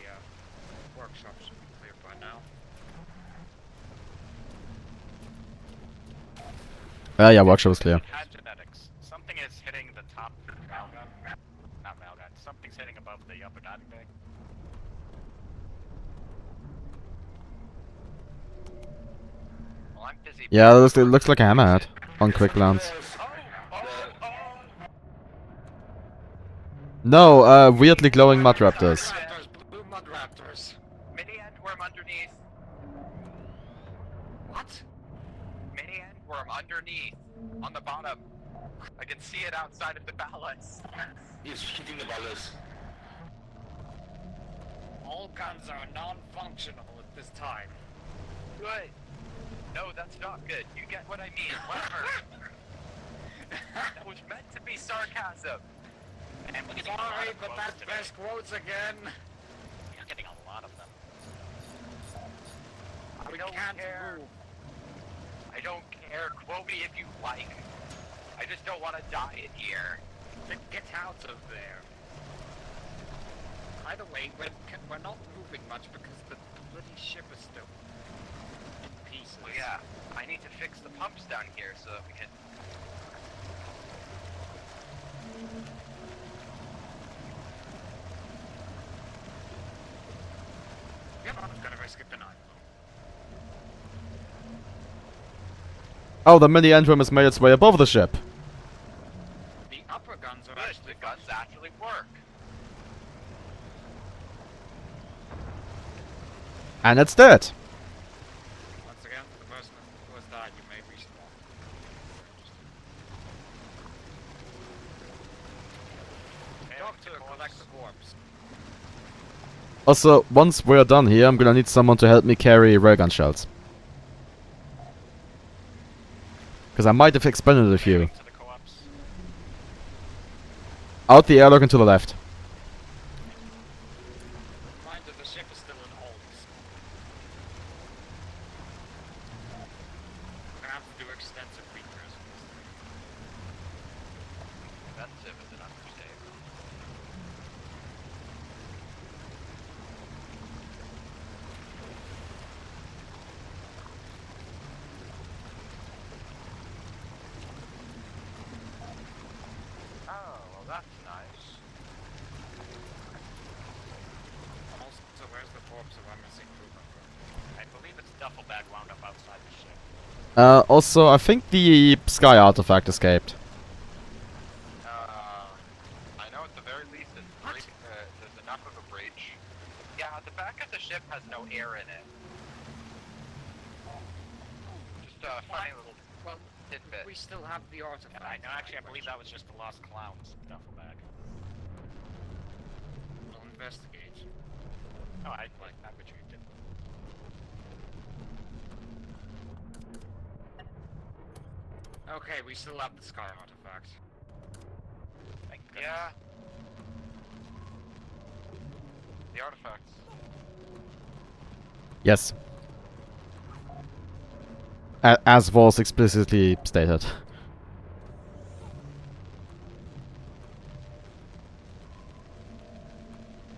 workshop should be clear by now. Yeah, workshop is clear. Had genetics. Something is hitting the top railgun. Not railgun. Something's hitting above the upper diving bay. Well, I'm busy. Yeah, it looks like a hammerhead on quick glance. No, weirdly glowing mud raptors. Raptors, blue mud raptors. Mini endworm underneath. What? Mini endworm underneath. On the bottom. I can see it outside of the ballast. He's hitting the ballast. All guns are non-functional at this time. Good. No, that's not good. You get what I mean. Whatever. That was meant to be sarcasm. And we're getting a lot Sorry, of but quotes that's today. best quotes again. You're getting a lot of them. We don't can't care. move. I don't care. Quote me if you like. I just don't want to die in here. Then get out of there. By the way, we're not moving much because the bloody ship is still in pieces. Well, yeah, I need to fix the pumps down here so that we can. Yep, I'm gonna risk it benign. Oh, the mini Antrim has made its way above the ship. The upper guns are Good, actually the guns actually work. And it's dead. Once again, the person who has died, you may respawn. Doctor, collect the corpse. Also, once we're done here, I'm gonna need someone to help me carry railgun shells. Because I might have expended a few. To the co-ops. Out the airlock and to the left. Reminder, the ship is still in holds. We're gonna have to do extensive repairs. Expensive is an understatement. Oh, well that's nice. Also, where's the corpse of our missing crew member? I believe it's duffel bag wound up outside the ship. Also, I think the sky artifact escaped. I know at the very least there's enough of a bridge. Yeah, the back of the ship has no air in it. Just a funny little Well, tidbit. we still have the artifact. And actually, I believe that was just the Lost Clown's duffel bag. We'll investigate. Oh, I retrieved it. Okay, we still have the sky artifact. Thank goodness. Yeah. The artifacts. Yes. As was explicitly stated.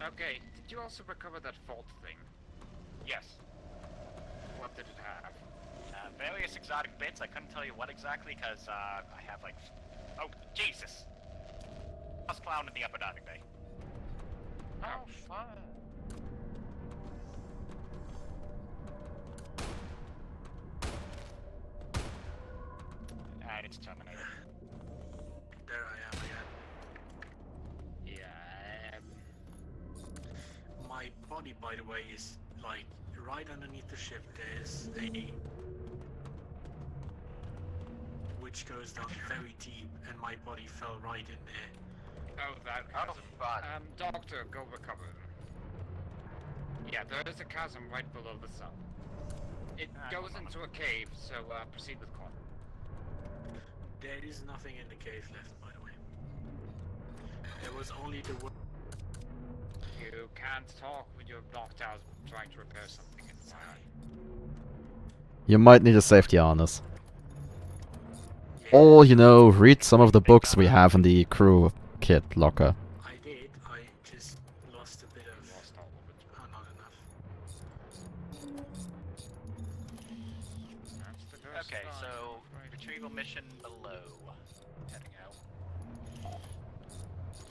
Okay, did you also recover that fault thing? Yes. What did it have? Various exotic bits. I couldn't tell you what exactly because I have like. Oh Jesus! Lost Clown in the upper diving bay. Oh, fun. And it's terminated. There I am again. Yeah. My body, by the way, is like right underneath the ship. There's a which goes down very deep, and my body fell right in there. Oh, that Oh, chasm. fun. Doctor, go recover them. Yeah, there is a chasm right below the cell. It goes into a cave, so proceed with caution. There is nothing in the cave left, by the way. There was only the You can't talk when you're knocked out trying to repair something inside. You might need a safety harness. Or, you know, read some of the books we have in the crew kit locker. I did. I just lost a bit of. Lost all of it. Oh, not enough. That's the first Okay, time. so retrieval mission below. Heading out.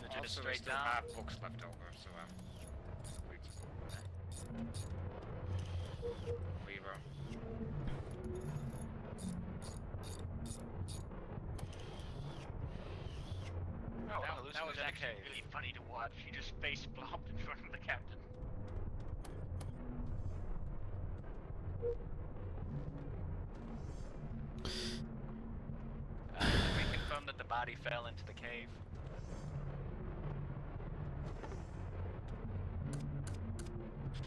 Legit is Also, we straight still down. have books left over, so Weaver. Oh, That was actually really funny to watch. He just face flopped in front of the captain. We confirm that the body fell into the cave.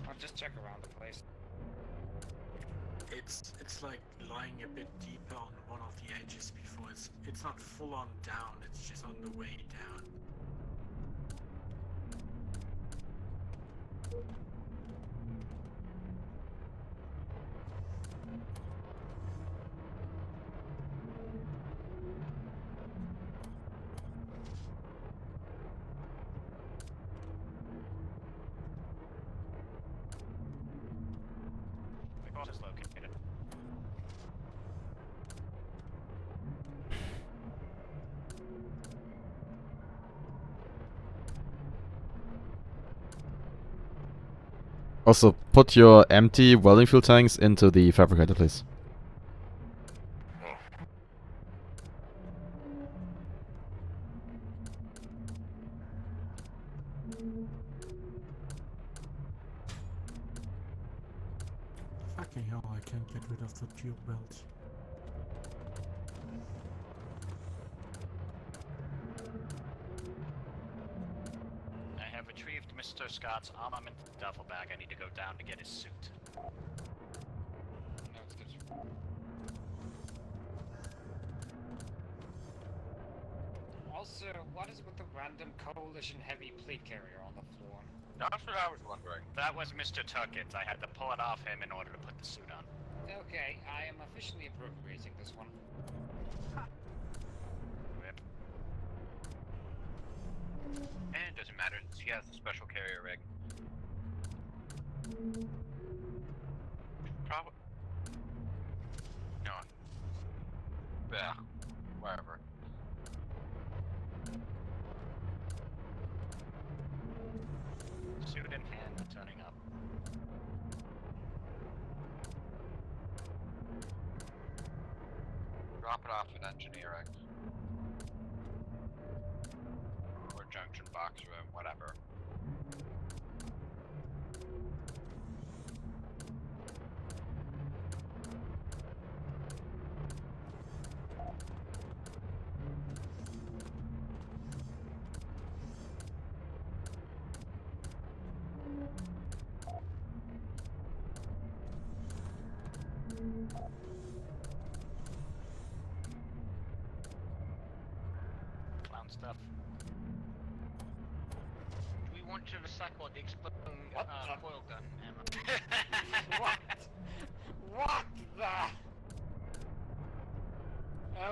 I'll just check around the place. It's like lying a bit deeper on one of the edges before it's not full on down. It's just on the way down. The corpse is located. Also, put your empty welding fuel tanks into the fabricator, please. Fucking hell, I can't get rid of the fuel belt. I have retrieved Mr. Scott's armament duffel bag. I need to go down to get his suit. No, it's good. Also, what is with the random coalition heavy plate carrier on the floor? That's what I was wondering. That was Mr. Tuckett. I had to pull it off him in order to put the suit on. Okay, I am officially appropriating this one. Rip. And it doesn't matter, she has a special carrier rig. Probably. No. Yeah. Wherever. Suit in hand, turning up. Drop it off in engineering. Or junction box room, whatever. Clown stuff. Do we want to recycle the exploding foil gun ammo? What? What the?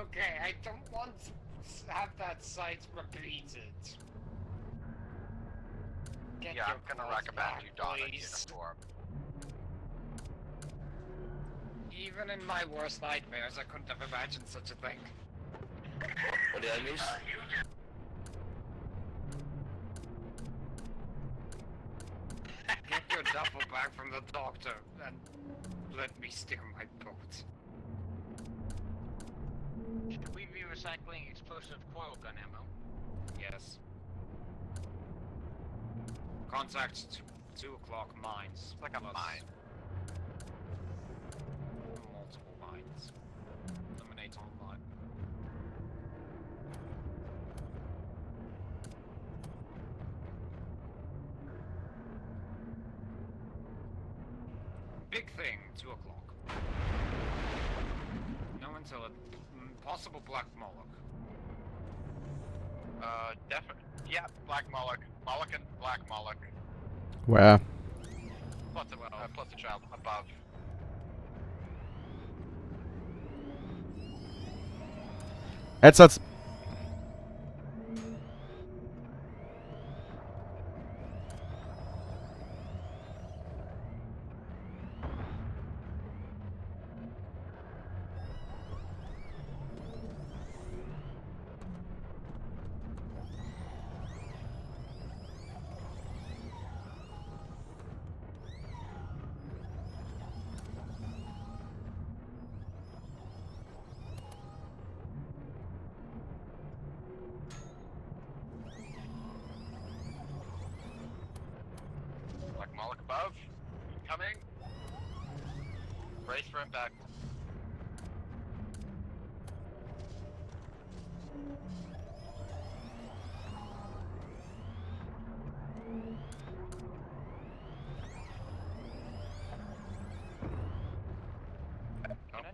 Okay, I don't want to have that site repeated. Get Yeah, your I'm gonna clothes recommend back, you don a please. uniform. Even in my worst nightmares, I couldn't have imagined such a thing. What did I miss? Get your duffel bag from the doctor and let me steer my boat. Should we be recycling explosive coil gun ammo? Yes. Contact 2 o'clock mines. Like a Plus mine. Multiple mines. Eliminate all mine. Big thing, 2 o'clock. No until a possible Black Moloch. Definitely. Yeah, Black Moloch. Moloch and Black Moloch. Where? Plus a child above. Headsets! Black Moloch above. Coming. Brace for impact.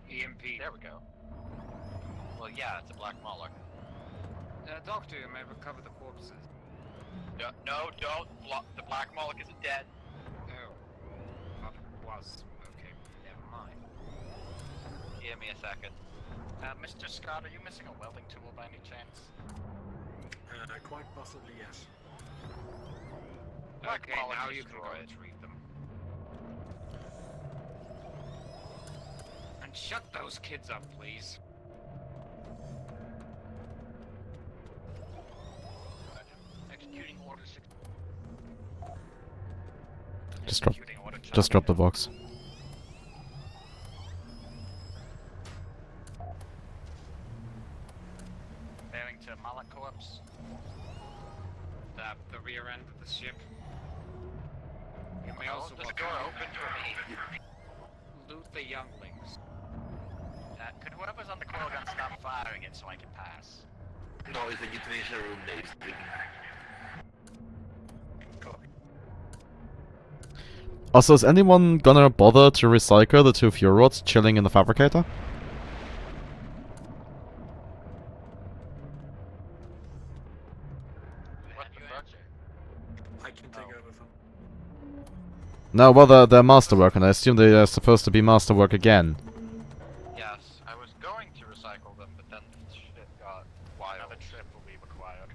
EMP. There we go. Well, yeah, it's a Black Moloch. Doctor, you may recover the corpses. No, don't. The Black Moloch isn't dead. Oh. Thought it was. Okay, never mind. Give me a second. Mr. Scott, are you missing a welding tool by any chance? Quite possibly, yes. Black Okay, Moloch now you can go destroyed. retrieve them. And shut those kids up, please. Executing order 6. Just drop. Executing order Just drop the box. Bearing to Malak Corps. The rear end of the ship. You may I'll also just walk door around open and for me. loot the younglings. Could whoever's on the core gun stop firing it so I can pass? No, it's the euthanasia room that is leaking. Also, is anyone gonna bother to recycle the 2 fuel rods chilling in the fabricator? What the fuck? I can take over from. No, well, they're masterwork, and I assume they are supposed to be masterwork again. Yes, I was going to recycle them, but then shit got wild. Another trip will be required.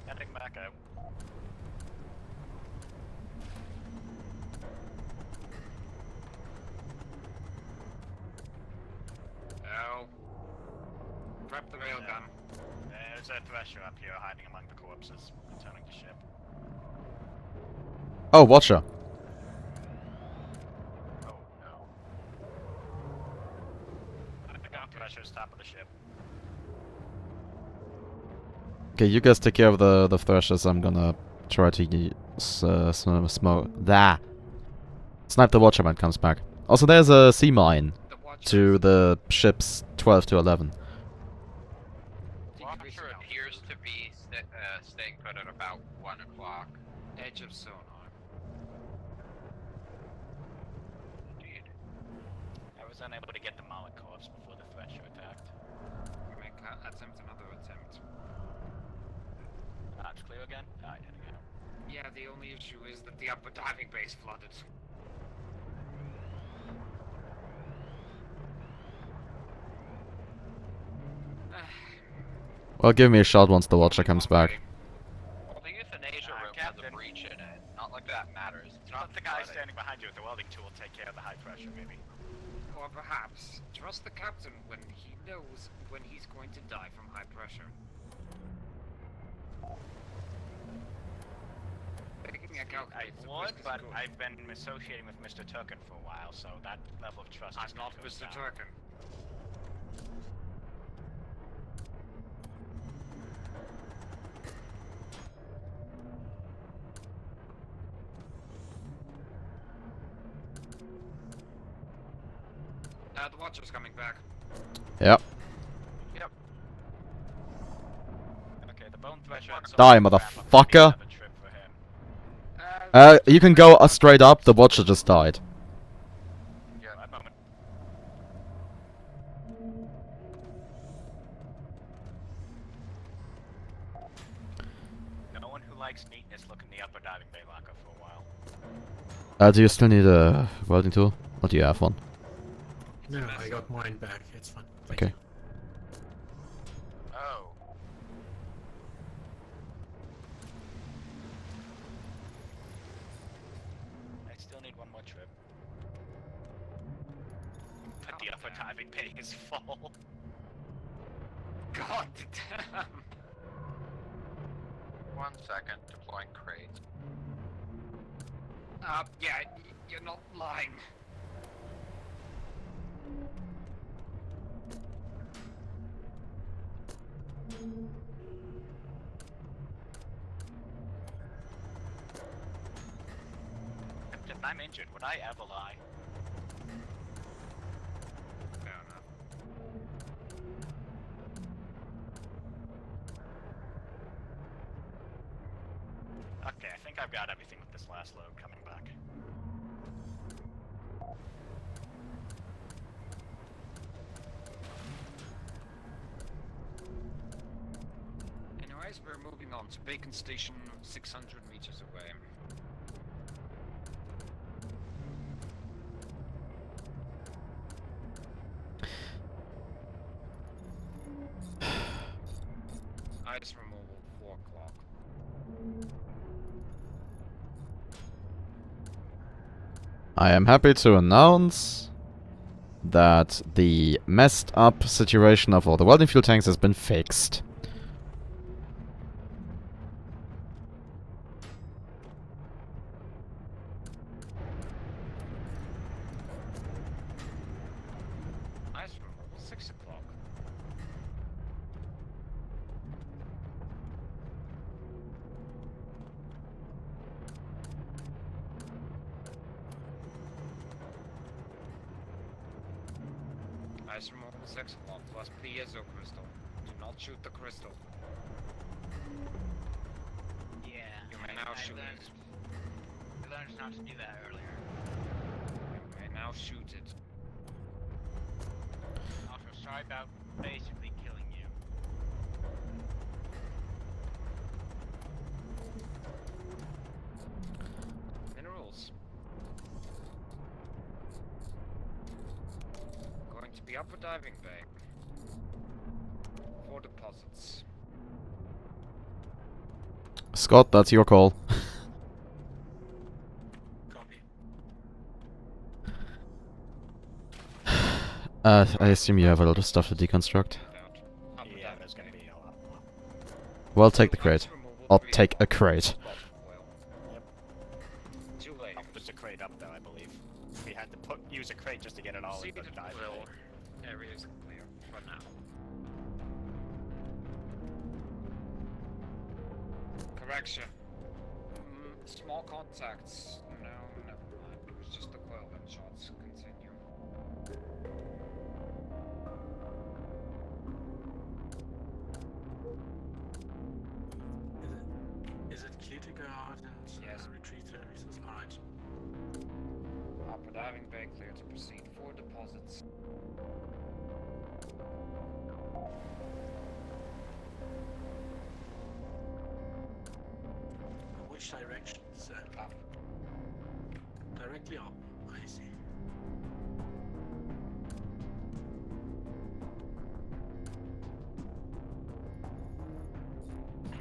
Heading back out. Oh. Prep the railgun. There's a thresher up here hiding among the corpses, returning to ship. Oh, Watcher. Oh no. I got thresher's top of the ship. Okay, you guys take care of the threshers. I'm gonna try to smoke. Snipe the Watcher when it comes back. Also, there's a sea mine to the ships 12 to 11. Watcher appears to be staying put at about 1 o'clock. Edge of sonar. Indeed. I was unable to get the Malak Corps before the thresher attacked. Make attempt another attempt. It's clear again? Alright, here we go. Yeah, the only issue is that the upper diving base flooded. Well, give me a shot once the Watcher comes back. Well, the euthanasia room has a breach in it. Not like that matters. It's not Not the guy flooding. standing behind you with the welding tool will take care of the high pressure, maybe. Or perhaps trust the captain when he knows when he's going to die from high pressure. Taking a I calculated would, risk is but good. I've been associating with Mr. Turkin for a while, so that level of trust I'm is not gonna go Mr. down. Turkin. The Watcher's coming back. Yep. Yep. Okay, the bone thresher. had some Die, crap up, motherfucker. maybe another trip for him. You can go straight up. The Watcher just died. Yeah, that moment. No one who likes neatness look in the upper diving bay locker for a while. Do you still need a welding tool? Or do you have one? No, I got mine back. It's fine. Thank Okay. Oh. I still need one more trip. But the upper diving bay is full. God damn. 1 second, deploying crate. Yeah, you're not lying. Captain, I'm injured. Would I ever lie? Fair enough. Okay, I think I've got everything with this last load coming back. Anyways, we're moving on to Bacon Station, 600 meters away. Ice removal, 4 o'clock. I am happy to announce that the messed up situation of all the welding fuel tanks has been fixed. Nice roll. 6 o'clock. Nice removal 6 o'clock plus piezo crystal. Do not shoot the crystal. Yeah. You may now shoot it. I learned not to do that earlier. You may now shoot it. Also, sorry about basically killing you. Minerals. Going to be upper diving bay. 4 deposits. Scott, that's your call. Copy. I assume you have a lot of stuff to deconstruct. Upper Yeah, diving there's gonna bay. be a lot more. Well, take the crate. Removal I'll 3 take a o'clock. crate. Spot oil. Yep. 2 layers. There's a crate up though, I believe. We had to use a crate just to get it all in Seated the dive oil bay. areas clear for now. Correction. Small contacts. No, never mind. It was just the coil gun shots. Continue. Is it clear to go out and Yes. retrieve services? Alright. Upper diving bay clear to proceed. 4 deposits. Which direction, sir? Up. Directly up. I see.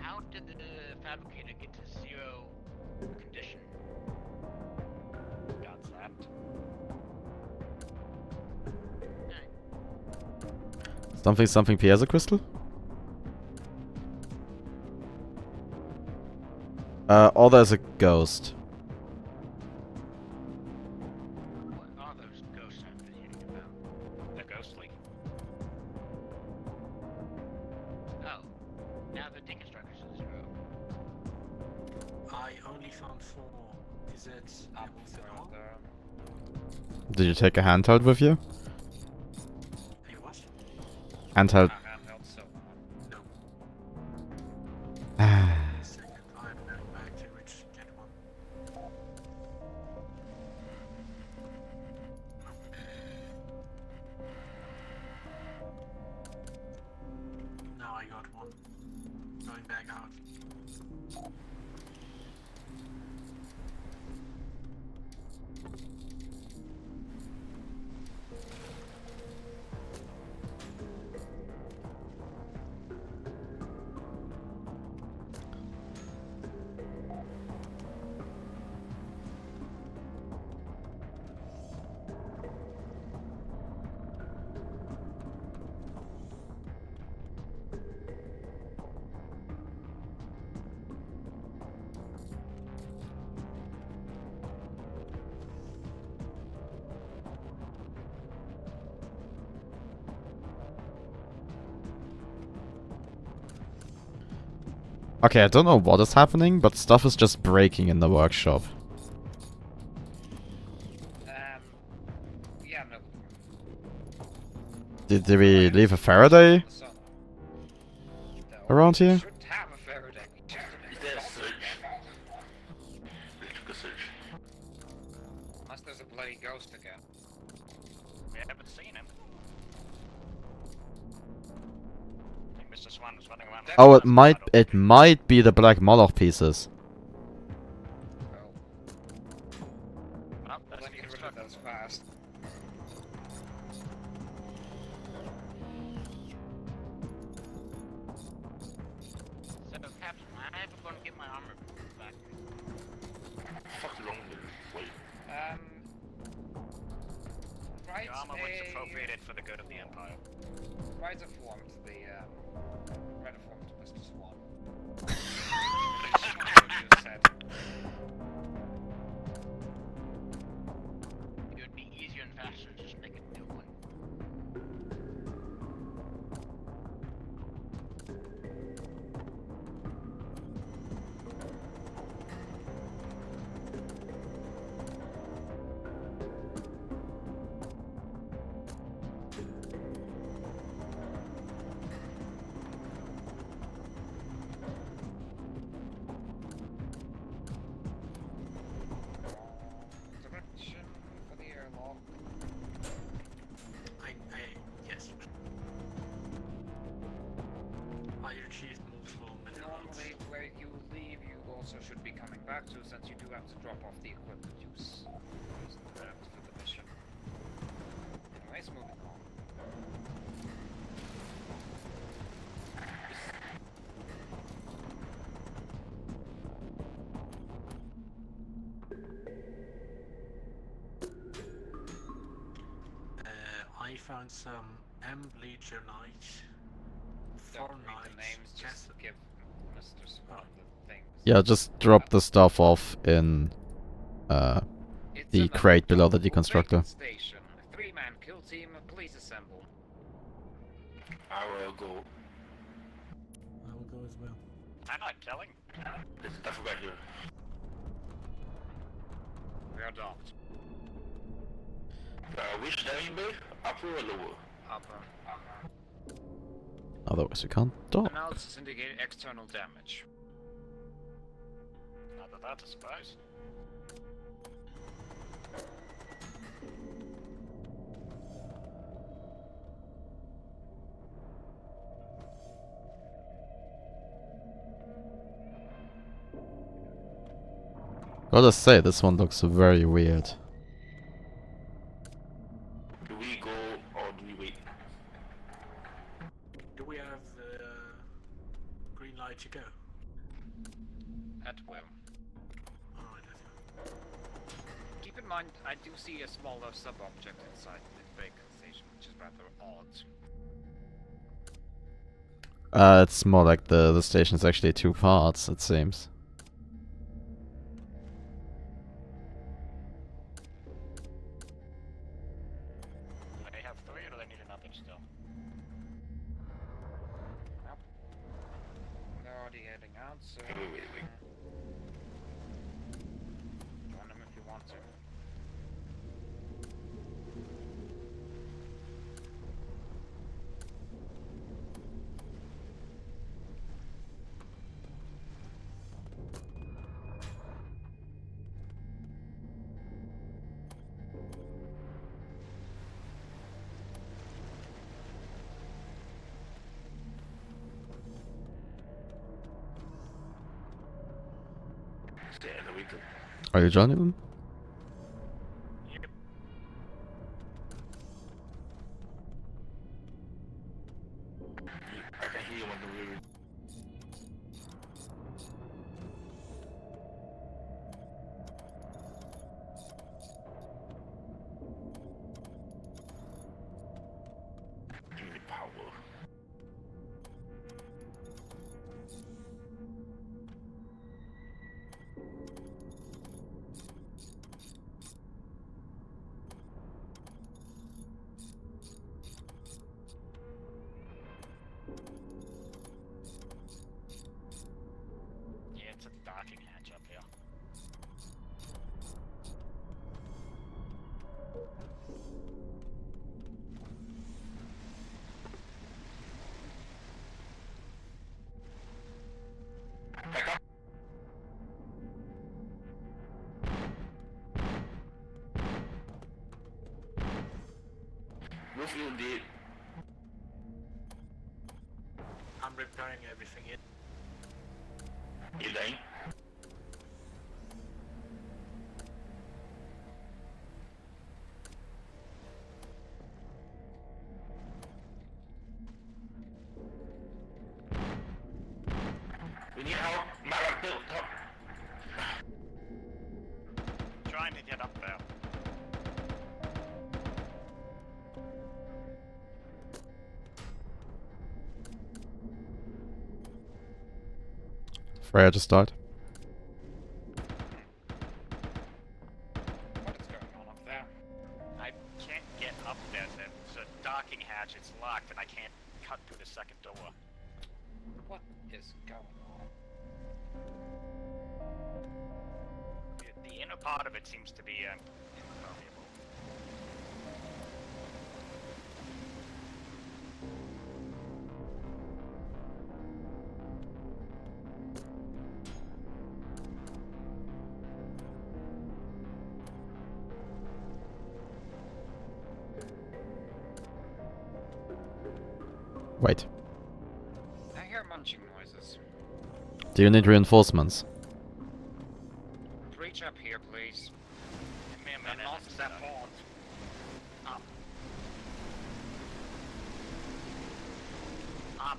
How did the fabricator get to 0 condition? Got zapped. Something, something piezo crystal? Or there's a ghost. What are those ghosts I've been hearing about? They're ghostly. Oh, now the deconstructors are 0. I only found 4. Is it Up was it all? further. Did you take a handheld with you? Hey, what? Handheld. Handheld so No. Ah. Second, I'm going back to get one. Now I got one. Going back out. Okay, I don't know what is happening, but stuff is just breaking in the workshop. yeah, no. Did we leave a Faraday So, no, around we here? should have a Faraday. Is there a surge? Electrical surge. Unless there's a bloody ghost again. We haven't seen him. I think Mr. Swan was running around. Oh, it might be the Black Moloch pieces. Oh, Oh, that's let me get rid of those fast. So, Captain, I'm going to get my armor back. What the fuck is wrong with you? Wait. Write The armor was a... appropriated for the good of the Empire. Write a form to the, write a form to Mr. Swan. You said. It would be easier and faster to just make a new one. Direction for the airlock. Yes. I achieved multiple minerals. Normally, where you leave, you also should be coming back to, since you do have to drop off the equipment use for the mission. Anyways, moving on. I found some Bleacher Knight, Don't 4 read the knights, names, just give Mr. Swan the things. Yeah, just drop the stuff off in It's the another crate below the double deconstructor. vacant station. 3-man kill team, please assemble. I will go. I will go as well. I'm not killing. There's stuff right here. We are docked. Which landing bay? Upper or lower? Upper. Otherwise we can't dock. Analysis indicate external damage. Not that that's a surprise. Gotta say, this one looks very weird. Do we go or do we wait? Do we have the green light to go? At will. Alright, let's go. Keep in mind, I do see a smaller sub-object inside the vacant station, which is rather odd. It's more like the station's actually 2 parts, it seems. Do they have 3 or do they need another still? Nope. They're already heading out, so... Wait. Join them if you want to. Stay in the vehicle. Are you joining them? Yep. I can hear you on the rear. Give me power. Yeah, it's a docking hatch up here. Back up. Roof you did. I'm repairing everything in. Elaine. We need help. Malak, build up. Trying to get up there. Freya just died. What is going on up there? I can't get up there. There's a docking hatch. It's locked, and I can't cut through the second door. What is going on? The inner part of it seems to be impermeable. Wait. I hear munching noises. Do you need reinforcements? Reach up here, please. Give me a And minute. not it's, step on. Up. Up.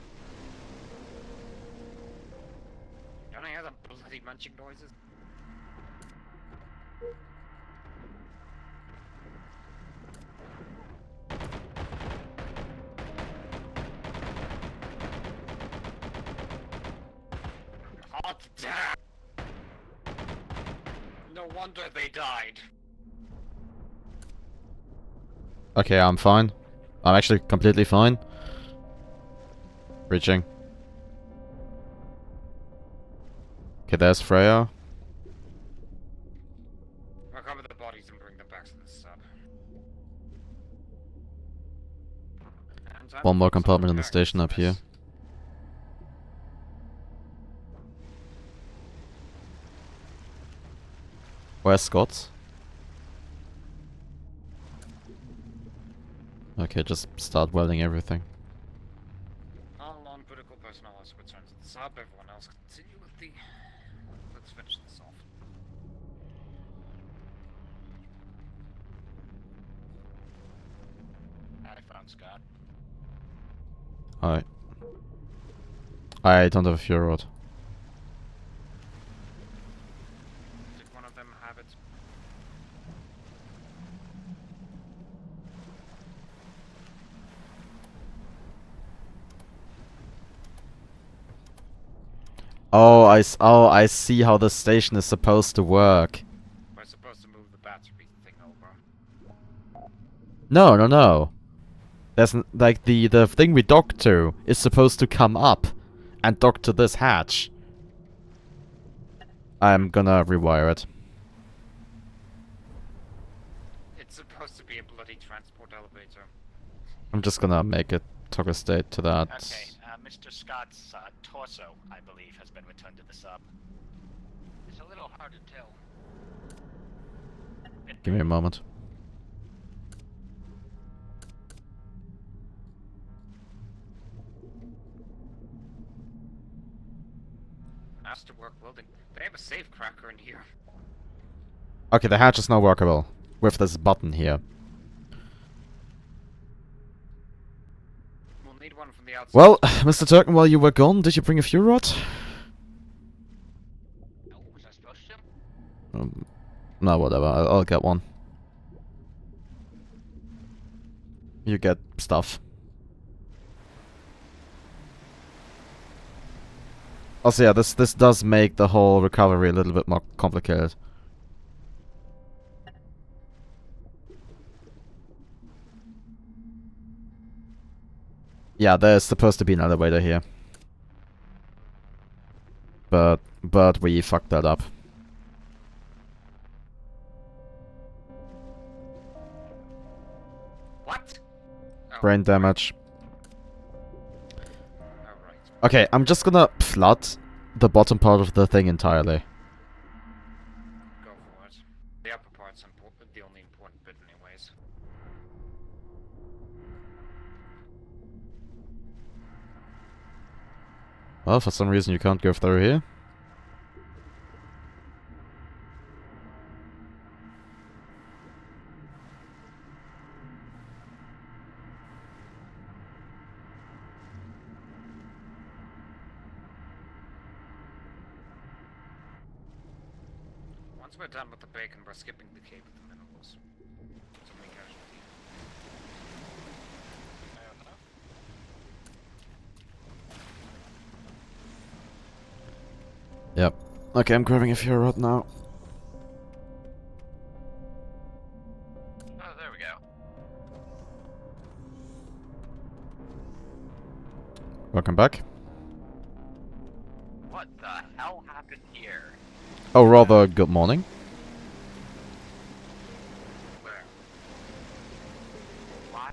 Don't I hear the bloody munching noises? Hot damn! No wonder they died. Okay, I'm fine. I'm actually completely fine. Reaching. Okay, there's Freya. Recover the bodies and bring them back to the sub. And time One more for some compartment in the repairs, station up here. miss. Where's Scott's? Okay, just start welding everything. All non-critical personnel has returned to the sub. Everyone else continue with the... Let's finish this off. I found Scott. Alright. I don't have a fuel rod. Did one of them have it? Oh, I see how the station is supposed to work. We're supposed to move the battery thing over. No, no, no. There's like the thing we docked to is supposed to come up and dock to this hatch. I'm gonna rewire it. It's supposed to be a bloody transport elevator. I'm just gonna make it toggle state to that. Okay, Mr. Scott's torso, I believe, has been returned to the sub. It's a little hard to tell. Give me a moment. Master work welding. They have a safe cracker in here. Okay, the hatch is now workable with this button here. We'll need one from the outside. Well, Mr. Turkin, while you were gone, did you bring a fuel rod? No, was I supposed to? No, whatever. I'll get one. You get stuff. Also, yeah, this does make the whole recovery a little bit more complicated. Yeah, there's supposed to be an elevator here. But we fucked that up. What? Oh, Brain damage. alright. Okay, I'm just gonna flood the bottom part of the thing entirely. Go for it. The upper part's the only important bit anyways. Well, for some reason you can't go through here. Once we're done with the bacon, we're skipping the cave with the minerals. So many casualties. Fair enough. Okay, I'm grabbing a fuel rod now. Oh, there we go. Welcome back. What the hell happened here? Oh, rather good morning. Where? Why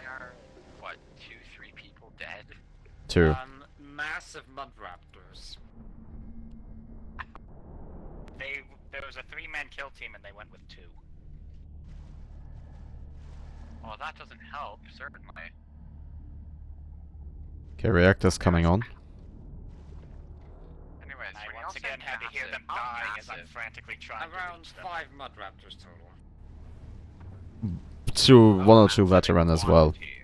are, what, 2-3 people dead? 2. Massive mud raptors. There was a 3-man kill team and they went with 2. Well, that doesn't help, certainly. Okay, reactor's coming on. Anyways, I when you once all again say had to hear them massive, how dying as I'm massive? frantically trying Around to reach them. 5 mud raptors total. 1 or 2 veteran as well. Quantity.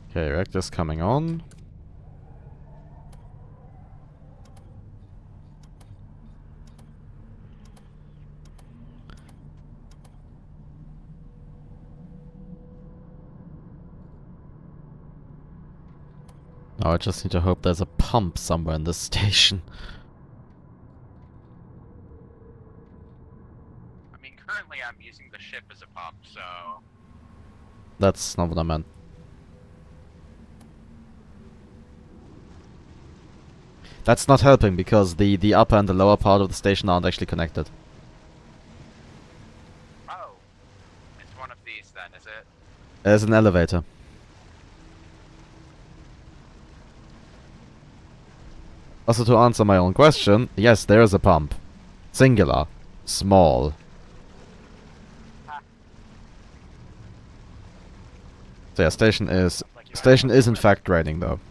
Okay, reactor's coming on. Now I just need to hope there's a pump somewhere in this station. I mean, currently I'm using the ship as a pump, so... That's not what I meant. That's not helping because the upper and the lower part of the station aren't actually connected. Oh. It's one of these then, is it? There's an elevator. Also, to answer my own question, yes, there is a pump. Singular. Small. So yeah, station is in fact draining though.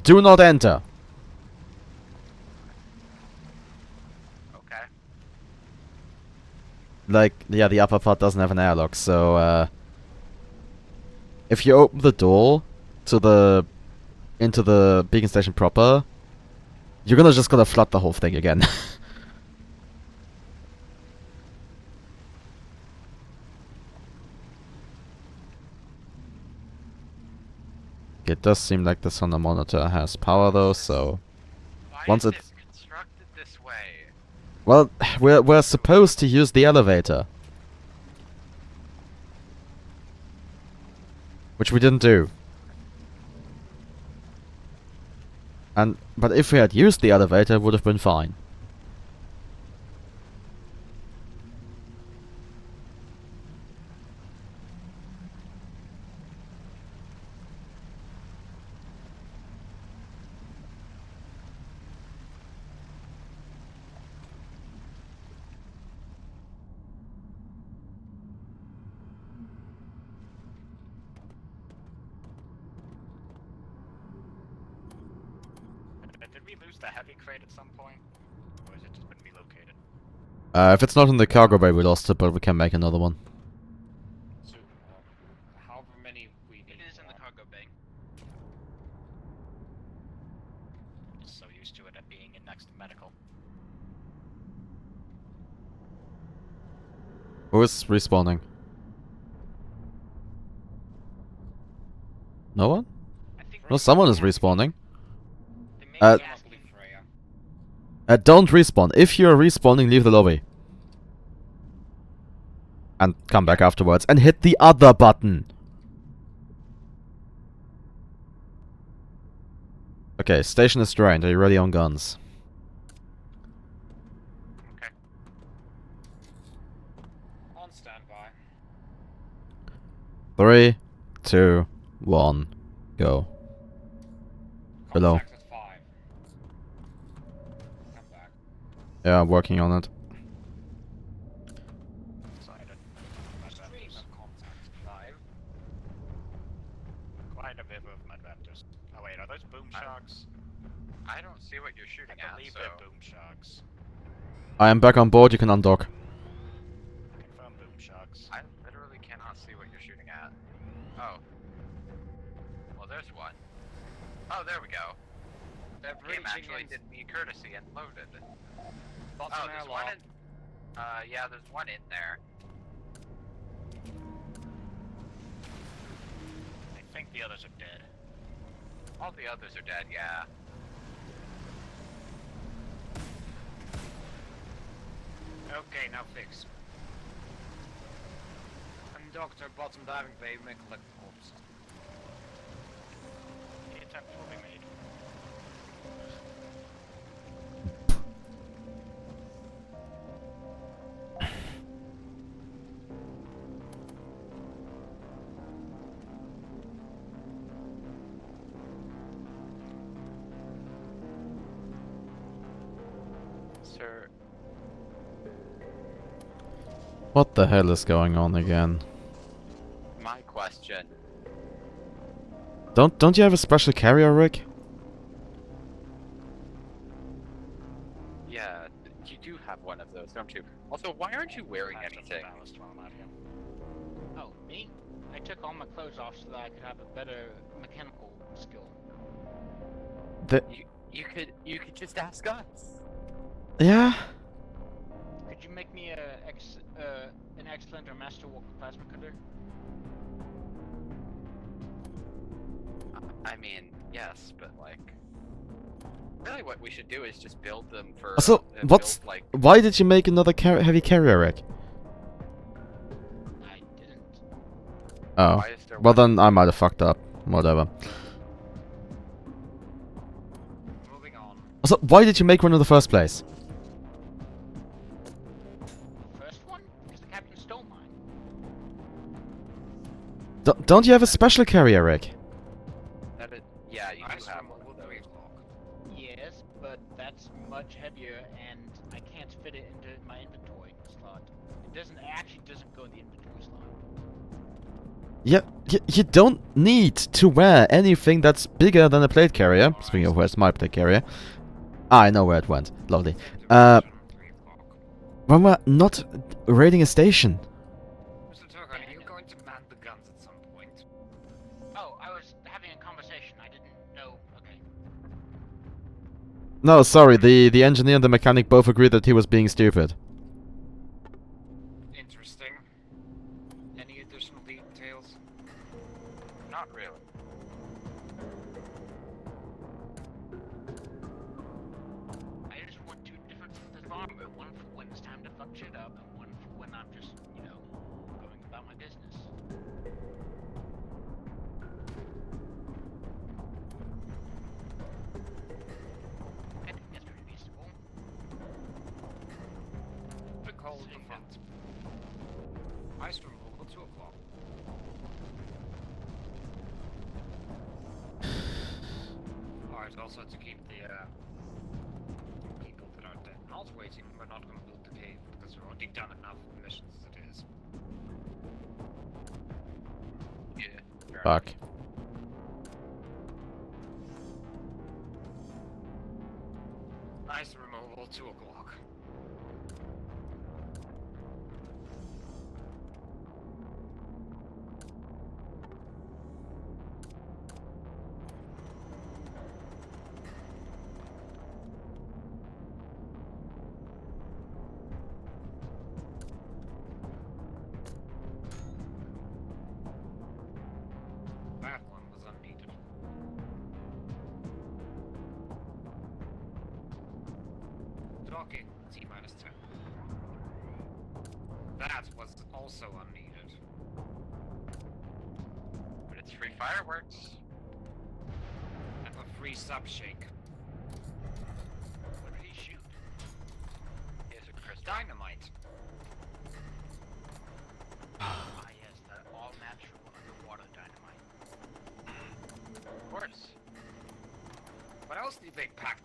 Do not enter. Okay. Like, yeah, the upper part doesn't have an airlock, so if you open the door to into the beacon station proper, you're gonna flood the whole thing again. It does seem like the sonar monitor has power though, so Why once is it's it constructed this way? well, we're supposed to use the elevator, which we didn't do. But if we had used the elevator, it would have been fine. Did we lose the heavy crate at some point? Or has it just been relocated? If it's not in the cargo bay, we lost it, but we can make another one. So, however many we need. It is in the cargo bay. So used to it at being in next to medical. Who is respawning? No one? No, someone is respawning. Don't respawn. If you're respawning, leave the lobby. And come back afterwards and hit the other button. Okay, station is drained. Are you ready on guns? Okay. On standby. 3, 2, 1, go. Below. Contact at 5. Come back. Yeah, I'm working on it. Excited. Stream of contact at 5. Quite a bit of mud raptors. Oh wait, are those boom sharks? I don't see what you're shooting I at, believe so... they're boom sharks. I am back on board. You can undock. Confirm boom sharks. I literally cannot see what you're shooting at. Oh. Well, there's one. Oh, there we go. They're Kim breaching actually in did me a courtesy and loaded. bottom Oh, there's airlock. one in. Yeah, there's one in there. I think the others are dead. All the others are dead. Yeah. Okay, now fix. And Doctor, bottom diving bay, may collect corpse. The attempt will be made. Sir. What the hell is going on again? My question. Don't you have a special carrier rig? Yeah, you do have one of those, don't you? Also, why aren't you wearing anything? Oh, me? I took all my clothes off so that I could have a better mechanical skill. You could just ask us. Yeah. Could you make me an excellent or master walk plasma cutter? I mean, yes, but like, really, what we should do is just build them for. So what's? build, like, Why did you make another heavy carrier rig? I didn't. Oh. Why is there Well one? then I might have fucked up. Whatever. Moving on. So why did you make one in the first place? The first one? Because the captain stole mine. Don't you have a special carrier rig? Yeah, you do have one of those. Yes, but that's much heavier and I can't fit it into my inventory slot. It actually doesn't go in the inventory slot. Yeah, you don't need to wear anything that's bigger than a plate carrier. Speaking of where's my plate carrier. Ah, I know where it went. Lovely. When we're not raiding a station. Mr. Turhan, are you going to man the guns at some point? Oh, I was having a conversation. I didn't know. Okay. No, sorry, the engineer and the mechanic both agreed that he was being stupid. Interesting. Any additional details? Not really. I just want two different sets of armor. One for when it's time to fuck shit up, and one for when I'm just, going about my business. I think that's pretty reasonable. Quick hold the front. Ice removal, 2 o'clock. Alright, also to keep the people that are dead not waiting, we're not going to build the cave because we've already done enough missions as it is. Yeah. Fuck. Ice removal, 2 o'clock. That one was unneeded. Docking, T-minus 10. That was also unneeded. But it's free fireworks. And a free sub-shake. What did he shoot? Here's a crystal. Dynamite. Ah, yes, the all-natural underwater dynamite. Of course. What else did they pack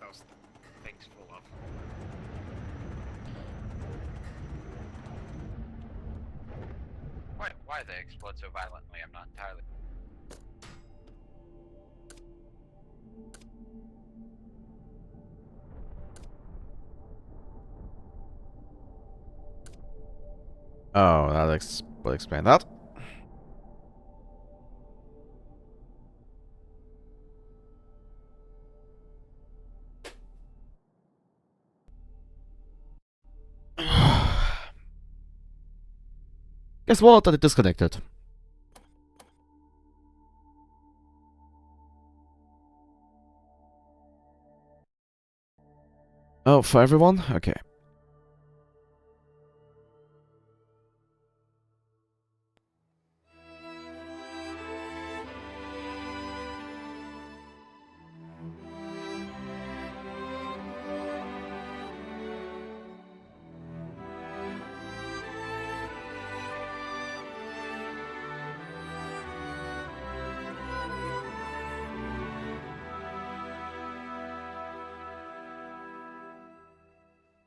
those things full of? Why they explode so violently, I'm not entirely. Oh, that will explain that. Guess what? That it disconnected. Oh, for everyone? Okay.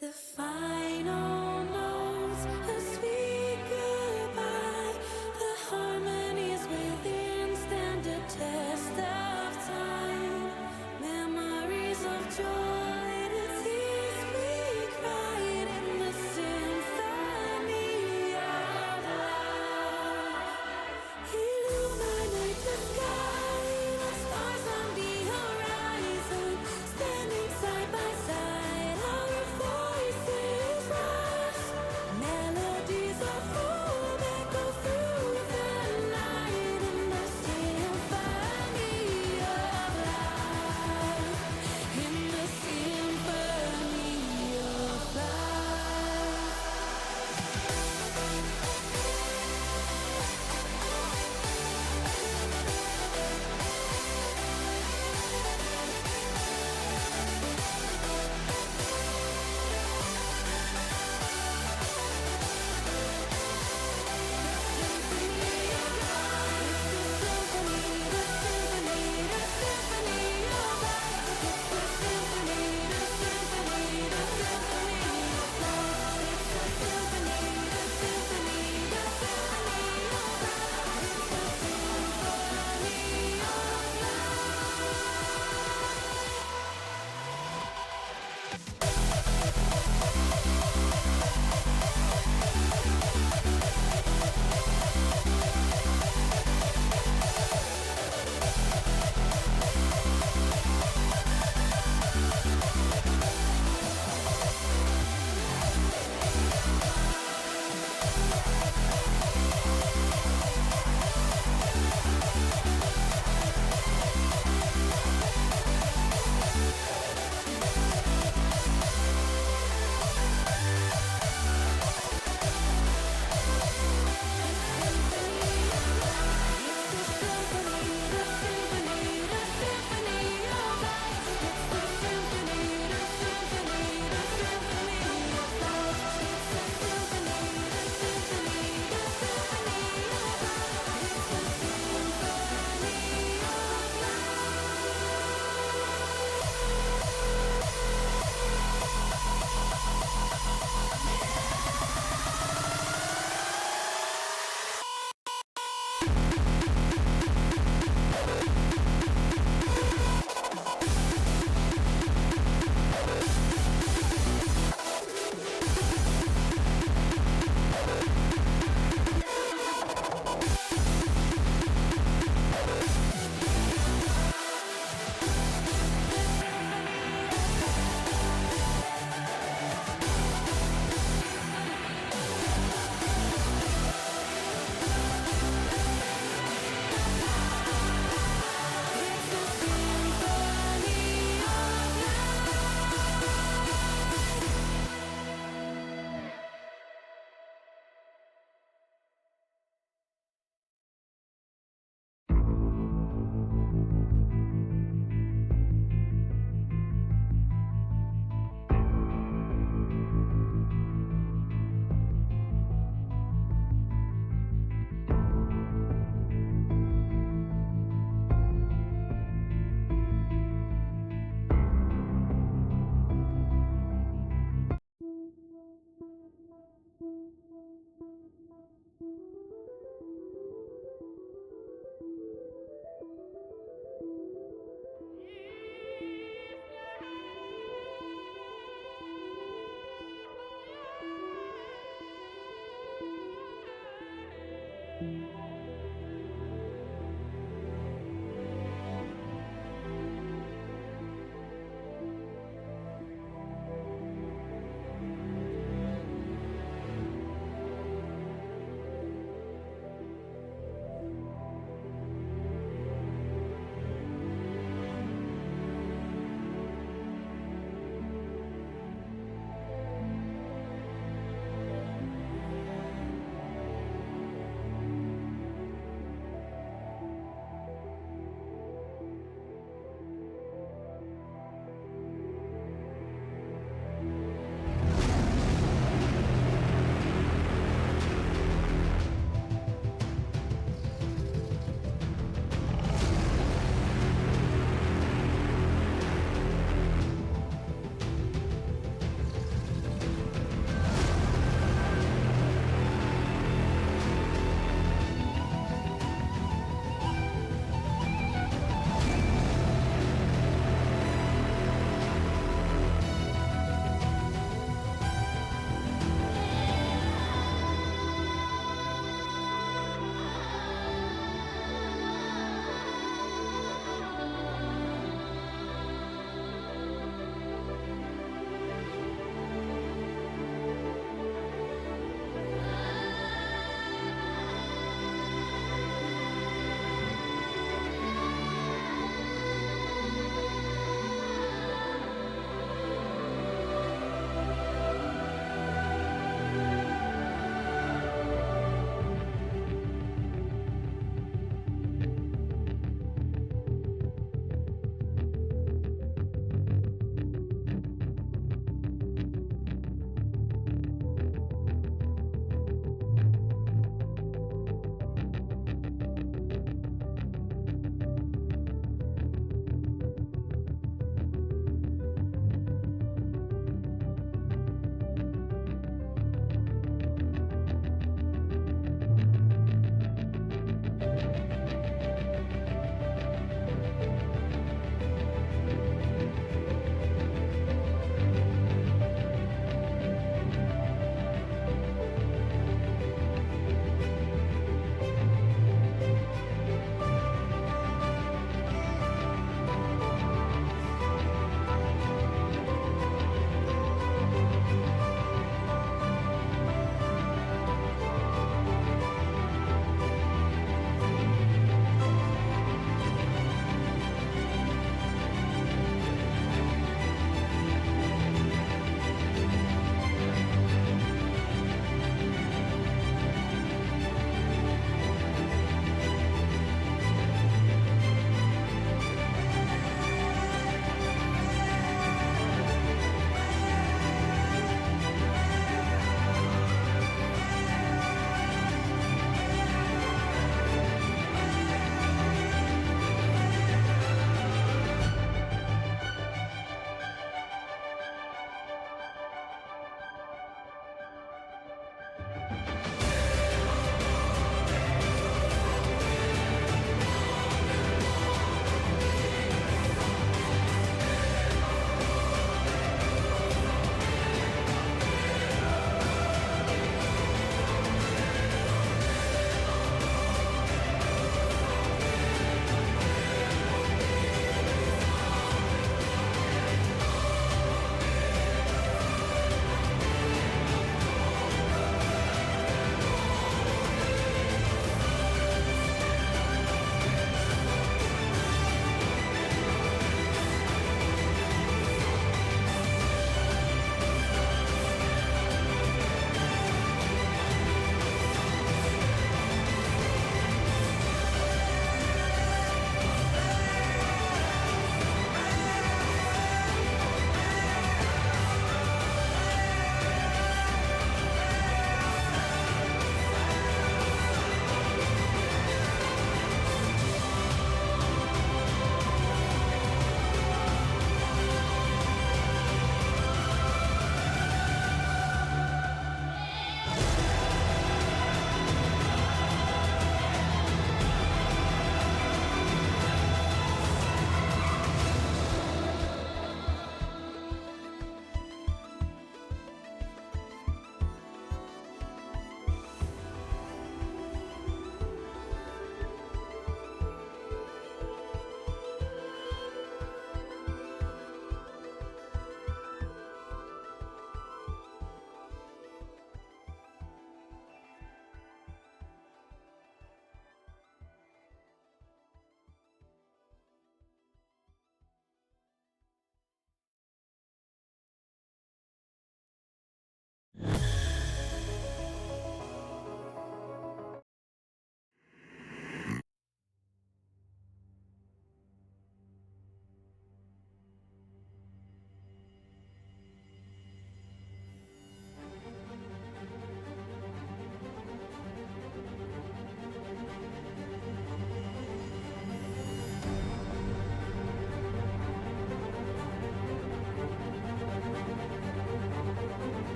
The final notes, a sweet goodbye. The harmonies within stand a test of time. Memories of joy, the tears we cried in the symphony of love. Illuminate the sky, the stars on the horizon, standing side by side. Our voices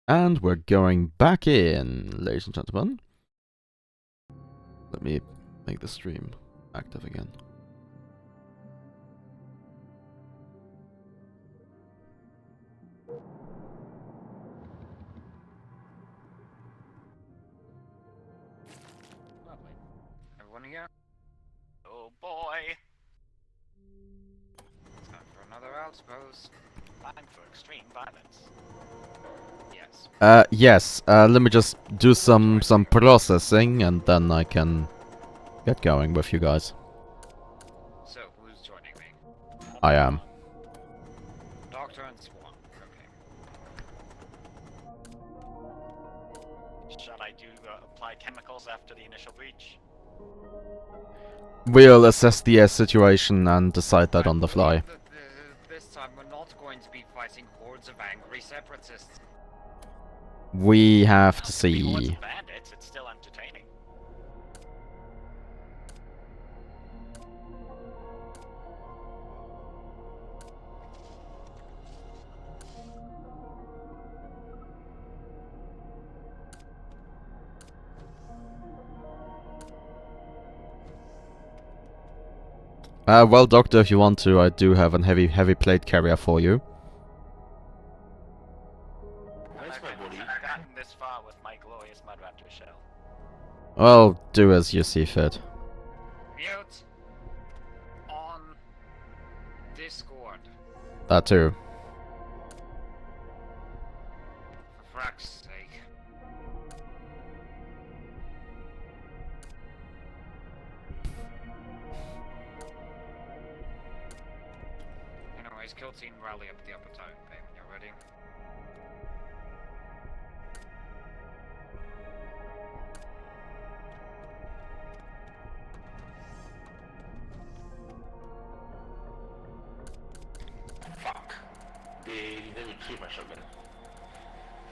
And we're going back in, ladies and gentlemen. Let me make the stream active again. Lovely. Everyone here? Oh boy. Time for another outpost. Time for extreme violence. Yes. Yes, let me just do some processing and then I can get going with you guys. So, who's joining me? I am. Doctor and Swan. Okay. Shall I do apply chemicals after the initial breach? We'll assess the situation and decide that on the fly. This time we're not going to be fighting hordes of angry separatists. We have to Hordes see. of bandits, it's still entertaining. Well, Doctor, if you want to, I do have a heavy plate carrier for you. Where's my body? I've gotten this far with my glorious Mudraptor shell. Well, do as you see fit. Mute. On Discord. That too. For frack's sake. Anyways, kill team rally up the upper town bay when you're ready. Fuck. They didn't retrieve my shotgun.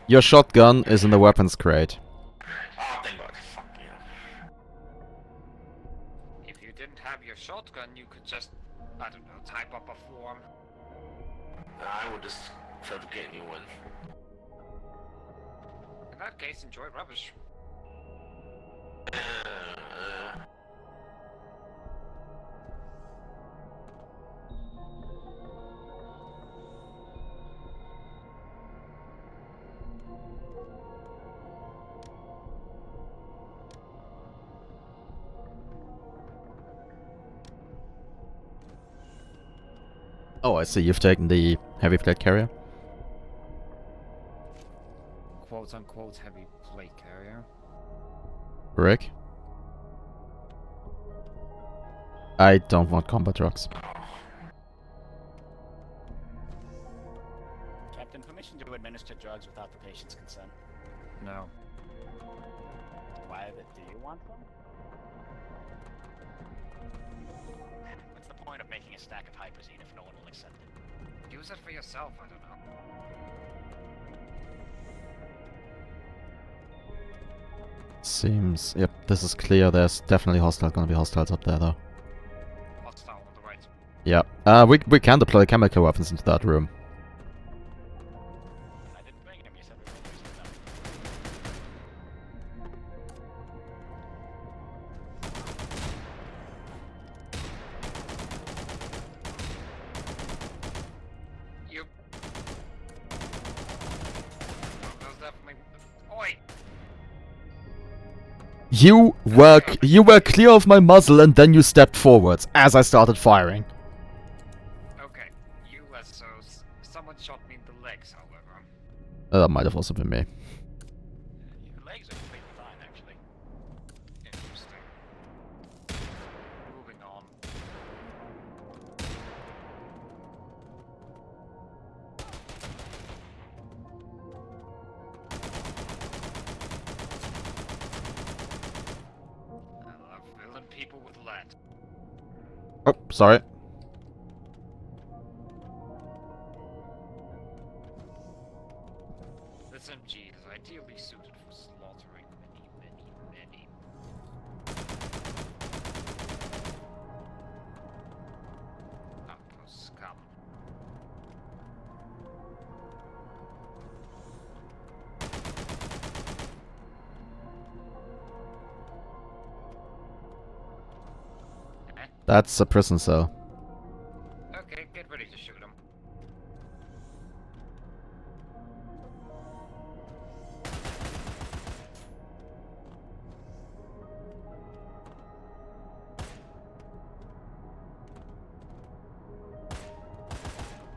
Your shotgun is in the weapons crate. Oh, thank God. Fuck yeah. If you didn't have your shotgun, you could just, I don't know, type up a form. I would just fabricate a new one. In that case, enjoy rubbish. Oh, I see. You've taken the heavy plate carrier. Quote unquote heavy plate carrier. Rick? I don't want combat drugs. Captain, permission to administer drugs without the patient's consent. No. Why? Do you want them? What's the point of making a stack of hyperzine if no one will accept it? Use it for yourself, I don't know. Seems... Yep, this is clear. There's definitely gonna be hostiles up there, though. Hostile on the right. Yeah. We can deploy chemical weapons into that room. I didn't bring him, you said we were using them. You. That was definitely. Oi! You were clear of my muzzle and then you stepped forwards as I started firing. Okay, you less so. Someone shot me in the legs, however. That might have also been me. Your legs are completely fine, actually. Interesting. Moving on. I love filling people with lead. Oh, sorry. This MG is ideally suited for slaughtering many. Outpost scum. That's a prison cell. Okay, get ready to shoot him.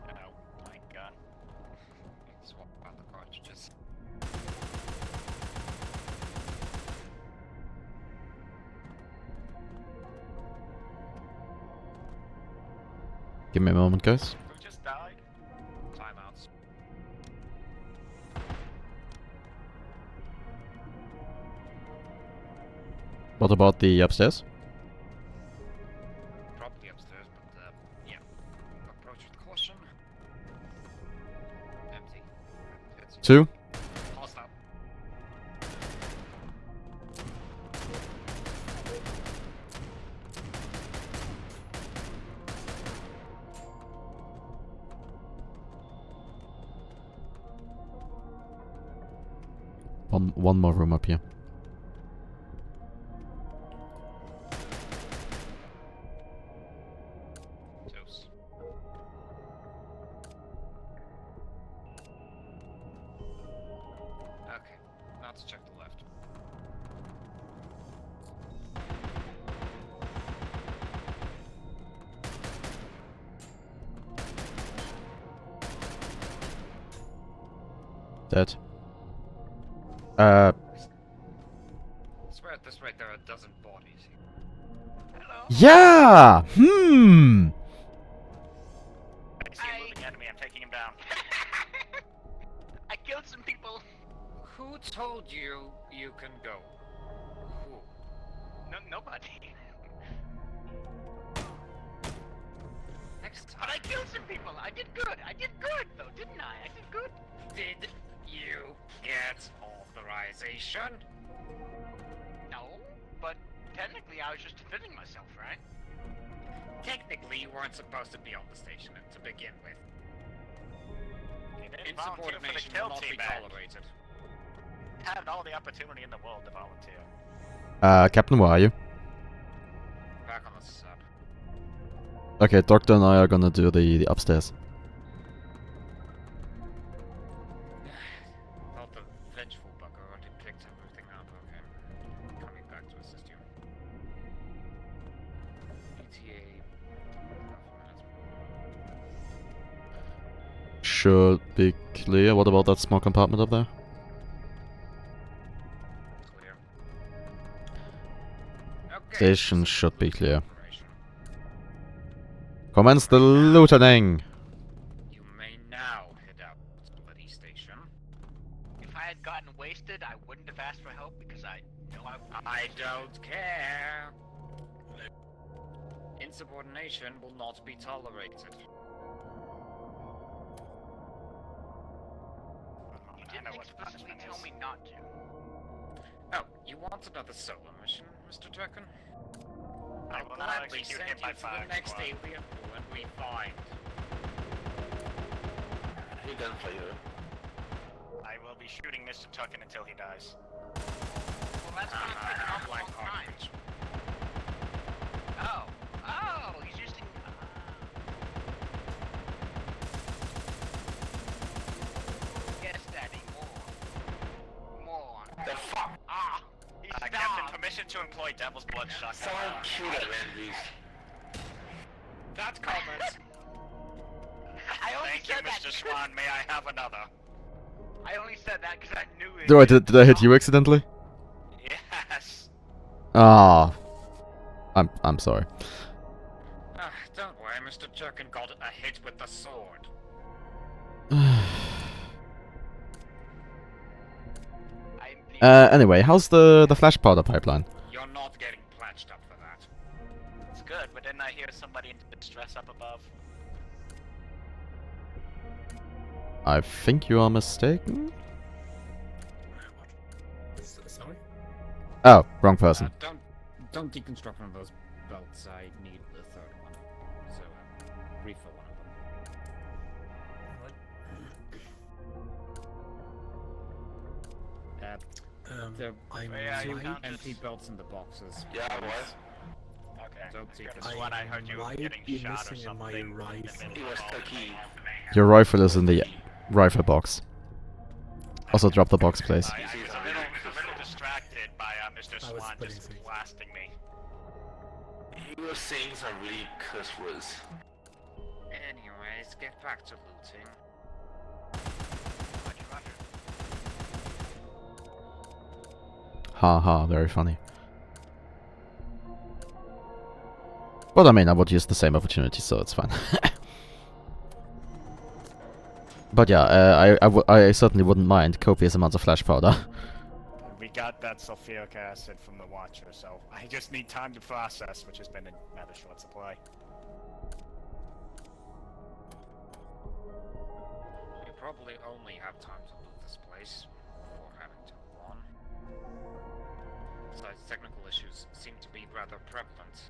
Oh my god. Swap out the cartridges. Give me a moment, guys. Who just died? Timeouts. What about the upstairs? Probably upstairs, but yeah. Approach with caution. Empty. It's 2. hostile. One more room up here. Dose. Okay, now let's check the left. Dead. Swear at this rate there are a dozen bodies here. Hello? Yeah! I see a moving enemy, I'm taking him down. I killed some people. Who told you you can go? Who? No, nobody. Next But I time. killed some people. I did good. I did good, though, didn't I? I did good. Did you get authorization? No, but technically I was just defending myself, right? Technically, you weren't supposed to be on the station to begin with. You didn't volunteer for the Insubordination kill will not be team, man. tolerated. Had all the opportunity in the world to volunteer. Captain, where are you? Back on the sub. Okay, Doctor and I are gonna do the upstairs. Thought the vengeful bugger already picked everything up, okay. Coming back to assist you. ETA. Should be clear. What about that small compartment up there? Clear. Okay. Station should be clear. Commence the looting! You may now head out to the station. If I had gotten wasted, I wouldn't have asked for help because I know I don't care. Insubordination will not be tolerated. You I didn't know what the explicitly punishment tell is. me not to. Oh, you want another solo mission, Mr. Draken? I I'll will not gladly execute send him you by to the fire next squad. alien pool and we find. Hey, gunfighter. I will be shooting Mr. Tucken until he dies. Well, that's gonna take an awful Like long time. cartridge. Oh, he's using. Yes, Daddy, more. The fuck? Ah, he's Captain, stopped. permission to employ Devil's Blood shotgun. Someone kill that man, please. That comment. I only Thank you, said that. Mr. Swan. May I have another? I only said that because I knew it. Did I hit you accidentally? Yes. Ah. I'm sorry. Don't worry, Mr. Jerkin got a hit with the sword. Anyway, how's the flash powder pipeline? You're not getting pledged up for that. It's good, but didn't I hear somebody in distress up above? I think you are mistaken. Sorry? Oh, wrong person. Don't deconstruct one of those belts. I need the third one. So, refill one of them. The I'm Yeah, you two found empty this. belts in the boxes. Yeah, Those- what? Okay. Don't see That's this. what I heard you might getting be shot or missing in my something. rifle. It was the key. Your rifle is in the rifle box. Also drop the box, please. I was a little distracted by Mr. I was Swan putting just things. blasting me. You were saying some really curse words. Anyways, get back to looting. Haha, very funny. But I mean, I would use the same opportunity, so it's fine. But yeah, I certainly wouldn't mind copious amounts of flash powder. We got that sulfuric acid from the Watcher, so I just need time to process, which has been in rather short supply. We probably only have time to loot this place before having to move on. Besides, technical issues seem to be rather prevalent.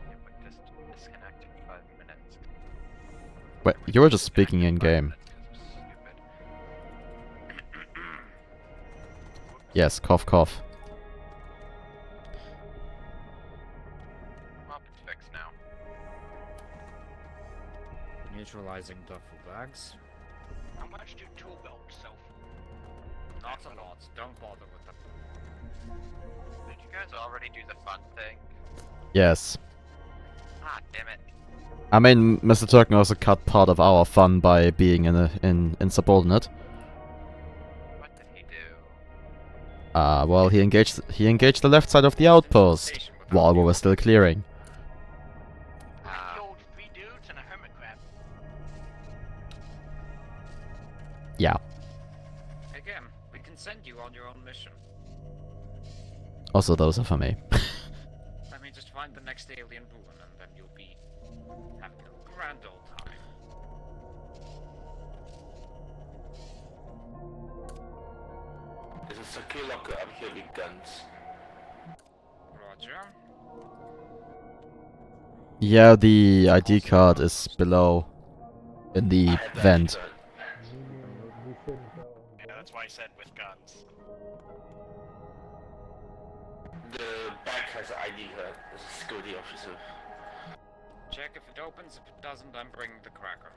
Yeah, but just disconnected 5 minutes. Wait, you were just speaking in game. Yes, cough cough. Well, it's fixed now. Neutralizing duffel bags. How much do tool belts sell for? Not a lot, don't bother with them. Did you guys already do the fun thing? Yes. Ah, damn it. I mean, Mr. Turkin also cut part of our fun by being insubordinate. What did he do? Well, he engaged the left side of the outpost while we were still clearing. I killed 3 dudes and a hermit crab. Yeah. Again, we can send you on your own mission. Also, those are for me. I mean, just find the next alien ruin and then you'll be having a grand old time. There's a secure locker up here with guns. Roger. Yeah, the ID card is below in the I have the vent. ID card. Yeah, that's why I said with guns. The back has an ID card. There's a security officer. Check if it opens, if it doesn't, I'm bringing the cracker.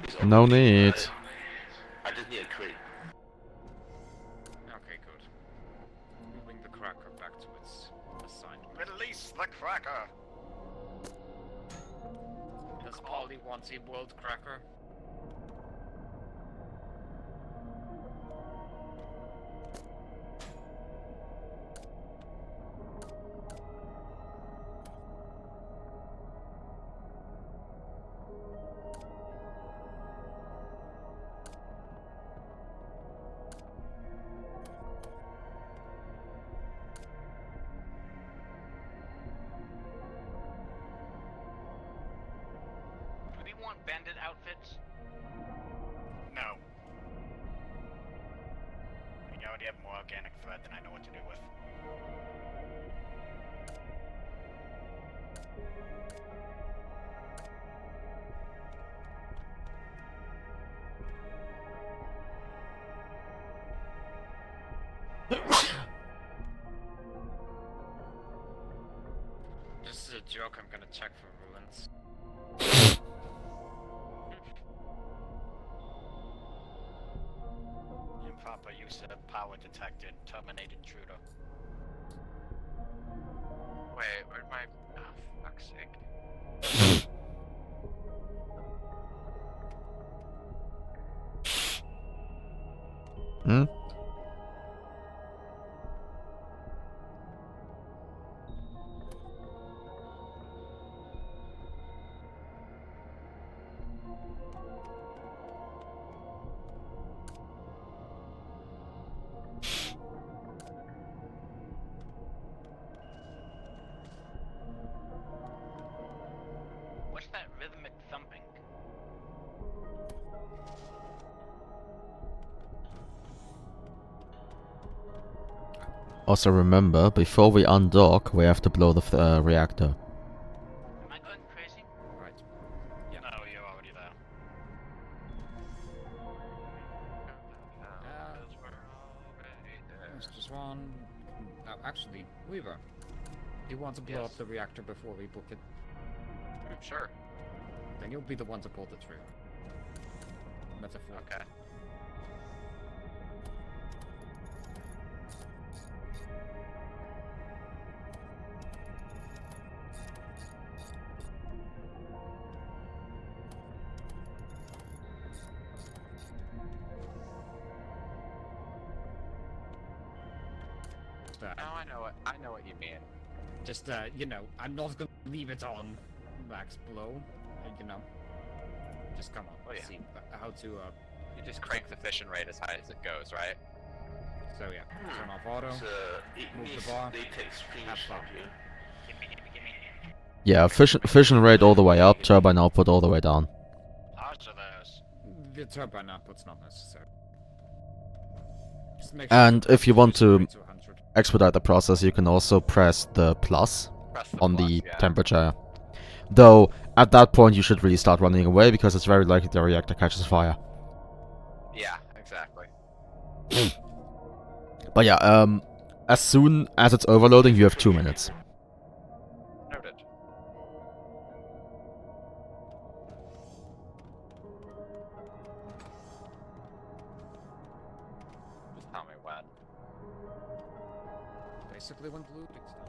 It's No open. need. I just need a crate. Okay, good. Moving the cracker back to its assignment. Release the cracker! Does Polly want a world cracker? Do we want bandit outfits? No. We already have more organic thread than I know what to do with. This is a joke, I'm gonna check for ruins. Improper use of power detected, terminated intruder. Wait, where'd my... Oh, fuck's sake. Hmm? What's that rhythmic thumping? Also remember, before we undock, we have to blow the reactor. Am I going crazy? Right. No, you're already there. Mr. Swan. Actually, Weaver. Do you want to blow Yes. up the reactor before we book it? Sure. Then you'll be the one to pull the trigger. Metaphor. Okay. Uh, No, I know what you mean. Just, you know, I'm not gonna leave it on max blow. You know, just come on. Oh, yeah. See how to. You just crank the fission rate as high as it goes, right? So yeah, turn off auto. So it Move the needs bar. latex Have finish fun. here. Gimme. Yeah, fission rate all the way up, turbine output all the way down. Ours are those. The turbine output's not necessary. Just make And the if you want fission to rate 100. expedite the process, you can also press the plus Press the on plus, the yeah. temperature. Though, at that point you should really start running away because it's very likely the reactor catches fire. Yeah, exactly. But yeah, as soon as it's overloading, you have 2 minutes. Noted. Just tell me when. Basically when blue picks down.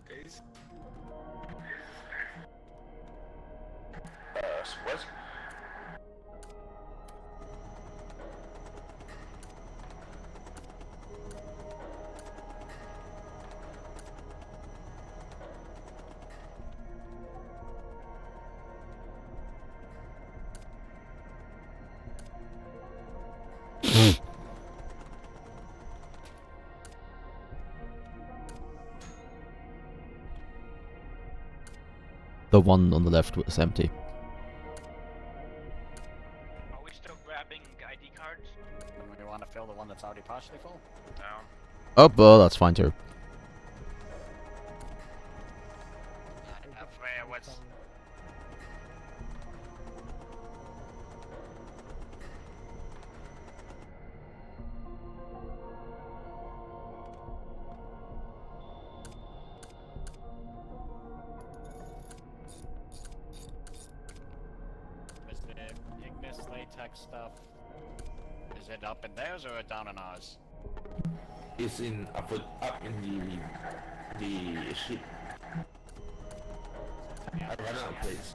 Guys. What? The one on the left is empty. Are we still grabbing ID cards? When we want to fill the one that's already partially full? No. Oh, well, that's fine too. Freya, what's... Is the Ignis latex stuff... Is it up in theirs or down in ours? It's in up in the ship. I ran out of place.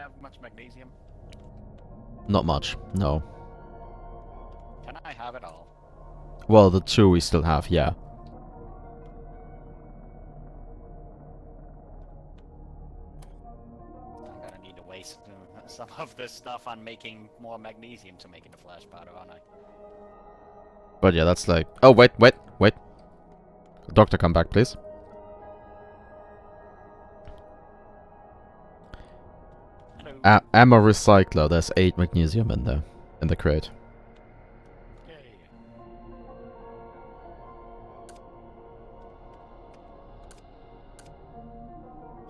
have much magnesium? Not much, no. Can I have it all? Well, the 2 we still have, yeah. I'm gonna need to waste some of this stuff on making more magnesium to make into flash powder, aren't I? But yeah, that's like... Oh, wait. Doctor, come back, please. Hello. Ammo recycler, there's 8 magnesium in there, in the crate. Yay.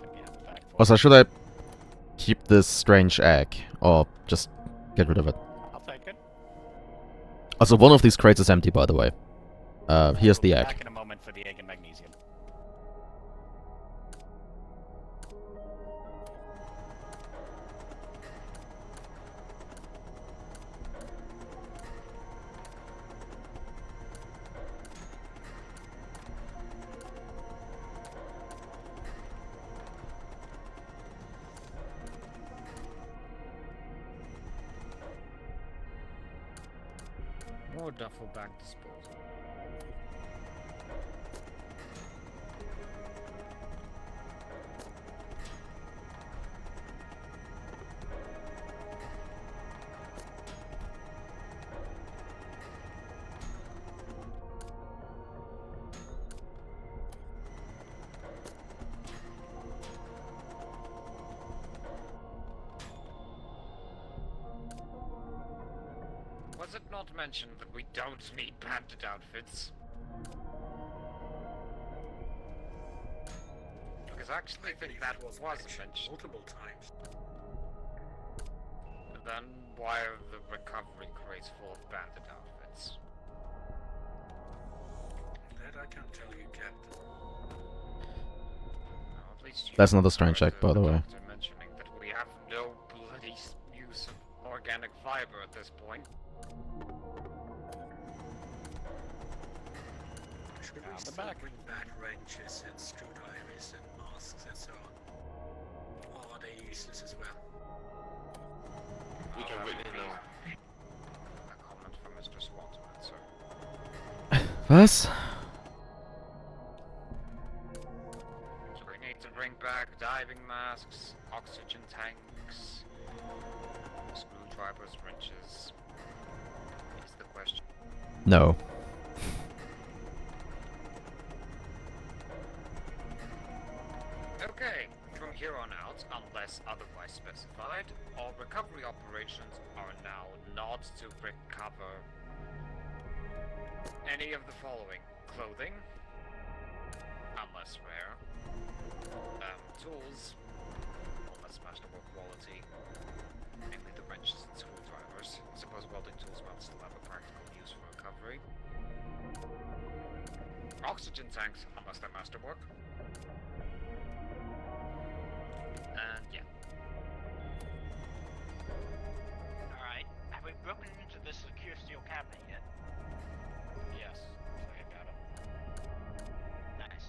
Can we have a fact for Also, should I keep this strange egg? Or just get rid of it? I'll take it. Also, one of these crates is empty, by the way. Here's We'll the be egg. back in a moment for the egg and magnesium. More duffel bag disposal. Was it not mentioned that we don't need bandit outfits? Because I actually think that was mentioned. multiple times. Then why are the recovery crates full of bandit outfits? That I can't tell you, Captain. Well, at least you That's another strange heard egg, by the way. doctor mentioning that we have no bloody use of organic fiber at this point. Should we the still back. bring back wrenches and screwdrivers and masks and so on? Or are they useless as well? We can wait now. A comment from Mr. Swanton, sir. Was? So we need to bring back diving masks, oxygen tanks, screwdrivers, wrenches. Is the question. No. Okay, from here on out, unless otherwise specified, all recovery operations are now not to recover any of the following: clothing, unless rare, tools, unless masterwork quality, mainly the wrenches and screwdrivers. I suppose welding tools might still have a practical use for recovery. Oxygen tanks, unless they're masterwork. And yeah. Alright, have we broken into the secure steel cabinet yet? Yes, I got it. Nice.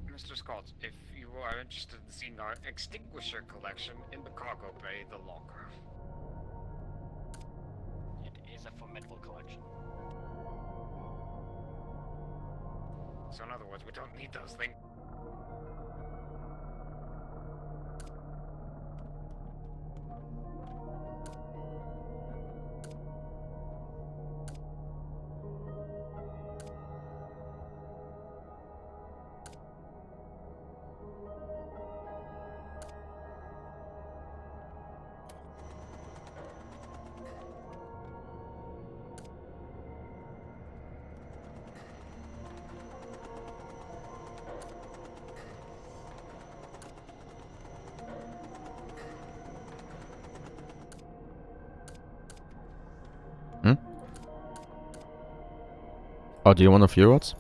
Mr. Scott, if you are interested in seeing our extinguisher collection in the cargo bay, the locker. It is a formidable collection. So in other words, we don't need those things. Oh, do you want a few rods?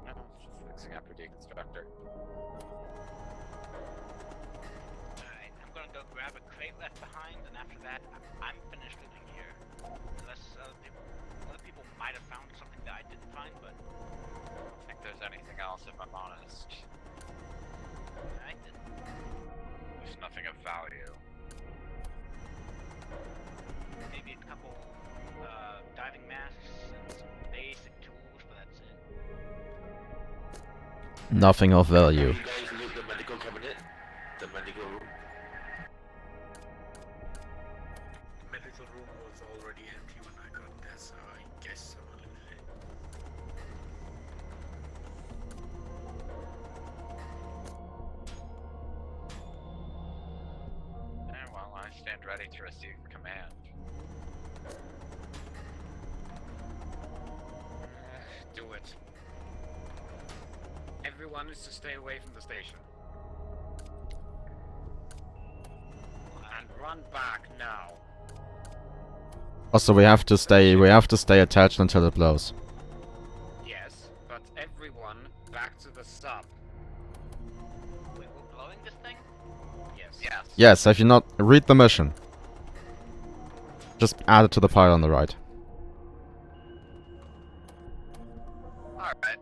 No, just fixing up your deconstructor. Alright, I'm gonna go grab grab a crate left behind, and after that, I'm finished living here. Unless other people might have found something that I didn't find, but I don't think there's anything else, if I'm honest. I didn't. There's nothing of value. Maybe a couple diving masks and some basic tools, but that's it. Nothing of value. You guys loot the medical cabinet? The medical room? The medical room was already empty when I got there, so I guess someone looted it. Well, I stand ready to receive command. Do it. Everyone is to stay away from the station. And run back now. Also, we have to stay attached until it blows. Yes, but everyone back to the sub. Wait, we're blowing this thing? Yes. Yes. Yes, have you not read the mission? Just add it to the pile on the right. Alright.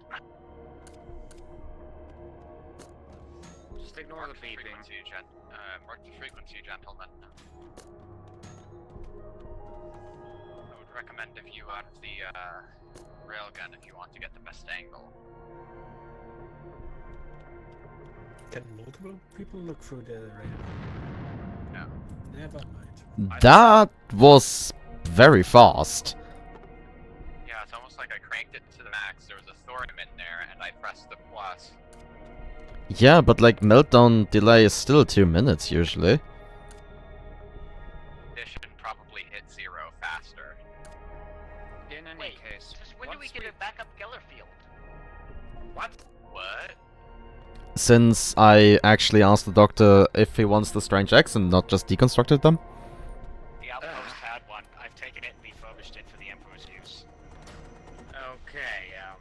Just ignore the beeping. Mark the frequency, gentlemen. I would recommend a view out of the railgun if you want to get the best angle. Can multiple people look through the radar? No. Never mind. That was very fast. Yeah, it's almost like I cranked it to the max. There was a thorium in there, and I pressed the plus. Yeah, but like meltdown delay is still 2 minutes usually. This should probably hit 0 faster. In any Wait, case, since when do we once get a backup Geller field? What? What? Since I actually asked the doctor if he wants the strange X and not just deconstructed them. The outpost had one. I've taken it and refurbished it for the Emperor's use. Okay, I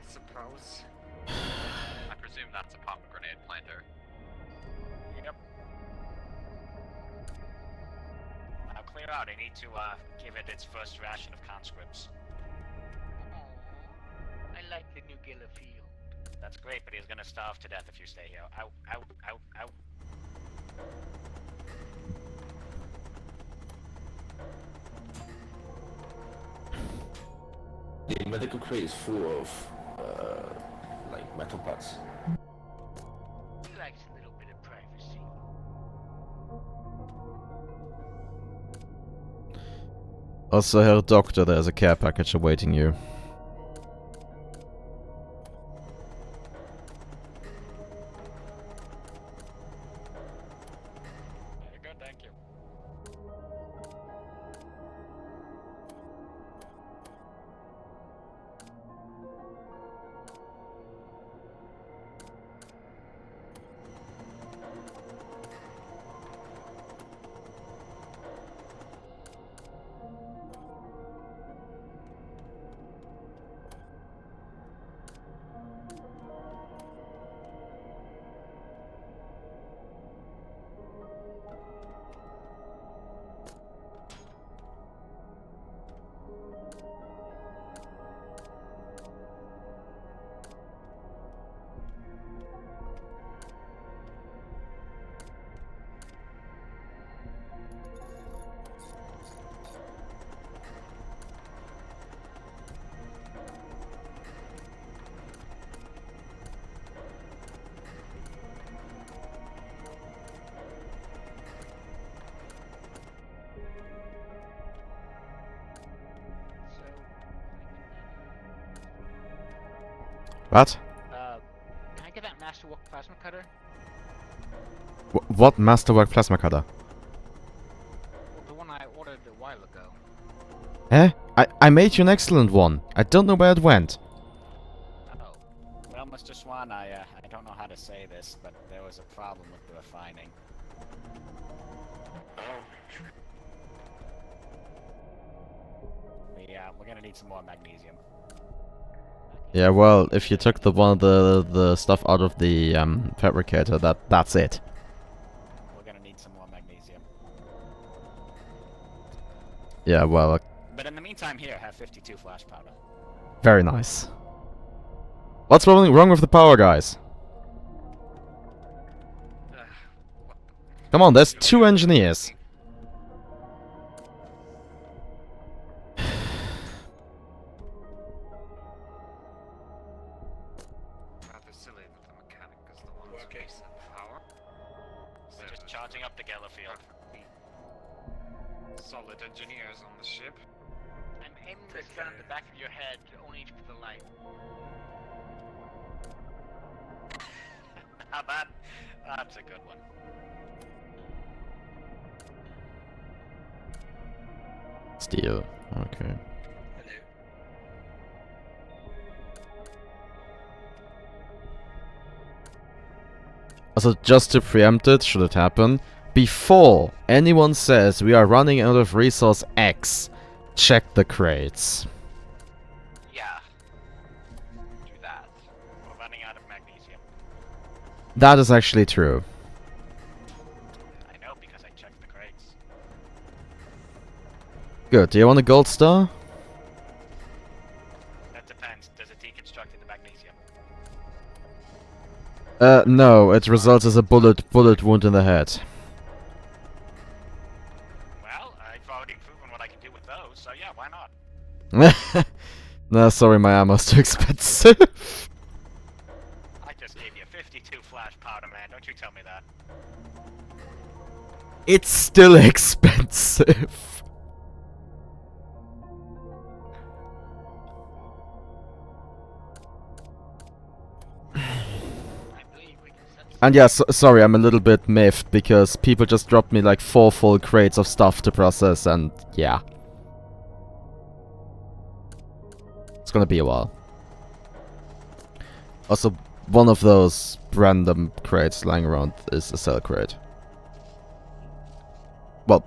suppose. I presume that's a pomegranate planter. Yep. Now clear out. I need to give it its first ration of conscripts. I like the new Geller field. That's great, but he's gonna starve to death if you stay here. Ow, ow, ow, ow. The medical crate is full of, like, metal parts. He likes a little bit of privacy. Also, Herr Doctor, there's a care package awaiting you. Very good, thank you. What? Can I get that Masterwork plasma cutter? What Masterwork plasma cutter? The one I ordered a while ago. Eh? I made you an excellent one. I don't know where it went. Oh. Well, Mr. Swan, I don't know how to say this, but there was a problem with the refining. We're gonna need some more magnesium. Yeah, well, if you took the stuff out of the fabricator, that's it. need some more magnesium. Yeah, well, But in the meantime, here, have 52 flash powder. very nice. What's wrong with the power, guys? Come on, there's 2 engineers. Rather silly that the mechanic is the one who makes that power. We're just charging up the Geller field. Solid engineers on the ship. I'm aiming this gun at the back of your head, only for the light. That's a good one. Steel. Okay. Also, just to preempt it, should it happen, before anyone says we are running out of resource X, check the crates. Yeah. Do that. We're running out of magnesium. That is actually true. I know because I checked the crates. Good. Do you want a gold star? That depends. Does it deconstruct into magnesium? No. It results as a bullet wound in the head. Well, I've already proven what I can do with those, so yeah, why not? No, sorry, my ammo's too expensive. I just gave you 52 flash powder, man. Don't you tell me that. It's still expensive. And yeah, sorry, I'm a little bit miffed because people just dropped me like 4 full crates of stuff to process, and yeah. It's gonna be a while. Also, one of those random crates lying around is a cell crate. Well,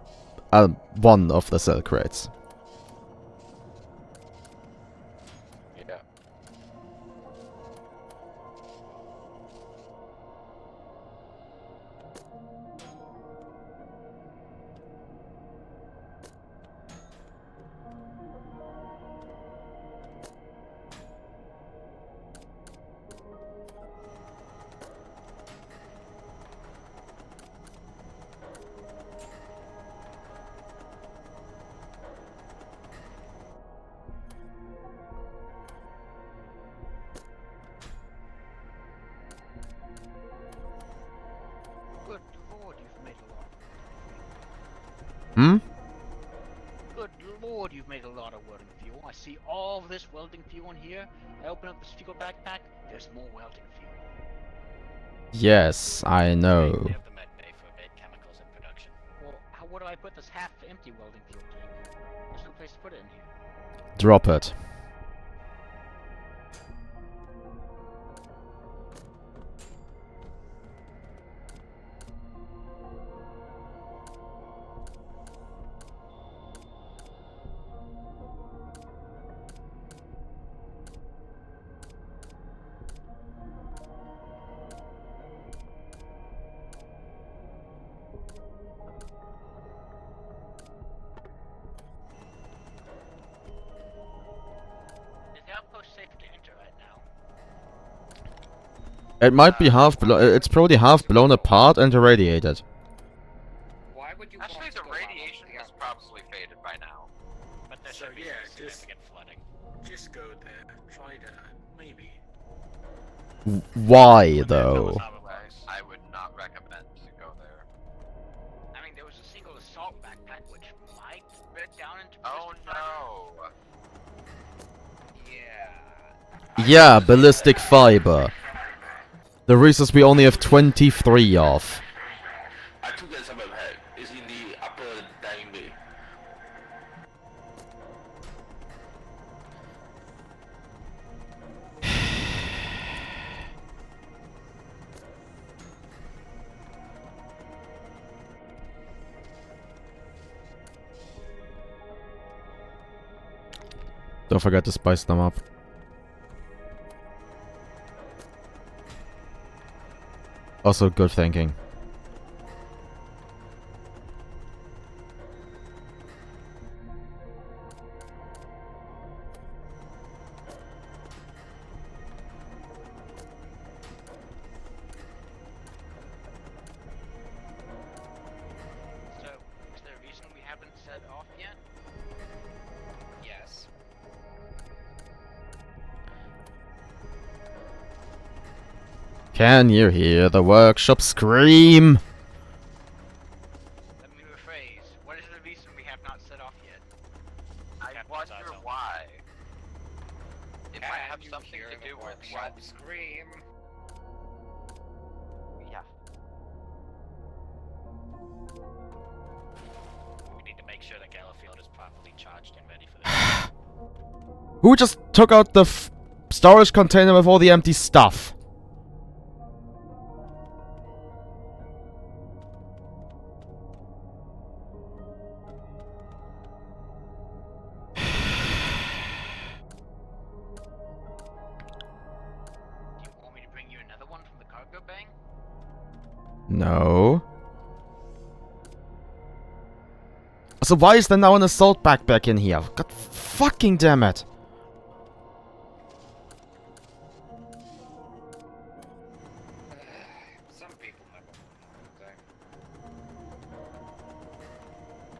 one of the cell crates. Yeah. Good lord, you've made a lot. Hmm? Good lord, you've made a lot of welding fuel. I see all of this welding fuel in here. I open up this fuel backpack, there's more welding fuel. Yes, I know. We have the med bay for bait chemicals in production. Well, where do I put this half-empty welding fuel tank? There's no place to put it in here. Drop it. Is the outpost safe to enter right now? It might be it's probably half blown apart and irradiated. Why would you Actually, want the to go out radiation on the has probably faded by now. But there So, should be yeah, some just- significant flooding. Just go there. Try that. Maybe. Why, though? I would not recommend to go there. I mean, there was a single assault backpack which might break down into Oh no! Yeah. Yeah, ballistic fiber. The resource we only have 23 of. I took that some ahead. It's in the upper dining bay. Don't forget to spice them up. Also, good thinking. Can you hear the workshop scream? Let me rephrase. What is the reason we have not set off yet? I wonder why. It might have you something hear to the do with workshop what. scream? Yeah. We need to make sure that Gallowfield is properly charged and ready for this. Who just took out the storage container with all the empty stuff? Do you want me to bring you another one from the cargo bay? No. So why is there now an assault backpack in here? God fucking damn it. Some people never. Okay.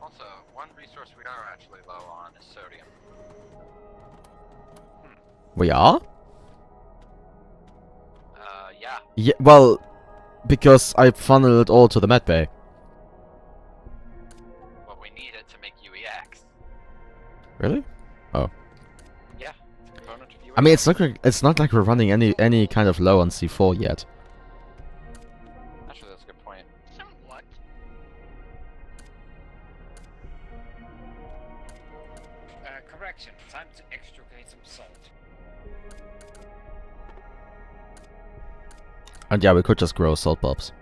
Also, one resource we are actually low on is sodium. We are? Yeah. Yeah, well, because I funneled it all to the medbay. But we need it to make UEX. Really? Oh. Yeah. It's a component of UEX. I mean, it's not like we're running any kind of low on C4 yet. Actually, that's a good point. Somewhat. Correction. Time to extricate some salt. And yeah, we could just grow salt bulbs.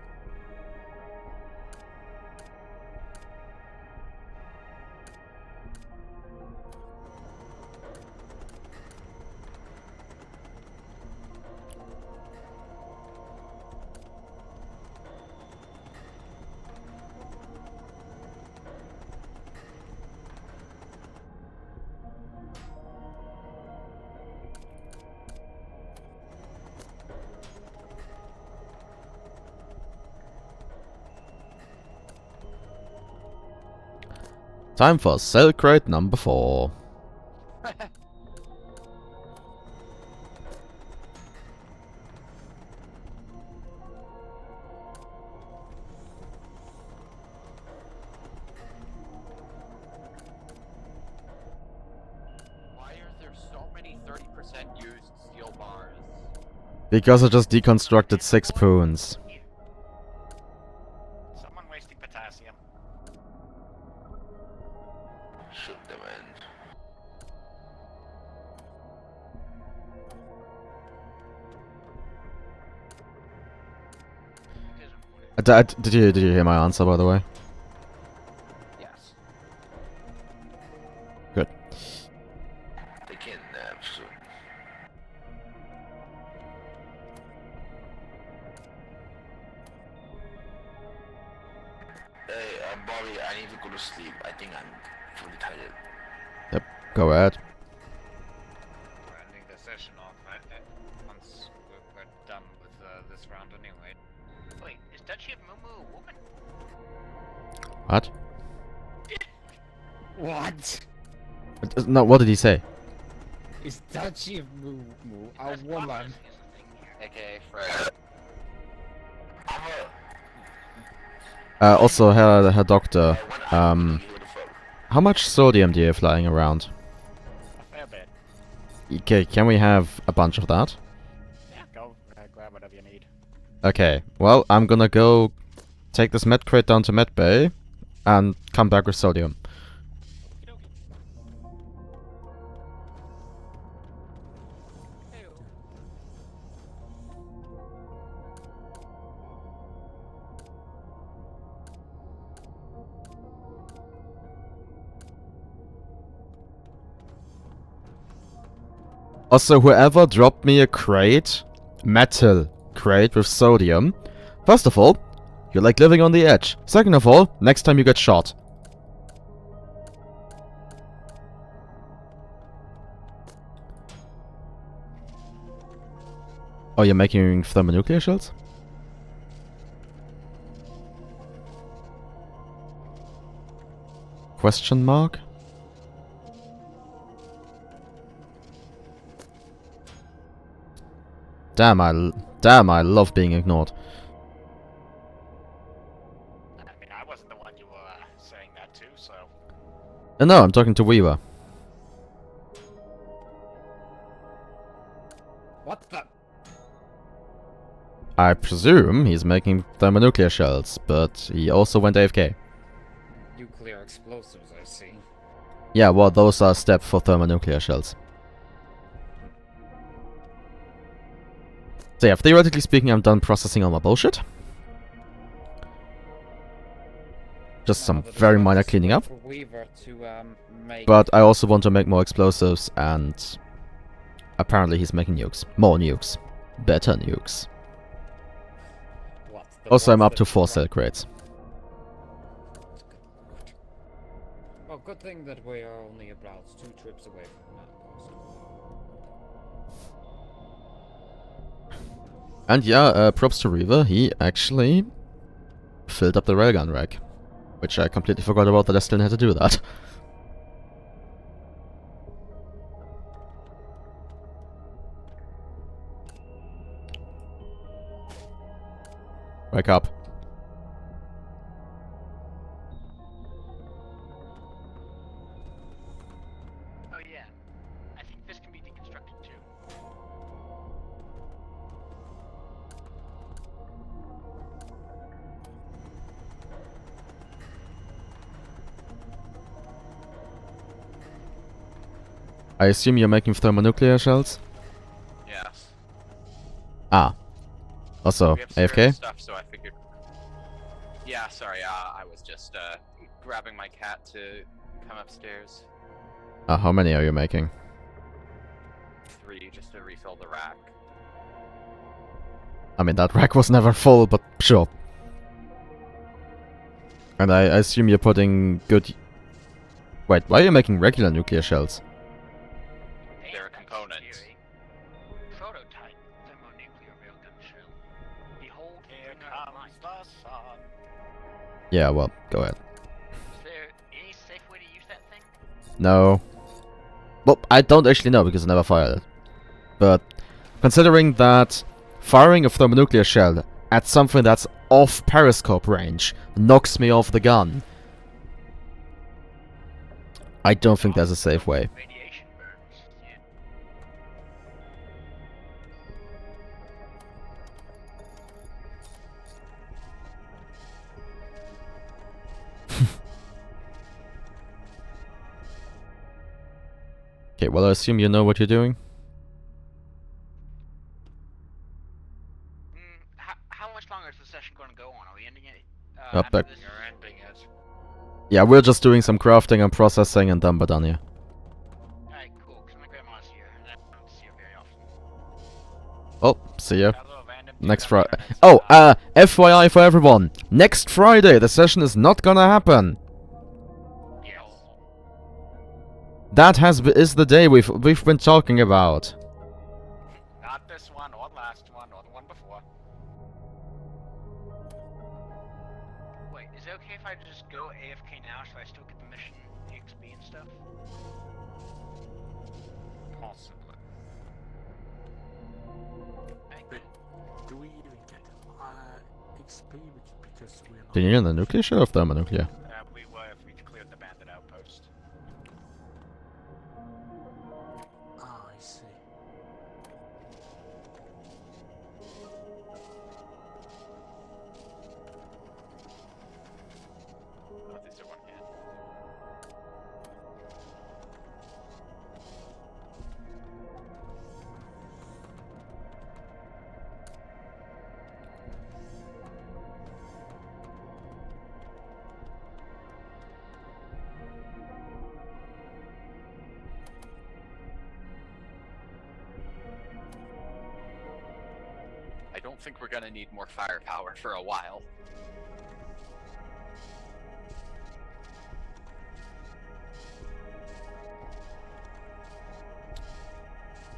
Time for cell crate number 4. Why are there so many 30% used steel bars? Because I just deconstructed 6 spoons. Someone wasting potassium. Shoot them in. Did you hear my answer, by the way? Yes. Good. They can nap soon. Hey, Bobby, I need to go to sleep. I think I'm fully tired. Yep, go ahead. We're ending the session off once we're done with this round anyway. Wait, is Duchy of Mumu a woman? What? What? No, what did he say? Is Duchy of Moo a woman? AKA Fred. Also, her doctor. How much sodium do you have lying around? A fair bit. Okay, can we have a bunch of that? Yeah, go grab whatever you need. Okay, well, I'm gonna go take this med crate down to medbay and come back with sodium. Also, whoever dropped me a crate, metal crate with sodium, first of all, you're like living on the edge. Second of all, next time you get shot. Oh, you're making thermonuclear shells? Question mark? Damn, I love being ignored. I mean, I wasn't the one you were saying that to, so. No, I'm talking to Weaver. What the? I presume he's making thermonuclear shells, but he also went AFK. Nuclear explosives, I see. Yeah, well, those are steps for thermonuclear shells. So yeah, theoretically speaking, I'm done processing all my bullshit. Just some very minor cleaning up. But I also want to make more explosives, and apparently he's making nukes. More nukes. Better nukes. Also, I'm up to 4 cell crates. Well, good thing that we are only about 2 trips away from that post. And yeah, props to Reaver, he actually filled up the railgun rack. Which I completely forgot about that I still had to do that. Wake up. Oh yeah, I think this can be deconstructed too. I assume you're making thermonuclear shells? Yes. Ah. Also, We have certain AFK? stuff, so I figured. Yeah, sorry. I was just grabbing my cat to come upstairs. How many are you making? 3 just to refill the rack. I mean, that rack was never full, but sure. And I assume you're putting good... Wait, why are you making regular nuclear shells? They're components. Prototype thermonuclear railgun shell. Behold, Here comes the sun. Yeah, well, go ahead. Is there any safe way to use that thing? No. Well, I don't actually know because I never fired it. But considering that firing a thermonuclear shell at something that's off periscope range knocks me off the gun, I don't think there's a safe way. Radiation burns. Yeah. Okay, well, I assume you know what you're doing. How much longer is the session going to go on? Are we ending it? Up after back. this? You're ending it. Yeah, we're just doing some crafting and processing and then we're done here. Alright, cool, because my grandma's here, and I don't see her very often. Oh, see ya. Hello, random Next dude Friday. on the internet. Oh, FYI for everyone. Next Friday, the session is not gonna happen. Yes. That is the day we've been talking about. Not this one, or last one, or the one before. Wait, is it okay if I just go AFK now so I still get the mission XP and stuff? Possibly. But do we even get XP because we're not... Do you need a nuclear shell or thermonuclear? We were if we cleared the bandit outpost. Ah, I see. Oh, these are one hand. I don't think we're gonna need more firepower for a while.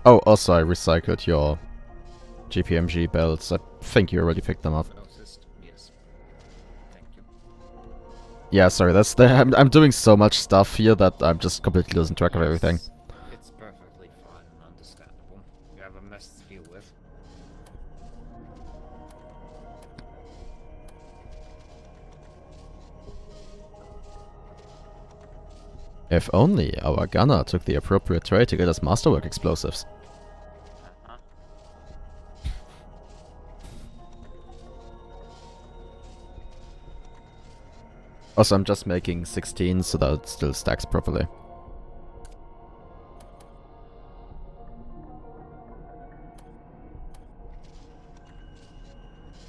Oh, also I recycled your GPMG belts. I think you already picked them up. Noticed? Yes. Thank you. Yeah, sorry, that's I'm doing so much stuff here that I'm just completely losing track of everything. It's perfectly fine and understandable. You have a mess to deal with. If only our gunner took the appropriate trade to get us masterwork explosives. Uh-huh. Also, I'm just making 16 so that it still stacks properly.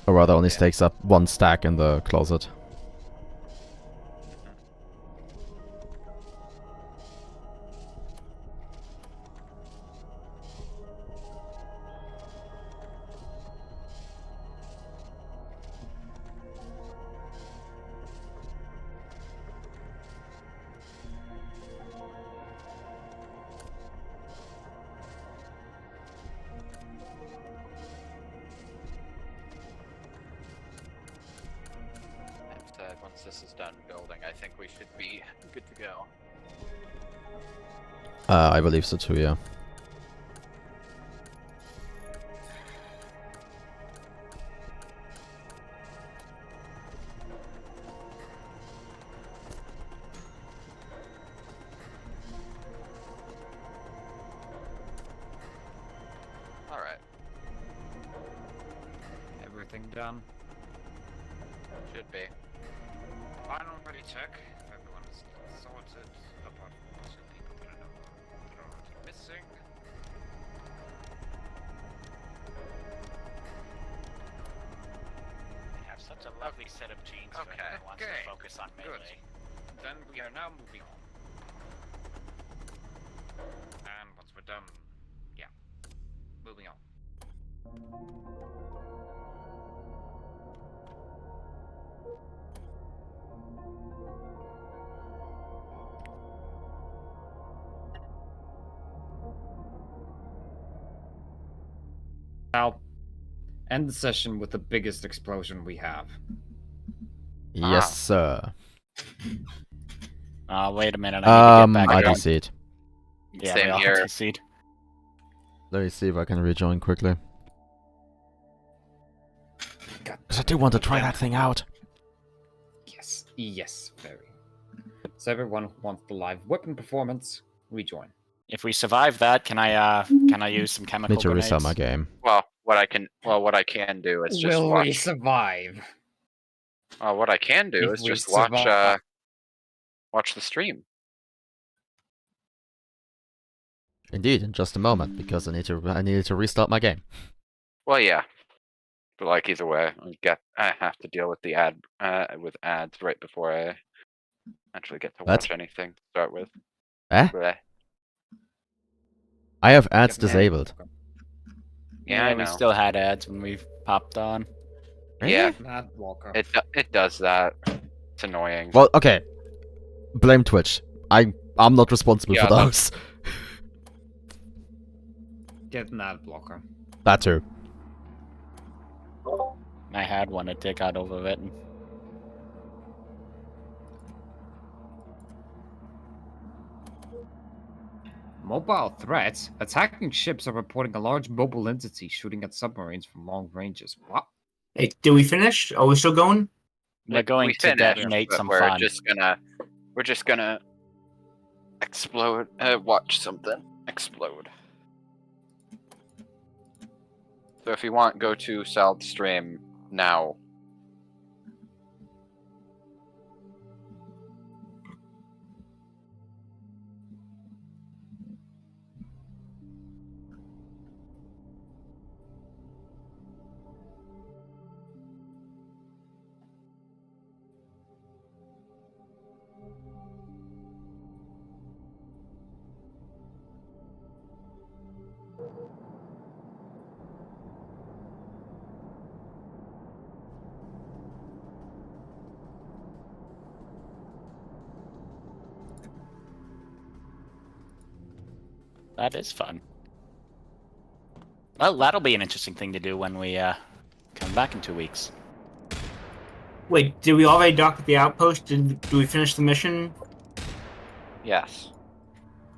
Or rather, only takes up 1 stack in the closet. And once this is done building, I think we should be good to go. I believe so too, yeah. Alright. Everything done. Should be. Final ready check. Everyone is sorted, apart from 2 people that I know are already missing. We have such a lovely set of genes for Okay, anyone who wants okay, to focus on good. melee. Then we are now moving on. And once we're done, yeah, moving on. Now, end the session with the biggest explosion we have. Yes, sir. Wait a minute, I need to get back. I on. DC'd. Yeah, Same we all here. DC'd. Let me see if I can rejoin quickly. Because I do want to try that thing out. Yes, yes, very. So everyone who wants the live weapon performance, rejoin. If we survive that, can I use some chemical Need to grenades? restart my game. Well, what I can do is just Will watch. we survive? What I can do If is we just watch survive. watch the stream. Indeed, in just a moment, because I needed to restart my game. Well, yeah. But like either way, I have to deal with the ads right before I actually get to What? watch anything to start with. Eh? Bleh. I have ads Get an ad disabled. blocker. Yeah, I we know. still had ads when we popped on. Yeah, Get an ad blocker. it does that. It's annoying. Well, okay. Blame Twitch. I'm not responsible Yeah, for those. Get an ad blocker. That too. I had one, it got overwritten. Mobile threats. Attacking ships are reporting a large mobile entity shooting at submarines from long ranges. What? Hey, did we finish? Are we still going? We're going we to finished, detonate but some we're fun. just gonna explode. Watch something explode. So if you want, go to South Stream now. That is fun. Well, that'll be an interesting thing to do when we come back in 2 weeks. Wait, did we already dock at the outpost? Do we finish the mission? Yes.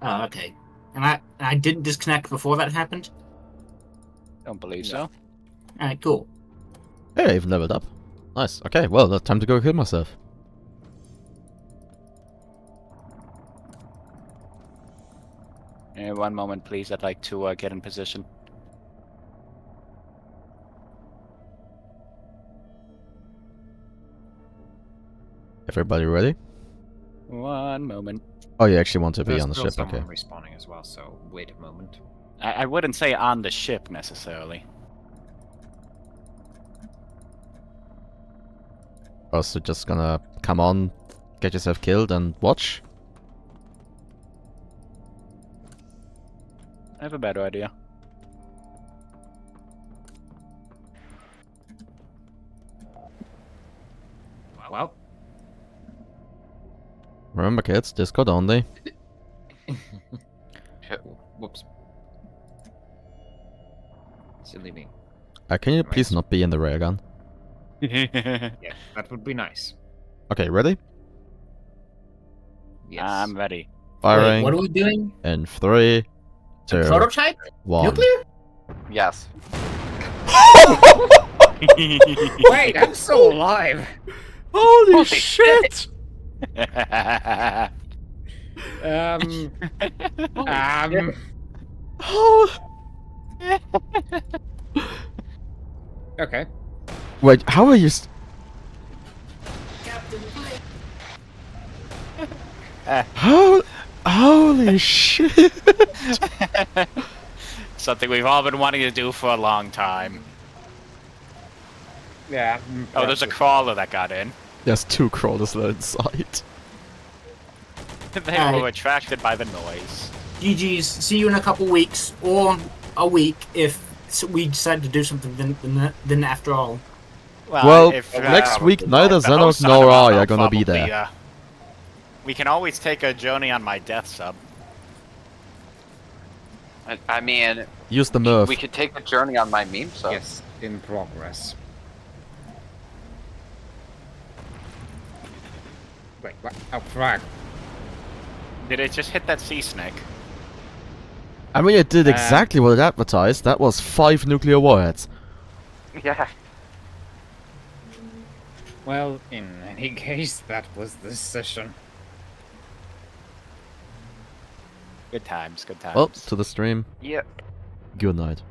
Oh, okay. And I didn't disconnect before that happened? Don't believe so. Alright, cool. Hey, I even leveled up. Nice. Okay, well, time to go kill myself. One moment, please. I'd like to get in position. Everybody ready? One moment. Oh, you actually want to be There's on the still ship, someone okay. respawning as well, so wait a moment. I wouldn't say on the ship necessarily. Oh, so just gonna come on, get yourself killed and watch? I have a better idea. Well, Remember kids, Discord only. whoops. Silly me. Can you please not be in the railgun? Yeah, that would be nice. Okay, ready? Yes. I'm ready. Firing. Wait, what are we doing? In 3, 2, A prototype? 1. Nuclear? Yes. Wait, I'm still alive. Holy shit! Oh. Okay. Wait, how are you? How? Holy shit! Something we've all been wanting to do for a long time. Yeah. Oh, there's a crawler that got in. There's 2 crawlers there inside. They were attracted by the noise. GG's. See you in a couple weeks or a week if we decide to do something. Then after all. Well, if, next week neither the host Xenos nor on I the are gonna be probably, there. We can always take a journey on my death sub. I mean, Use the Murph. we could take a journey on my meme, so. Yes, in progress. Wait, what? Oh, frag. Did it just hit that sea snake? I mean, it did exactly what it advertised. That was 5 nuclear warheads. Yeah. Well, in any case, that was the session. Good times, good times. Well, to the stream. Yeah. Good night.